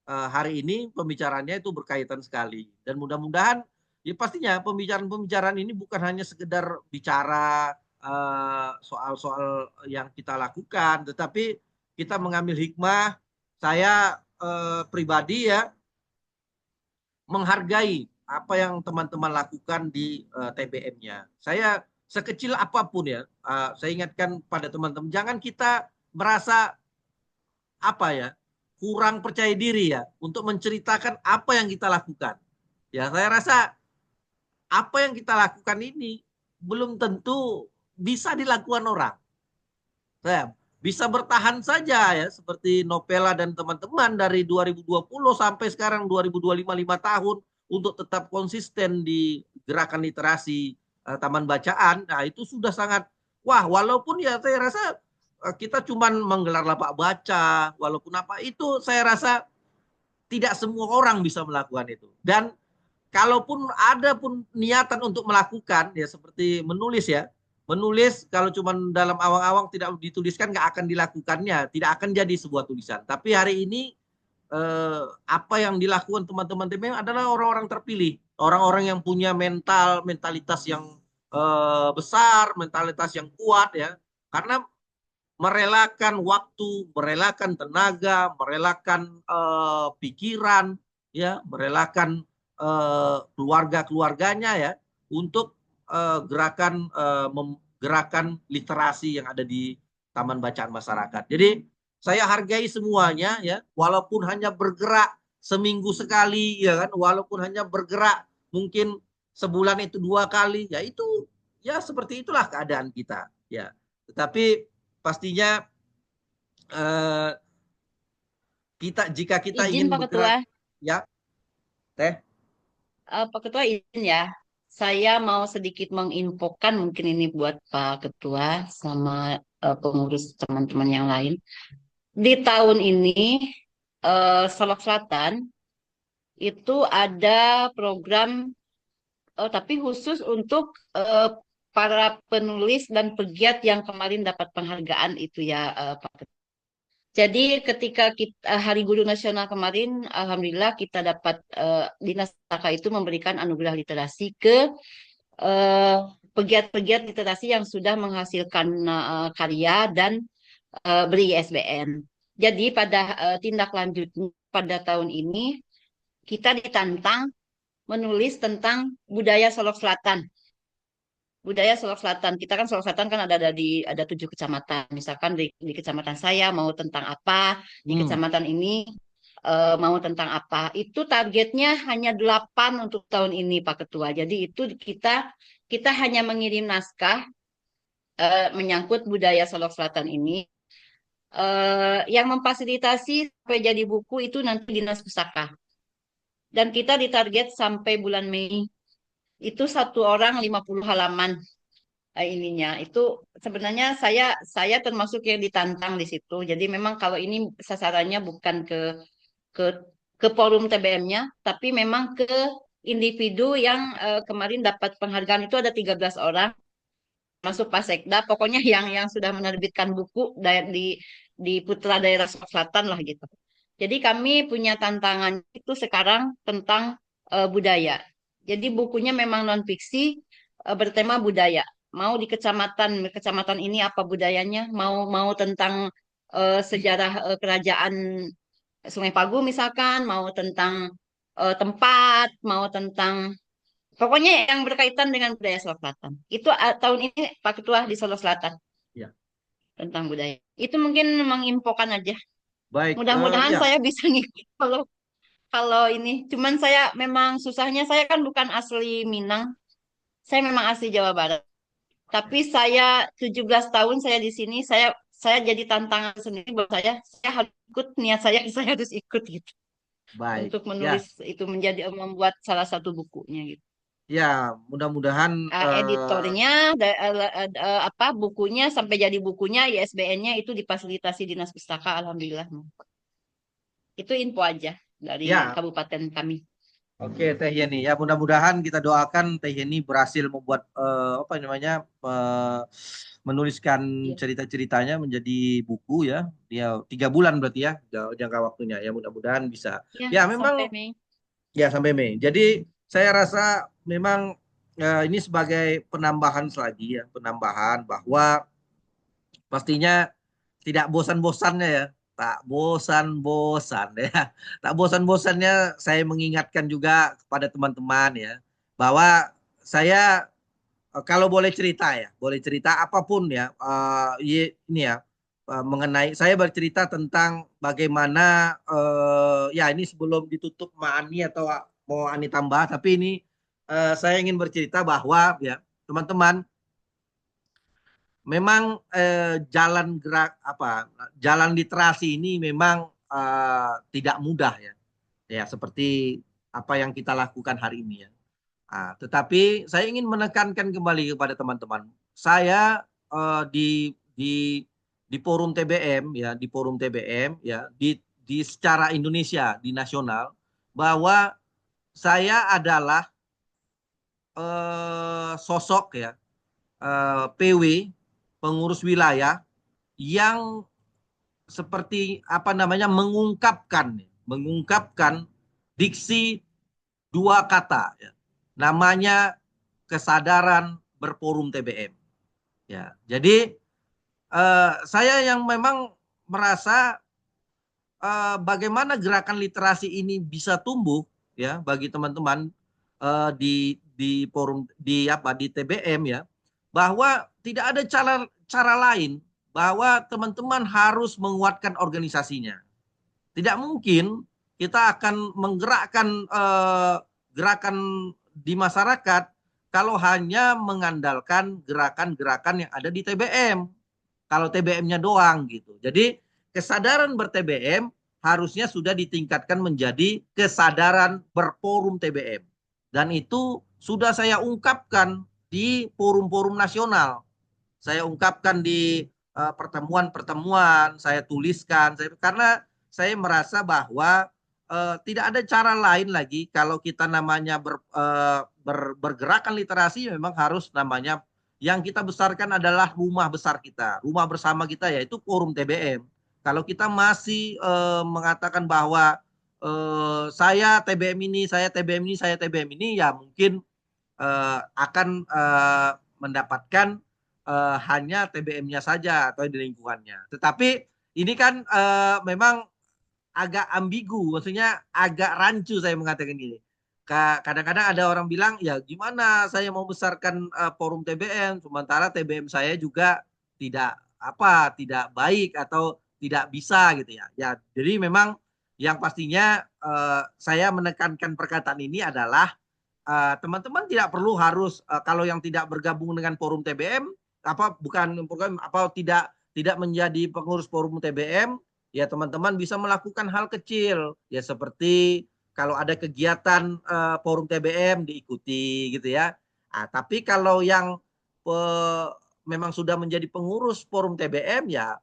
hari ini pembicaranya itu berkaitan sekali, dan mudah-mudahan ya pastinya pembicaraan-pembicaraan ini bukan hanya sekedar bicara soal-soal yang kita lakukan, tetapi kita mengambil hikmah. Saya pribadi ya menghargai apa yang teman-teman lakukan di TBM-nya. Saya sekecil apapun ya, saya ingatkan pada teman-teman, jangan kita merasa apa ya, kurang percaya diri ya untuk menceritakan apa yang kita lakukan. Ya, saya rasa apa yang kita lakukan ini belum tentu bisa dilakukan orang. Saya bisa bertahan saja ya, seperti Novela dan teman-teman dari 2020 sampai sekarang 2025, 5 tahun untuk tetap konsisten di gerakan literasi taman bacaan. Nah, itu sudah sangat, wah, walaupun ya saya rasa kita cuman menggelar lapak baca, walaupun apa itu saya rasa tidak semua orang bisa melakukan itu. Dan kalaupun ada pun niatan untuk melakukan ya seperti menulis ya, menulis kalau cuma dalam awang-awang tidak dituliskan nggak akan dilakukannya, tidak akan jadi sebuah tulisan. Tapi hari ini apa yang dilakukan teman-teman TBM adalah orang-orang terpilih, orang-orang yang punya mentalitas yang besar, mentalitas yang kuat ya, karena merelakan waktu, merelakan tenaga, merelakan pikiran, ya, merelakan keluarga-keluarganya ya untuk gerakan literasi yang ada di Taman Bacaan Masyarakat. Jadi saya hargai semuanya ya, walaupun hanya bergerak seminggu sekali ya kan, walaupun hanya bergerak mungkin sebulan itu 2 kali, ya itu ya seperti itulah keadaan kita ya. Tetapi pastinya jika kita Izin ingin Pak Ketua, bergerak ya, Teh. Pak Ketua izin ya. Saya mau sedikit menginfokan mungkin ini buat Pak Ketua sama pengurus teman-teman yang lain. Di tahun ini Solok Selatan itu ada program tapi khusus untuk para penulis dan pegiat yang kemarin dapat penghargaan itu ya Pak Ketua. Jadi ketika kita Hari Guru Nasional kemarin, alhamdulillah kita dapat Dinas Pustaka itu memberikan anugerah literasi ke pegiat-pegiat literasi yang sudah menghasilkan karya dan beri ISBN. Jadi pada tindak lanjutnya pada tahun ini kita ditantang menulis tentang budaya Solok Selatan. Budaya Solok Selatan. Kita kan Solok Selatan kan ada 7 kecamatan. Misalkan di kecamatan saya mau tentang apa, di kecamatan ini mau tentang apa. Itu targetnya hanya 8 untuk tahun ini Pak Ketua. Jadi itu kita hanya mengirim naskah menyangkut budaya Solok Selatan ini. Yang memfasilitasi sampai jadi buku itu nanti Dinas Pustaka. Dan kita ditarget sampai bulan Mei. Itu 1 orang 50 halaman ininya. Itu sebenarnya saya termasuk yang ditantang di situ. Jadi memang kalau ini sasarannya bukan ke forum TBM-nya, tapi memang ke individu yang kemarin dapat penghargaan itu ada 13 orang. Masuk Pak Sekda, pokoknya yang sudah menerbitkan buku di putra daerah Selatan lah gitu. Jadi kami punya tantangan itu sekarang tentang budaya. Jadi bukunya memang non fiksi bertema budaya. Mau di kecamatan ini apa budayanya? Mau tentang sejarah kerajaan Sungai Pagu misalkan, mau tentang tempat, mau tentang pokoknya yang berkaitan dengan budaya Solok Selatan. Itu tahun ini Pak Ketua di Solok Selatan. Ya. Tentang budaya. Itu mungkin menginfokan aja. Baik. Mudah-mudahan Ya. saya bisa ngikut kalau ini. Cuman saya memang susahnya, saya kan bukan asli Minang. Saya memang asli Jawa Barat. Tapi saya 17 tahun saya di sini, saya jadi tantangan sendiri buat saya harus ikut, niat saya harus ikut gitu. Baik. Untuk menulis itu membuat salah satu bukunya gitu. Ya, mudah-mudahan editornya bukunya sampai jadi bukunya, ISBN-nya itu difasilitasi Dinas Pustaka, alhamdulillah. Itu info aja dari Ya. kabupaten kami. Oke, Teh Yeni. Ya, mudah-mudahan kita doakan Teh Yeni berhasil membuat apa namanya menuliskan Iya. cerita-ceritanya menjadi buku ya. Dia 3 bulan berarti ya jangka waktunya. Ya, mudah-mudahan bisa. Ya, Ya, sampai memang Mei. ya sampai Mei. Jadi saya rasa memang ini sebagai penambahan selagi ya, penambahan bahwa pastinya tidak bosan-bosannya ya, tak bosan-bosan ya, tak bosan-bosannya saya mengingatkan juga kepada teman-teman ya, bahwa saya kalau boleh cerita ya, boleh cerita apapun ya, ini ya, mengenai saya bercerita tentang bagaimana ya ini sebelum ditutup Ma Ani atau mau Ani tambah, tapi ini saya ingin bercerita bahwa ya teman-teman memang jalan gerak apa jalan literasi ini memang tidak mudah ya ya seperti apa yang kita lakukan hari ini ya. Tetapi saya ingin menekankan kembali kepada teman-teman saya di forum TBM ya di forum TBM ya di secara Indonesia di nasional bahwa saya adalah sosok ya PW pengurus wilayah yang seperti apa namanya mengungkapkan diksi 2 kata ya. Namanya kesadaran berforum TBM ya. Jadi saya yang memang merasa bagaimana gerakan literasi ini bisa tumbuh ya bagi teman-teman di forum di TBM ya, bahwa tidak ada cara lain bahwa teman-teman harus menguatkan organisasinya. Tidak mungkin kita akan menggerakkan gerakan di masyarakat kalau hanya mengandalkan gerakan-gerakan yang ada di TBM. Kalau TBM-nya doang gitu. Jadi kesadaran ber-TBM harusnya sudah ditingkatkan menjadi kesadaran berforum TBM. Dan itu sudah saya ungkapkan di forum-forum nasional. Saya ungkapkan di pertemuan-pertemuan, saya tuliskan, karena saya merasa bahwa tidak ada cara lain lagi kalau kita namanya bergerakan literasi memang harus namanya yang kita besarkan adalah rumah besar kita, rumah bersama kita yaitu forum TBM. Kalau kita masih mengatakan bahwa saya TBM ini, saya TBM ini, saya TBM ini, ya mungkin akan mendapatkan hanya TBM-nya saja atau di lingkungannya. Tetapi ini kan memang agak ambigu, maksudnya agak rancu saya mengatakan gini. Kadang-kadang ada orang bilang, ya gimana saya mau besarkan forum TBM, sementara TBM saya juga tidak baik atau tidak bisa gitu ya. Ya, jadi memang yang pastinya saya menekankan perkataan ini adalah teman-teman tidak perlu harus kalau yang tidak bergabung dengan forum TBM bukan program tidak menjadi pengurus forum TBM ya teman-teman bisa melakukan hal kecil ya seperti kalau ada kegiatan forum TBM diikuti gitu ya. Tapi kalau yang memang sudah menjadi pengurus forum TBM ya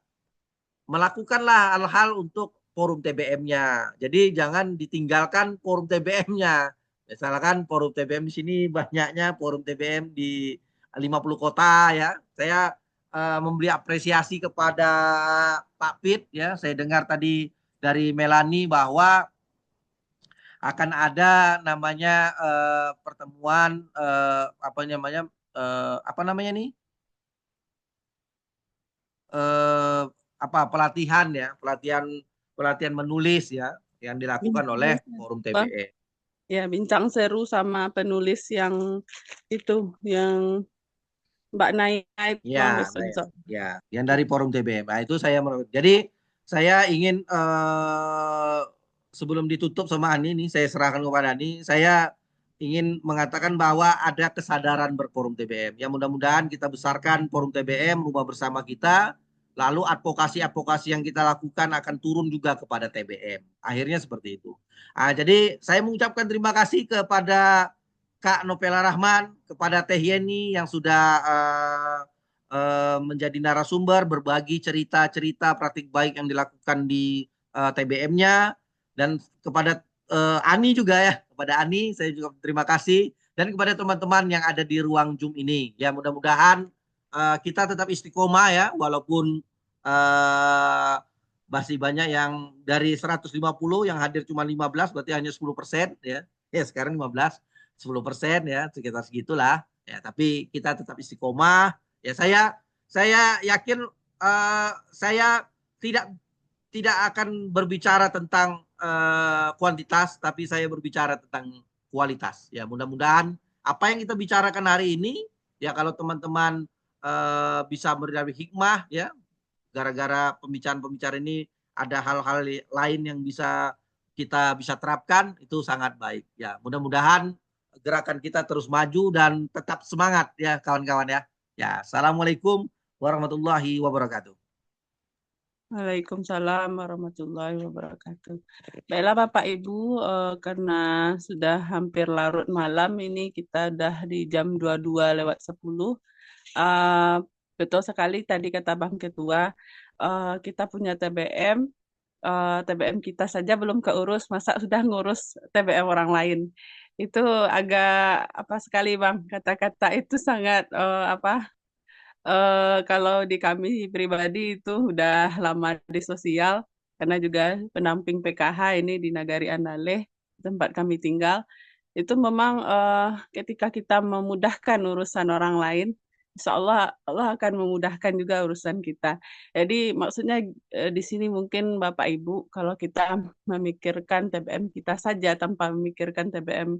melakukanlah hal-hal untuk forum TBM-nya. Jadi jangan ditinggalkan forum TBM-nya. Misalkan forum TBM di sini banyaknya forum TBM di 50 kota ya. Saya memberi apresiasi kepada Pak Pit ya. Saya dengar tadi dari Melani bahwa akan ada namanya pertemuan apa namanya nih? Pelatihan ya, pelatihan menulis ya yang dilakukan oleh forum TBM. Ya, bincang seru sama penulis yang itu yang Mbak Naya itu Ya, ya, yang dari forum TBM. Nah, itu jadi saya ingin sebelum ditutup sama Ani ini saya serahkan kepada Ani, saya ingin mengatakan bahwa ada kesadaran berforum TBM. Ya mudah-mudahan kita besarkan forum TBM rumah bersama kita. Lalu advokasi-advokasi yang kita lakukan akan turun juga kepada TBM. Akhirnya seperti itu. Jadi saya mengucapkan terima kasih kepada Kak Novela Rahman, kepada Teh Yeni yang sudah menjadi narasumber, berbagi cerita-cerita praktik baik yang dilakukan di TBM-nya, dan kepada Ani juga ya, kepada Ani saya juga terima kasih, dan kepada teman-teman yang ada di ruang Zoom ini. Ya mudah-mudahan kita tetap istiqomah ya, walaupun masih banyak yang dari 150 yang hadir cuma 15, berarti hanya 10% ya. Ya sekarang 15, 10% ya, sekitar segitulah. Ya, tapi kita tetap istiqomah. Ya saya yakin saya tidak akan berbicara tentang kuantitas, tapi saya berbicara tentang kualitas. Ya, mudah-mudahan apa yang kita bicarakan hari ini, ya kalau teman-teman bisa berdalih hikmah, ya, gara-gara pembicaraan-pembicaraan ini ada hal-hal lain yang kita bisa terapkan, itu sangat baik. Ya, mudah-mudahan gerakan kita terus maju dan tetap semangat ya kawan-kawan ya. Ya, assalamualaikum warahmatullahi wabarakatuh. Waalaikumsalam warahmatullahi wabarakatuh. Baiklah Bapak Ibu, karena sudah hampir larut malam ini, kita udah di jam 22:10. Betul sekali tadi kata Bang Ketua, kita punya TBM, TBM kita saja belum keurus, masa sudah ngurus TBM orang lain. Itu agak apa sekali Bang, kata-kata itu sangat kalau di kami pribadi itu udah lama di sosial, karena juga pendamping PKH ini di Nagari Andaleh, tempat kami tinggal. Itu memang ketika kita memudahkan urusan orang lain, insya Allah Allah akan memudahkan juga urusan kita. Jadi maksudnya di sini mungkin Bapak Ibu, kalau kita memikirkan TBM kita saja tanpa memikirkan TBM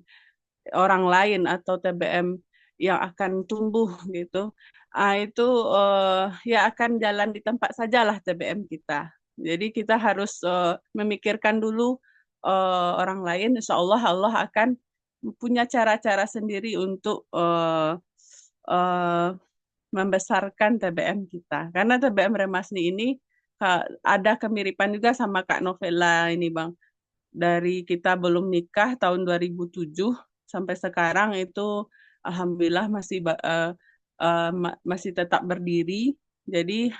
orang lain atau TBM yang akan tumbuh gitu, itu ya akan jalan di tempat sajalah TBM kita. Jadi kita harus memikirkan dulu orang lain, insya Allah Allah akan punya cara-cara sendiri untuk membesarkan TBM kita. Karena TBM Remasni ini ada kemiripan juga sama Kak Novela ini Bang. Dari kita belum nikah tahun 2007 sampai sekarang itu alhamdulillah masih tetap berdiri. Jadi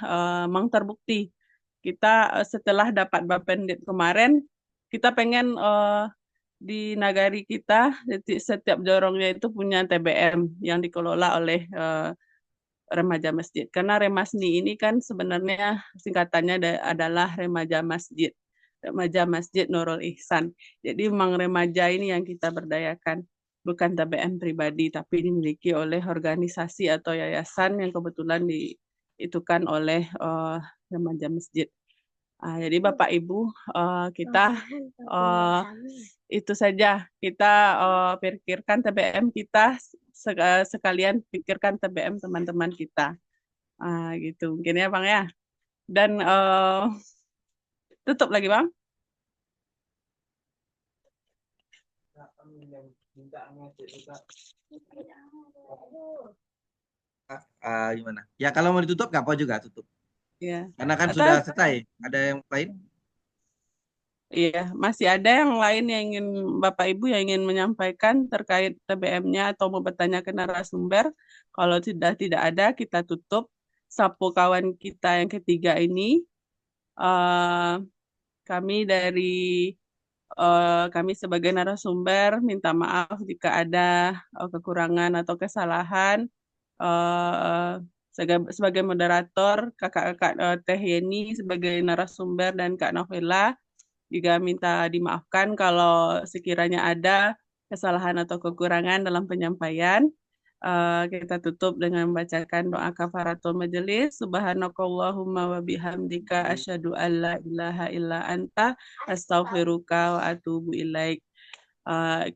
memang terbukti kita setelah dapat Bapendit kemarin, kita pengen di nagari kita setiap jorongnya itu punya TBM yang dikelola oleh remaja masjid. Karena Remasni ini kan sebenarnya singkatannya adalah remaja masjid. Remaja Masjid Nurul Ihsan. Jadi memang remaja ini yang kita berdayakan. Bukan TBM pribadi, tapi dimiliki oleh organisasi atau yayasan yang kebetulan diitukan oleh remaja masjid. Jadi Bapak Ibu, kita itu saja. Kita pikirkan TBM kita, sekalian pikirkan TBM teman-teman kita. Gitu mungkin ya Bang ya. Dan tutup lagi Bang. Gimana? Ya kalau mau ditutup nggak apa juga tutup. Ya. Karena kan sudah selesai. Ada yang lain? Iya, masih ada yang lain yang ingin Bapak Ibu yang ingin menyampaikan terkait TBM-nya atau mau bertanya ke narasumber. Kalau tidak ada, kita tutup. Sapu kawan kita yang ketiga ini, kami sebagai narasumber minta maaf jika ada kekurangan atau kesalahan. Sebagai moderator, kakak-kakak Teh Yeni sebagai narasumber dan Kak Novela juga minta dimaafkan kalau sekiranya ada kesalahan atau kekurangan dalam penyampaian. Kita tutup dengan membacakan doa kafaratul majelis. Subhanakallahumma wa bihamdika asyhadu an la ilaha illa anta astaghfiruka wa atubu ilaik.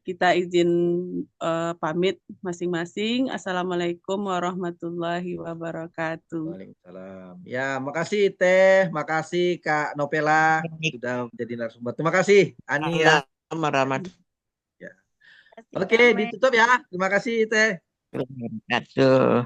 Kita izin pamit masing-masing. Assalamualaikum warahmatullahi wabarakatuh. Waalaikumsalam. Ya, makasih Teh, makasih Kak Novela sudah menjadi narasumber. Terima kasih Ani ya. Ya. Oke, ditutup ya. Terima kasih Teh. Wabarakatuh.